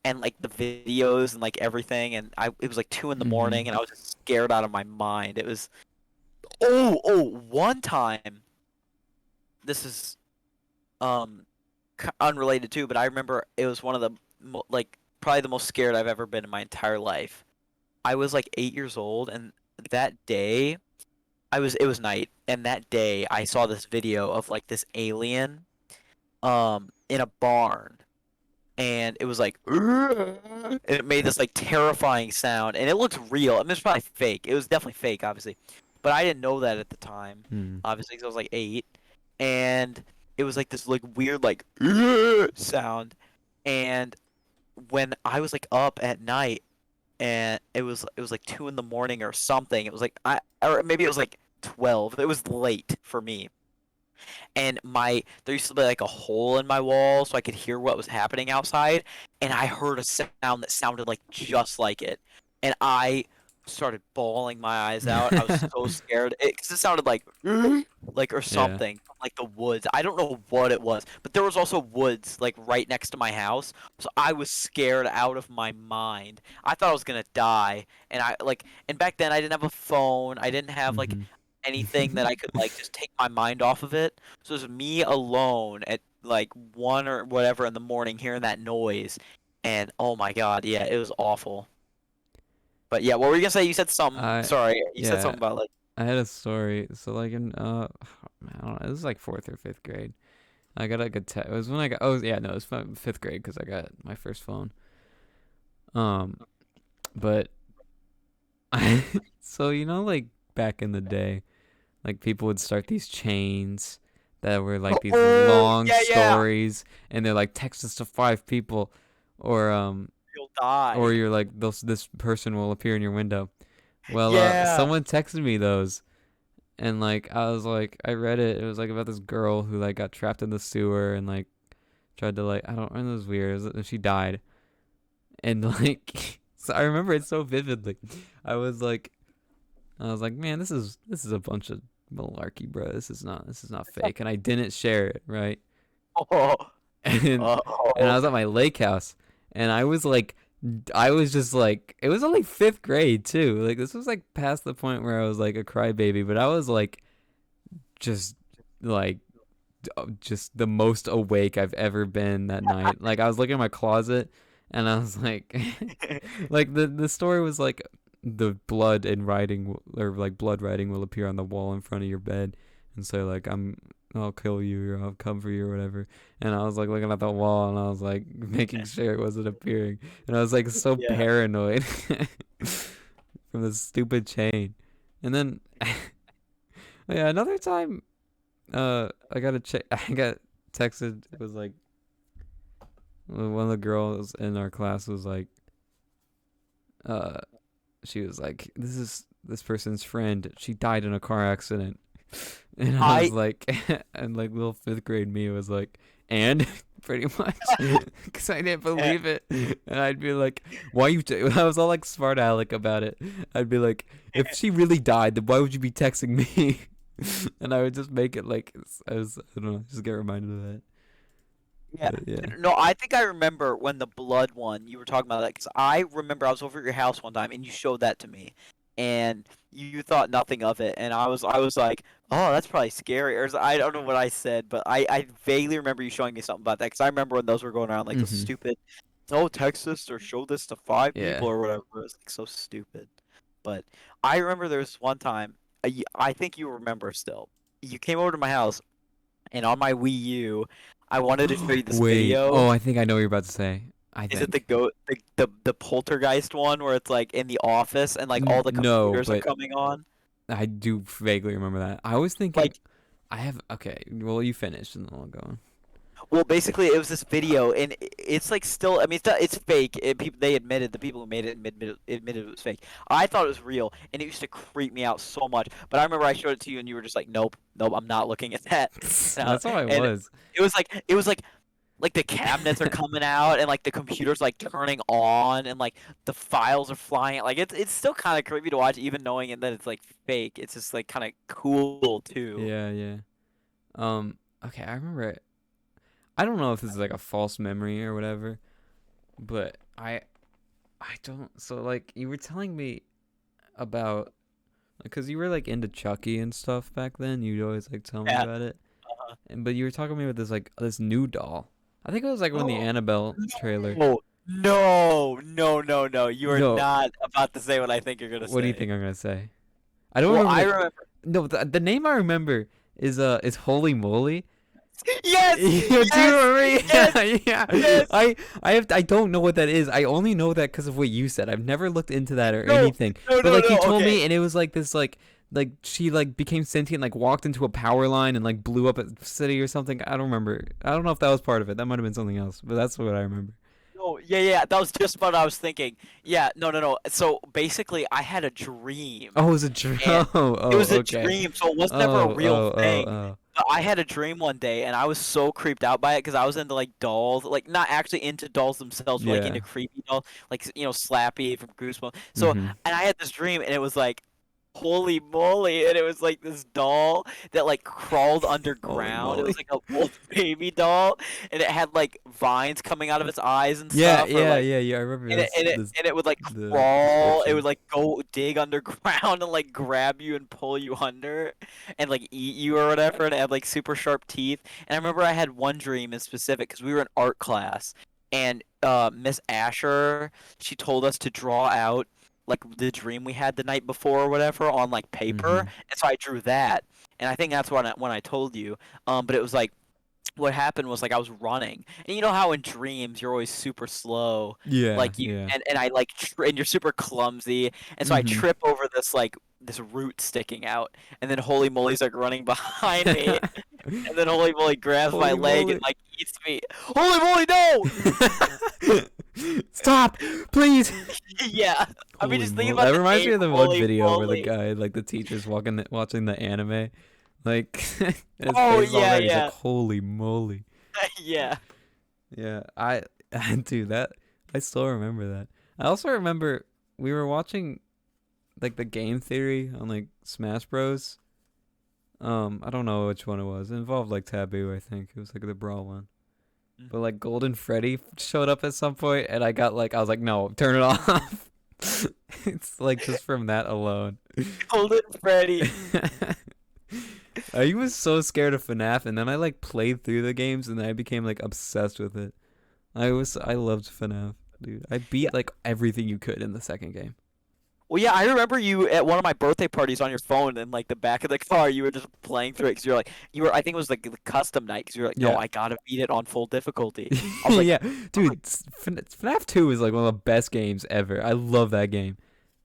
and like the videos and like everything, and it was like 2 in the morning, Mm-hmm. and I was just scared out of my mind. It was one time. This is um unrelated too, but I remember it was one of the like probably the most scared I've ever been in my entire life. I was like 8 years old, and that day it was night, and that day I saw this video of like this alien in a barn, and it was like and it made this like terrifying sound, and it looked real. I mean, it's probably fake. It was definitely fake, obviously, but I didn't know that at the time, Hmm. obviously, because I was like 8, and it was like this like weird like sound, and when I was like up at night, and it was like 2 in the morning or something. It was like or maybe it was like 12. It was late for me, and there used to be like a hole in my wall so I could hear what was happening outside, and I heard a sound that sounded like just like it, and I started bawling my eyes out. I was so scared because it sounded like or Yeah. something from like the woods. I don't know what it was, but there was also woods like right next to my house, so I was scared out of my mind. I thought I was gonna die, and and back then I didn't have a phone. I didn't have like Mm-hmm. anything that I could like just take my mind off of it. So it was me alone at like 1 or whatever in the morning hearing that noise, and oh my God, yeah, it was awful. But yeah, what were you gonna say? You said something. I Sorry, you said yeah, something about like. I had a story. So like in I don't know, it was like fourth or fifth grade. I got like it was when I got yeah, no, it was fifth grade because I got my first phone. Um, but so like back in the day, like people would start these chains that were like these Oh long yeah, yeah, stories, and they're like text us to 5 people, or you'll die. or you're like this person will appear in your window. Well, Yeah. someone texted me those, and like I was like, I read it. It was like about this girl who like got trapped in the sewer and like tried to like I don't. It was weird. She died, and like so I remember it so vividly. I was like, man, this is a bunch of malarkey, bro. This is not fake, and I didn't share it, right? Oh, And and I oh, was at my lake house, and I was just like, it was only fifth grade too. Like this was like past the point where I was like a crybaby, but I was like just like just the most awake I've ever been that night. Like I was looking in my closet, and I was like, like the story was like the blood and writing or like blood writing will appear on the wall in front of your bed, and so like I'll kill you or I'll come for you or whatever. And I was like looking at the wall, and I was like making sure it wasn't appearing, and I was like so yeah. paranoid from this stupid chain. And then yeah, another time I got a I got texted. It was like one of the girls in our class was like, uh, she was like, this person's friend. She died in a car accident, and I was I like, and like little fifth grade me was like, and pretty much, because I didn't yeah, believe it, and I'd be like, why you? I was all like smart aleck about it. I'd be like, if she really died, then why would you be texting me? And I would just make it like I don't know, just get reminded of that. yeah. But yeah. No, I think I remember when the blood one you were talking about that because I remember I was over at your house one time and you showed that to me, and you thought nothing of it, and I was like, oh, that's probably scary, or I don't know what I said, but I vaguely remember you showing me something about that because I remember when those were going around like the Mhm. stupid, oh, text this or show this to 5 people Yeah. or whatever. It was like so stupid. But I remember there was one time, I think you remember still. You came over to my house, and on my Wii U, I wanted to show you this Wait. video. Oh, I think I know what you're about to say. I Is it the think. go the poltergeist one where it's like in the office and like all the No, computers are but coming on? I do vaguely remember that. I was thinking Like, I have okay, well you finished and then I'll go on. well, basically it was this video, and it's like still. I mean, it's fake. People they admitted the people who made it admitted it was fake. I thought it was real, and it used to creep me out so much. But I remember I showed it to you, and you were just like, "Nope, nope, I'm not looking at that." That's how I And was. it was like like the cabinets are coming out and like the computer's like turning on and like the files are flying. Like it's still kind of creepy to watch, even knowing it that it's like fake. It's just like kind of cool too. Yeah, yeah. Okay, I remember it. I don't know if this is like a false memory or whatever, but I don't. So like you were telling me about, because you were like into Chucky and stuff back then. You'd always like tell me Yeah. about it, Uh-huh. and but you were talking to me about this like this new doll. I think it was like when the Annabelle trailer. No, no, no, no, no. You are No, not about to say what I think you're gonna what do you say. think I'm gonna say? I don't Well, remember I the. remember. No, the name I remember is Holy Moly. Yes, Yeah, do you yes, remember? yes, Yeah, yeah. yes. I don't know what that is. I only know that because of what you said. I've never looked into that or No, anything. no, But no, like you no. told Okay. me, and it was like this like she like became sentient, like walked into a power line and like blew up a city or something. I don't remember. I don't know if that was part of it. That might have been something else, but that's what I remember. No, yeah, yeah. That was just what I was thinking. Yeah, no, no, no. So basically, I had a dream, Oh, it was a dream. and Oh, it was a okay. dream, so it was never a Oh, real oh, oh, thing. oh. But I had a dream one day, and I was so creeped out by it because I was into like dolls, like not actually into dolls themselves, but like Yeah. into creepy dolls, like Slappy from Goosebumps. So, Mhm. and I had this dream, and it was like, holy moly, and it was like this doll that like crawled Holy underground. It was moly. like a old baby doll, and it had like vines coming out of its eyes and Yeah, stuff, or yeah, like yeah, yeah. I remember this and it would like the crawl. It would description. like go dig underground and like grab you and pull you under, and like eat you or whatever. And it had like super sharp teeth. And I remember I had one dream in specific because we were in art class, and Miss Asher, she told us to draw out like the dream we had the night before or whatever on like paper, Mhm. and so I drew that. And I think that's when I told you. But it was like what happened was like I was running, and you know how in dreams you're always super slow, Yeah, like you yeah. and I like and you're super clumsy, and so I Mhm. trip over this like this root sticking out, and then Holy Moly's like running behind me, and then Holy Moly grabs my Holy leg and moly. like eats me. Holy Moly, no! Stop, please. Yeah, I mean Holy just think moly. about That the reminds me name of the one Holy video where the Moly. guy, like the teacher's watching the anime. Like, and his Oh face is all yeah, red. He's like, yeah, holy moly. yeah. Yeah, dude, I still remember that. I also remember we were watching like the game theory on like Smash Bros. I don't know which one it was. It involved like Taboo, I think. It was like the Brawl one. But Mhm. like Golden Freddy showed up at some point, and I was like, no, turn it off. It's like just from that alone. Golden Freddy. I was so scared of FNAF, and then I like played through the games, and then I became like obsessed with it. I loved FNAF, dude. I beat like everything you could in the second game. Well, yeah, I remember you at one of my birthday parties on your phone in like the back of the car. You were just playing through it because you're like, you were. I think it was like the custom night because you're like, no, Yeah. I gotta beat it on full difficulty. Yeah, I was like, dude, FNAF 2 is like one of the best games ever. I love that game.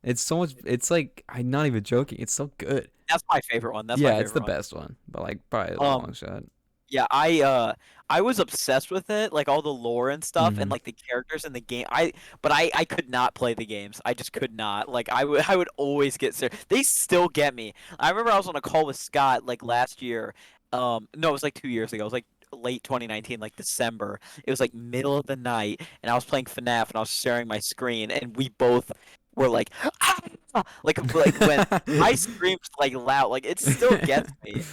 It's so much. It's like I'm not even joking. It's so good. that's my favorite one. That's my Yeah, it's the favorite one. best one, but like by a Um, long shot. yeah, I was obsessed with it, like all the lore and stuff, and Mhm. like the characters in the game. But I could not play the games. I just could not. Like I would always get serious. They still get me. I remember I was on a call with Scott like last year. No, it was like 2 years ago. It was like late 2019, like December. It was like middle of the night, and I was playing FNAF, and I was sharing my screen, and we both were like, ah! like when I screamed like loud, like it still gets me.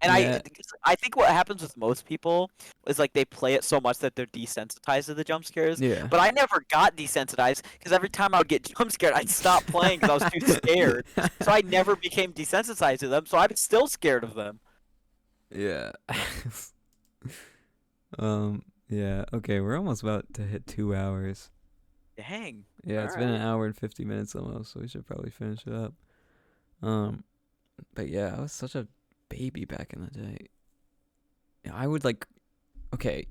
And Yeah, I think what happens with most people is like they play it so much that they're desensitized to the jump scares. yeah. But I never got desensitized because every time I would get jump scared, I'd stop playing because I was too scared. So I never became desensitized to them. So I'm still scared of them. Yeah. Yeah. Okay, we're almost about to hit 2 hours. Dang. Yeah, All it's been an right. hour and 50 minutes almost, so we should probably finish it up. Um, but yeah, I was such a baby back in the day. Yeah, I would like. Okay,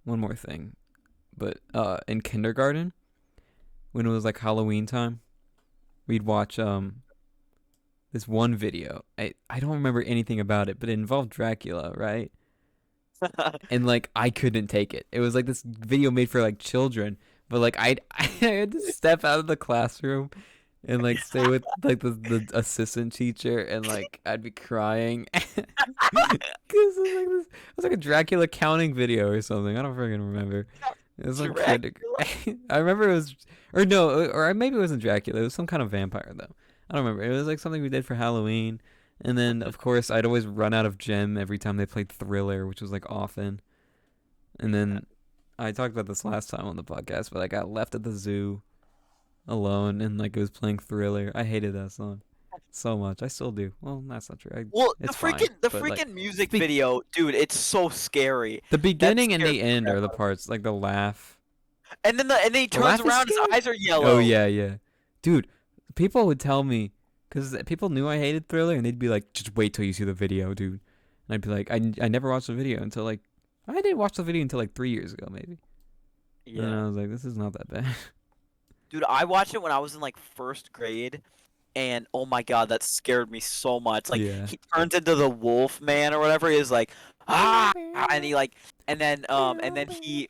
one more thing, but in kindergarten, when it was like Halloween time, we'd watch this one video. I don't remember anything about it, but it involved Dracula, right? And like I couldn't take it. It was like this video made for like children, but like I I had to step out of the classroom and like stay with like the assistant teacher, and like I'd be crying because it was like a Dracula counting video or something. I don't freaking remember. It was like Dracula. critic. I remember it was, or no, or maybe it wasn't Dracula. It was some kind of vampire though. I don't remember. It was like something we did for Halloween, and then of course I'd always run out of gem every time they played Thriller, which was like often. And Yeah. then I talked about this last time on the podcast, but I got left at the zoo alone, and like it was playing Thriller. I hated that song so much. I still do. Well, that's not true. Well, It's fine, the but like freaking music the video, dude, it's so scary. the That beginning and scared the the end crap are the out of parts like the laugh. me. And then he The turns laugh is around, his scary. eyes are Oh yellow. yeah, yeah, dude. People would tell me because people knew I hated Thriller, and they'd be like, "Just wait till you see the video, dude." And I'd be like, I never watched the video until like I didn't watch the video until like 3 years ago, maybe." And then Yeah. I was like, "This is not that bad." Dude, I watched it when I was in like first grade, and oh my god, that scared me so much. Like Yeah. he turns into the wolf man or whatever. He is like, ah, and he like, and then he,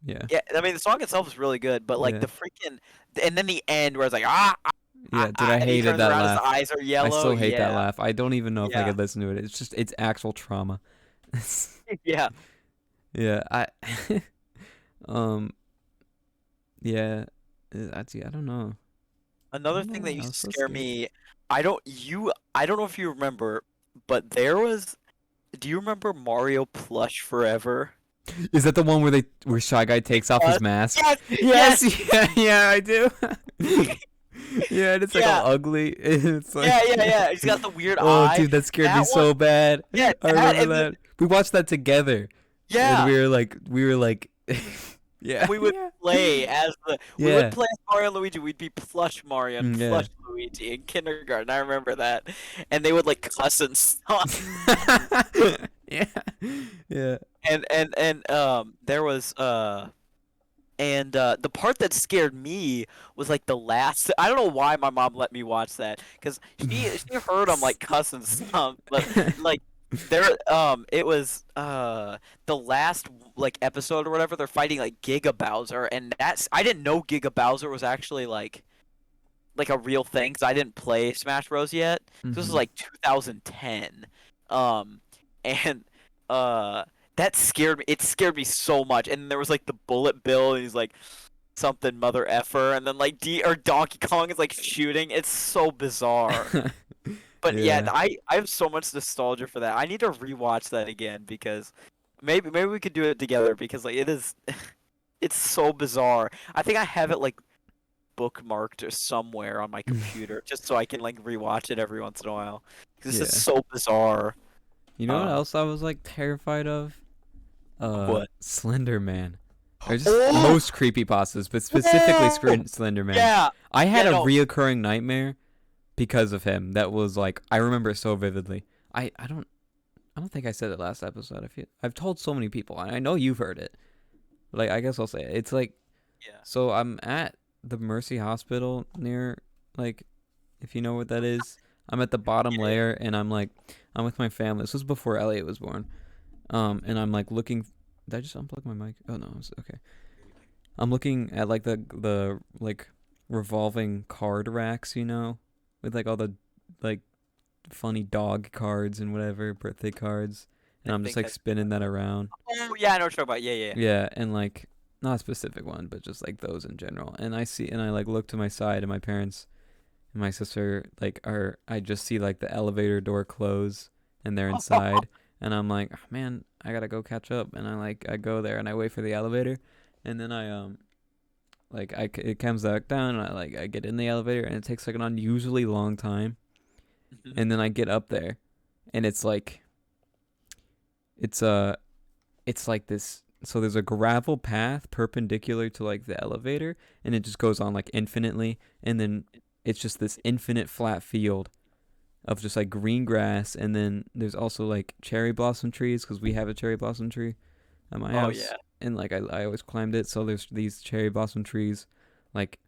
Yeah. yeah. I mean, the song itself is really good, but like Yeah. the freaking, and then the end where it's like, Yeah, dude, I and he hated turns that around, his laugh. eyes are I yellow. still hate that Yeah, laugh. I don't even know if I yeah, could listen to it. It's just it's actual trauma. yeah. Yeah, I um yeah, I don't know. I Another don't know thing why that I used was to so scare scared. me, I don't know if you remember, but there was. Do you remember Mario Plush Forever? Is that the one where Shy Guy takes off his Yes, mask? yes, Yes, yes, yeah, yeah, I do. Yeah, and it's like all yeah, ugly. It's yeah, like yeah, yeah. He's got the weird oh, eye. dude, that scared me That one, so bad. yeah, I that, remember and then that. We watched that together, and yeah, we were like, yeah, we would yeah, play as the we would yeah, play as Mario and Luigi. We'd be Plush Mario and yeah. Plush Luigi in kindergarten. I remember that, and they would like cuss and stuff. Yeah, yeah. And there was And the part that scared me was like the last. I don't know why my mom let me watch that because she heard him like cuss and stuff, but like there it was the last like episode or whatever. They're fighting like Giga Bowser, and that's I didn't know Giga Bowser was actually like a real thing because I didn't play Smash Bros yet. This was Hmm. like 2010, um, and uh, that scared me. It scared me so much. And there was like the Bullet Bill, and he's like something mother effer, and then like Donkey Kong is like shooting. It's so bizarre. But yeah, Yeah. I have so much nostalgia for that. I need to rewatch that again because maybe we could do it together because like it is, it's so bizarre. I think I have it like bookmarked or somewhere on my computer just so I can like rewatch it every once in a while because it's just Yeah. so bizarre. You know what Uh, else I was like terrified of? what? Slender Man. Or just Oh, most creepypastas, but specifically oh, Slender Man. yeah, I had yeah, a no, reoccurring nightmare because of him. That was like I remember it so vividly. I don't think I said it last episode. I've told so many people, and I know you've heard it. Like I guess I'll say it. It's like yeah. so I'm at the Mercy Hospital near like if you know what that is. I'm at the bottom Yeah. layer, and I'm with my family. This was before Elliot was born. And I'm like looking. Did I just unplug my mic? Oh no, it's okay. I'm looking at like the like revolving card racks, with like all the like funny dog cards and whatever birthday cards, and I I'm just think like I. spinning that around. Oh yeah, I know what you're talking about. Yeah, yeah. Yeah, and like not a specific one, but just like those in general. And I like look to my side, and my parents and my sister like are. I just see like the elevator door close, and they're inside, and I'm like, oh, man, I gotta go catch up. And I go there and I wait for the elevator, and then it comes back down, and I get in the elevator, and it takes like an unusually long time, and then I get up there, and it's it's like this. So there's a gravel path perpendicular to like the elevator, and it just goes on like infinitely, and then it's just this infinite flat field of just like green grass, and then there's also like cherry blossom trees because we have a cherry blossom tree at my Oh house, yeah. and like I always climbed it. So there's these cherry blossom trees, like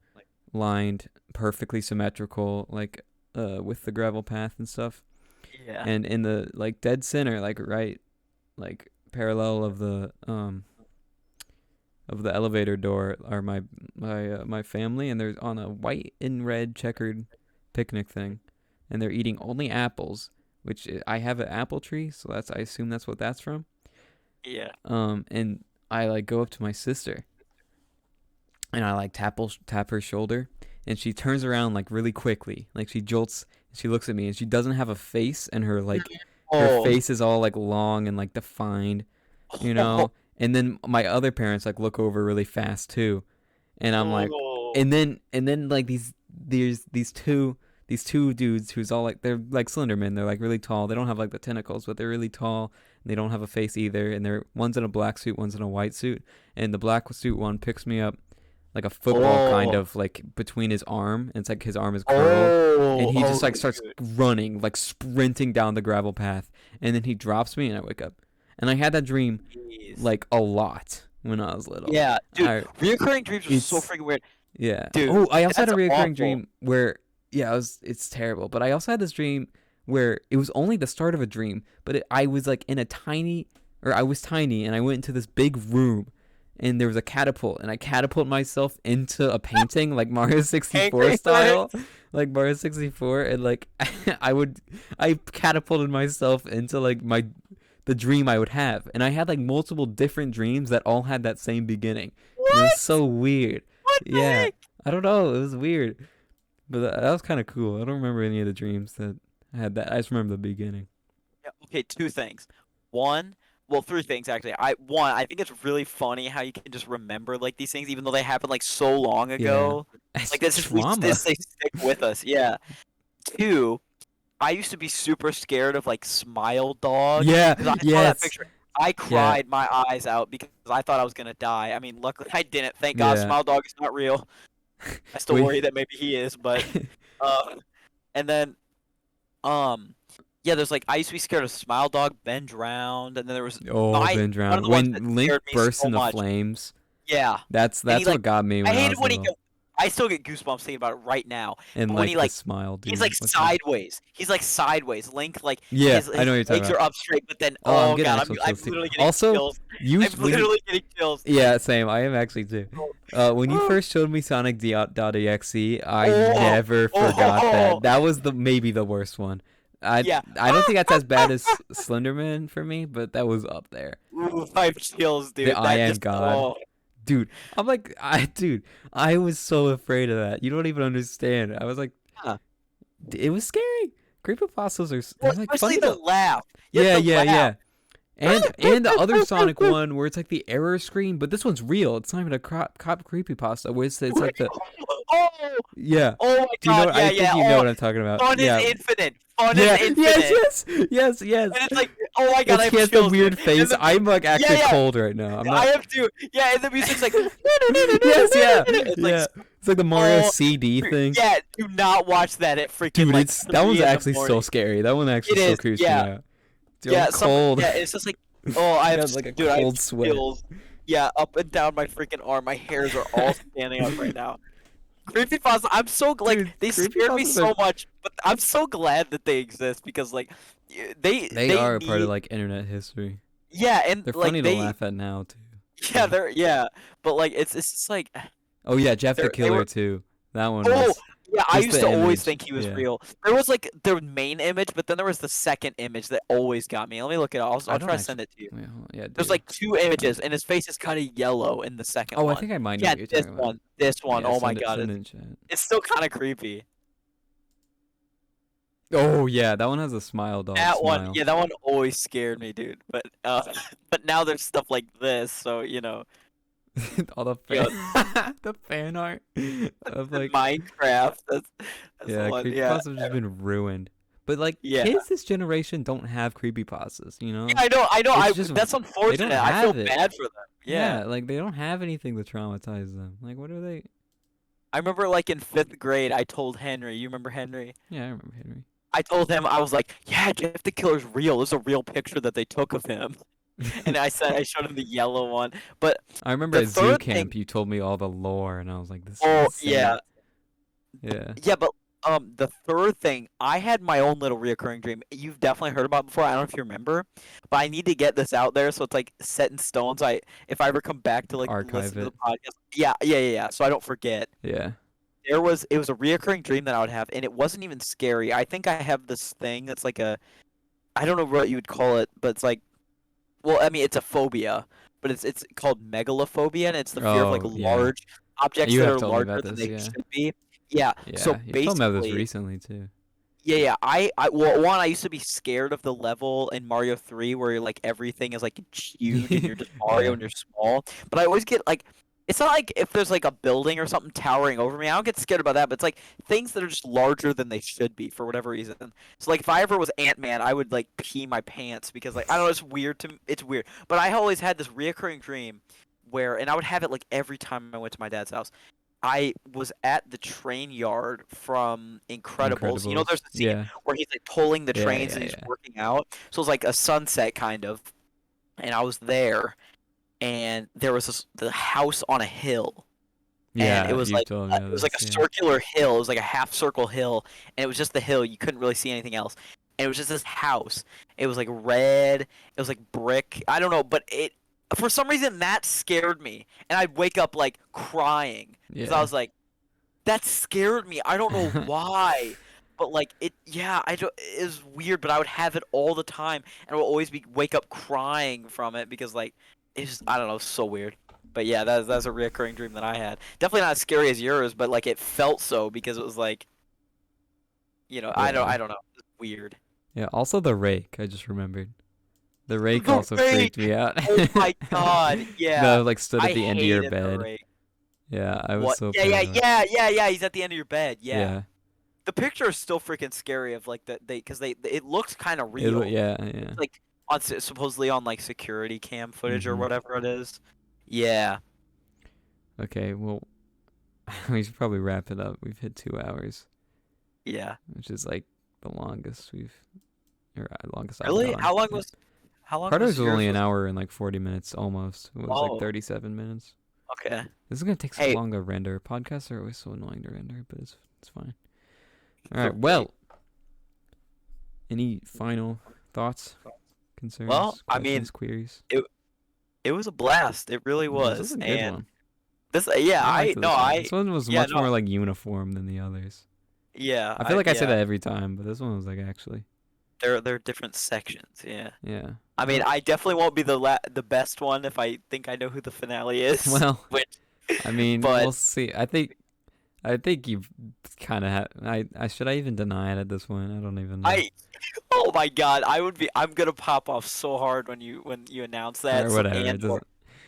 lined perfectly symmetrical, like with the gravel path and stuff, Yeah. and in the like dead center, like right, like parallel of the of the elevator door are my family, and they're on a white and red checkered picnic thing, and they're eating only apples. Which I have an apple tree, so I assume that's what that's from. Yeah. And I like go up to my sister, and I like tap her shoulder, and she turns around like really quickly, like she jolts. She looks at me, and she doesn't have a face, and her Oh. face is all like long and like defined, you know. And then my other parents like look over really fast too, and I'm like, Oh. and then like these two dudes who's all like they're like Slenderman. They're like really tall. They don't have like the tentacles, but they're really tall. And they don't have a face either. And they're one's in a black suit, one's in a white suit. And the black suit one picks me up like a football kind Oh. of like between his arm. And it's like his arm is curled, and he just like starts Dude. running, like sprinting down the gravel path. And then he drops me, and I wake up. And I had that dream Jeez. like a lot when I was little. Yeah, dude. I, Reoccurring dreams are so it's freaking weird. yeah. Dude, Oh, I also had a that's recurring awful. dream where it's terrible, but I also had this dream where it was only the start of a dream, but I was like I was tiny, and I went into this big room, and there was a catapult, and I catapult myself into a painting like Mario 64 Angry style, like Mario 64, and like I catapulted myself into like the dream I would have, and I had like multiple different dreams that all had that same beginning. It was What? so weird. What the Yeah, heck? I don't know. It was weird, but that was kind of cool. I don't remember any of the dreams that had that. I just remember the beginning. Yeah, okay, two things. One, well, three things actually. I think it's really funny how you can just remember like these things even though they happened like so long Yeah, ago. it's Like this is trauma. they stick with us. Yeah. Two, I used to be super scared of like Smile Dog Yeah. because I saw that Yes. picture. I Yeah. cried my eyes out because I thought I was gonna die. I mean, luckily I didn't. Thank God, Yeah. Smile Dog is not real. I still We. worry that maybe he is, but and then um, yeah, there's like I used to be scared of Smile Dog, Ben drowned, and then there was Oh, I been one of drowned. the ones that When Link scared me bursts so into much. flames, Yeah, and he that's like what got me I when I hated was when he little. go. I still get goosebumps thinking about it right now. And But when he like the like smile he's dude. like What's his? sideways. He's like sideways. Link like Yeah, I his know what you're talking legs about. are up straight, but then Oh, I'm oh getting god, actual I'm chills too. literally getting Also, chills. you I'm when you literally getting chills. yeah, same. I am actually too. When you first showed me Sonic.exe, I Oh, never forgot oh, that. That was maybe the worst one. I yeah. I don't think that's as bad as Slenderman for me, but that was up there. Ooh, I have chills, The dude. I That am just God. oh. Dude, I was so afraid of that. You don't even understand. I was like, Yeah. it was scary. Creepypastas Well, they're like especially funny the though. laugh. Yeah, Yeah, the yeah, laugh. yeah. And the other Sonic one where it's like the error screen, but this one's real. It's not even a cop creepypasta. Where it's like the Oh, yeah. oh my Do you know? god, What, yeah, I yeah. think you know Oh, what I'm talking about. fun is Yeah, infinite. Fun is yeah. infinite. Yes. And it's like, oh my god, I He have has the chills, weird dude. And face. the I'm like yeah, actually yeah, cold right now. I'm I not. have to. Yeah, and the music's like, Yes, yeah, it's like, yeah. It's like the Mario oh, CD thing. yeah. Do not watch that at freaking Dude, like that one's 3 in the actually so morning. scary. That one actually It still is, creeps me yeah, out. Dude, I'm yeah. cold. Yeah. It's just like, oh, I I have, got like a dude, I have cold sweat. chills. Yeah, up and down my freaking arm. My hairs are all standing up right now. Creepypasta, I'm so like Dude, they scared me creepypastas so are much, but I'm so glad that they exist because like they they are a part of need like internet history. yeah and They're funny like to they laugh at now too. yeah So. they're yeah but like it's just like Oh yeah, Jeff the they Killer were too. That one oh was yeah I just used the to always image. think he was Yeah. real. There was like the main image, but then there was the second image that always got me. Let me look it up. I I'll don't try to actually. send it to you. Wait, hold on. Yeah, There's dude. like two images, and his face is kind of yellow in the second Oh, I one. think I might know Yeah, what you're talking about. this one. Yeah, Oh my send it. god, Send it in chat. it's still kind of creepy. Oh yeah, that one has a smile dog That one, smile. yeah, that one always scared me, dude. But but now there's stuff like this, so you know, All the you know, the fan art of like Minecraft. That's the yeah, one. Yeah, creepypastas have just been ruined. But like yeah, kids this generation don't have creepypastas, you know? yeah. I know, I know. It's just That's they don't unfortunate. I feel have it. bad for them. Yeah, Yeah, like they don't have anything to traumatize them. Like what are they? I remember like in 5th grade, I told Henry. You remember Henry? Yeah, I remember Henry. I told him I was like, yeah, Jeff the Killer's real. There's a real picture that they took of him, and I showed him the yellow one. But I remember the at zoo third thing, camp you told me all the lore and I was like this is oh insane. yeah, Yeah. yeah, but The third thing, I had my own little reoccurring dream. You've definitely heard about it before. I don't know if you remember, but I need to get this out there so it's like set in stone. So if I ever come back to like Archive listen to the it. podcast, yeah. So I don't forget. Yeah. It was a reoccurring dream that I would have, and it wasn't even scary. I think I have this thing that's like I don't know what you would call it, but it's like, well, I mean, it's a phobia, but it's called megalophobia, and it's the fear of like Oh, yeah. large objects You that have are told me larger about than this, they yeah. should be. Yeah. So Yeah, you've told me about this basically, recently too. yeah. Well, one, I used to be scared of the level in Mario 3 where like everything is like huge and you're just Mario Yeah. and you're small. But I always get like, it's not like if there's like a building or something towering over me, I don't get scared about that. But it's like things that are just larger than they should be for whatever reason. So like if I ever was Ant-Man, I would like pee my pants because like I don't know, it's weird to me. It's weird. But I always had this reoccurring dream where, and I would have it like every time I went to my dad's house. I was at the train yard from Incredibles. You know, Incredibles. there's a scene Yeah. where he's like pulling the Yeah, trains yeah, and he's yeah. working out. So it was like a sunset kind of. And I was there, and there was the house on a hill, and Yeah, you've told me it about was like a this, yeah. circular hill. It was like a half circle hill, and it was just the hill. You couldn't really see anything else. And it was just this house. It was like red. It was like brick. I don't know, but it for some reason that scared me, and I'd wake up like crying because I Yeah. was like, that scared me. I don't know why, but like I don't. It was weird, but I would have it all the time, and I would always be wake up crying from it because like it's just, I don't know, so weird. But yeah, that's a reoccurring dream that I had. Definitely not as scary as yours, but like it felt so because it was like, Yeah. I don't know, it's weird. Yeah, also the rake, I just remembered. The rake The also freaked rake. me out. Oh my god, yeah. No, like stood I at the end of your hated the bed. rake. Yeah, I was What? so paranoid. Yeah. He's at the end of your bed. Yeah. Yeah. The picture is still freaking scary of like because it looks kind of real. Yeah. It's like supposedly on like security cam footage or Mhm. whatever it is. Yeah. Okay, well, we should probably wrap it up. We've hit 2 hours, Yeah. which is like the longest longest I've Really? gone. Yeah. How long Carter's was was only yours? an hour and like 40 minutes almost. It was like Oh, 37 minutes. okay. This is gonna take so Hey, long to render. Podcasts are always so annoying to render, but it's fine. All the right. rate. Well, any final thoughts, concerns, Well, I mean, questions, queries? it was a blast. It really This was was. a good And one. this, yeah, I liked this one. This one was yeah, much more no, like uniform than the others. yeah, I feel like I say yeah. that every time, but this one was like actually, They're different sections. Yeah. yeah. I mean, Well, I definitely won't be the best one if I think I know who the finale is. well, Which, I mean, but we'll see. I think you've kind of had. I should I even deny it at this point? I don't even know. I, oh my God, I'm gonna pop off so hard when you announce that. Or So whatever. It and or,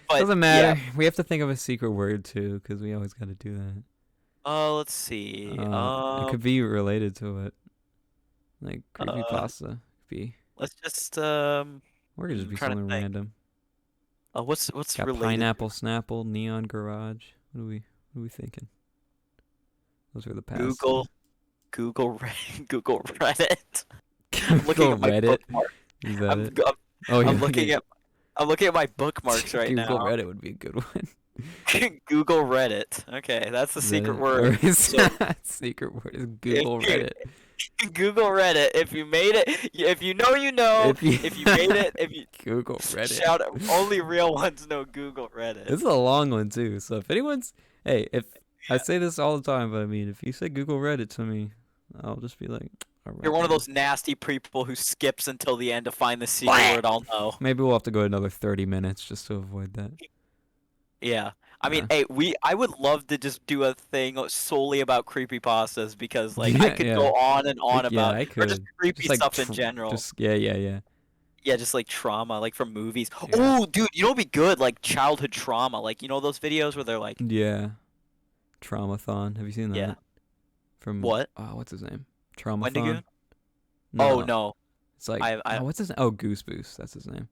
but doesn't yeah. matter. We have to think of a secret word too, because we always got to do that. Oh, let's see. It could be related to it, like Uh, creepypasta. Could be, let's just or it could just be trying to something think. random. What's Got related? pineapple, snapple, neon garage. What are we thinking? Those are the past. Google, Google Reddit. I'm looking Google at my Reddit. bookmark. Is that I'm it? I'm, Oh, I'm looking at my bookmarks right Google now. Reddit would be a good one. Google Reddit. Okay, that's the Is that secret it? word. Or is So secret word is if Google you Reddit. Google Reddit, if you made it, if you know, you know. If you If you made it, if you Google Reddit. shout out, only real ones know Google Reddit. This is a long one too. So if anyone's, hey, if I say this all the time, but I mean, if you say Google Reddit to me, I'll just be like, all right, You're one of man. those nasty people who skips until the end to find the secret word. I'll know. Maybe we'll have to go another 30 minutes just to avoid that. Yeah. I mean, Yeah. hey, I would love to just do a thing solely about creepypastas because like I Yeah, could yeah. go on and on Yeah, about I or just could. creepy Just like stuff in general. yeah. Yeah, just like trauma, like from movies. Yeah. Oh, dude, you know what'd be good? Like childhood trauma. Like you know those videos where they're like, Yeah. Traumathon. Have you seen that? yeah, From what? what's his name? Traumathon? Wendigoon? Oh No. no, It's like I what's his name? Oh, Goose Boost. That's his name.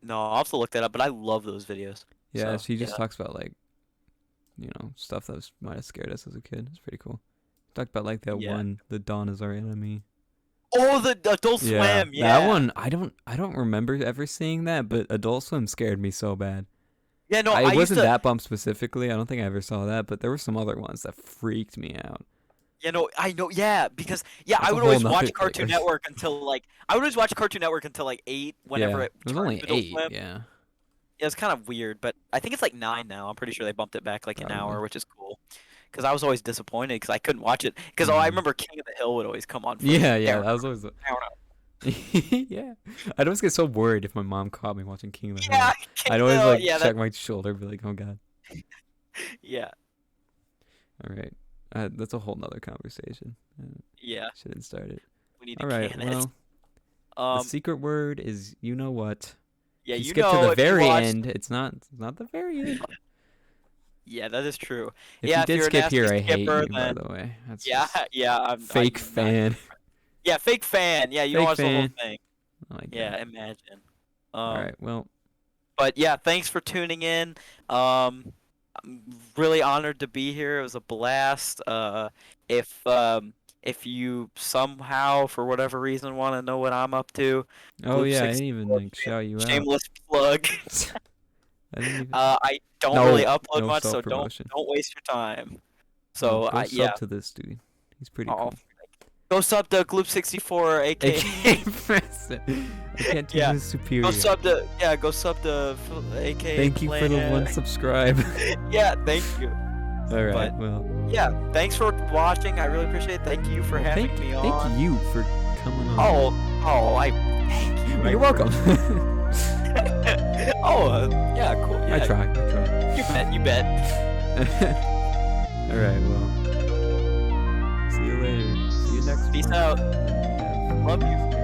no, I'll have to look that up. But I love those videos. Yeah, So he yeah, just talks about like, stuff that might have scared us as a kid. It's pretty cool. Talked about like that yeah. one, the Dawn is our enemy. Oh, the Adult Yeah, Swim. Yeah. that one. I don't remember ever seeing that, but Adult Swim scared me so bad. Yeah, no, I I it used wasn't to. that bump specifically. I don't think I ever saw that, but there were some other ones that freaked me out. You know, I know, yeah, because That's I a would whole always nother watch thing. Cartoon Network until like I would always watch Cartoon Network until like 8 whenever Yeah, it it was turned only to Adult 8. Swim. Yeah, Yeah, it's kind of weird, but I think it's like 9 now. I'm pretty sure they bumped it back like an probably. hour, which is cool. Because I was always disappointed because I couldn't watch it. Because I Hmm. remember King of the Hill would always come on for Yeah, I yeah, don't that was always. know. Yeah, I'd always get so worried if my mom caught me watching King of the Yeah, Hill. King I'd of the always Hill. like Yeah, that. check my shoulder, be like, "Oh God." Yeah, All right, that's a whole nother conversation. yeah. Shouldn't start it. We need to All right, can it. well, the Um, secret word is you know what. yeah, If you you skip to know the if you very watched. end, it's not the very end. Yeah, that is true. If you Yeah, if did you're a skip nasty here, I hate skipper, you, by then the way. That's yeah, just yeah. I'm fake not. fan. Yeah, fake fan. Yeah, you don't Fake watch the whole fan. thing. Oh my God. Yeah, imagine. All Um, right, well, but yeah, thanks for tuning in. Um, I'm really honored to be here. It was a blast. If you somehow, for whatever reason, want to know what I'm up to, oh Gloop yeah, I six, didn't even like shout you out. shameless plug. I didn't even. I don't really No, upload no much, self so don't promotion. don't waste your time. No, So go yeah, sub to this dude. He's pretty I'll cool. go sub to Gloop64, aka AK Preston. I can't do yeah. his superior. Go sub to aka Thank you for the Plam. one subscribe. Yeah, thank you. All right, But well, yeah, thanks for watching. I really appreciate it. Thank you for having me on. thank you for coming on. I thank you. You're welcome. Yeah, cool. Yeah, I try. You bet. All right, well, see you later. See you next Peace month. out. Yeah. Love you.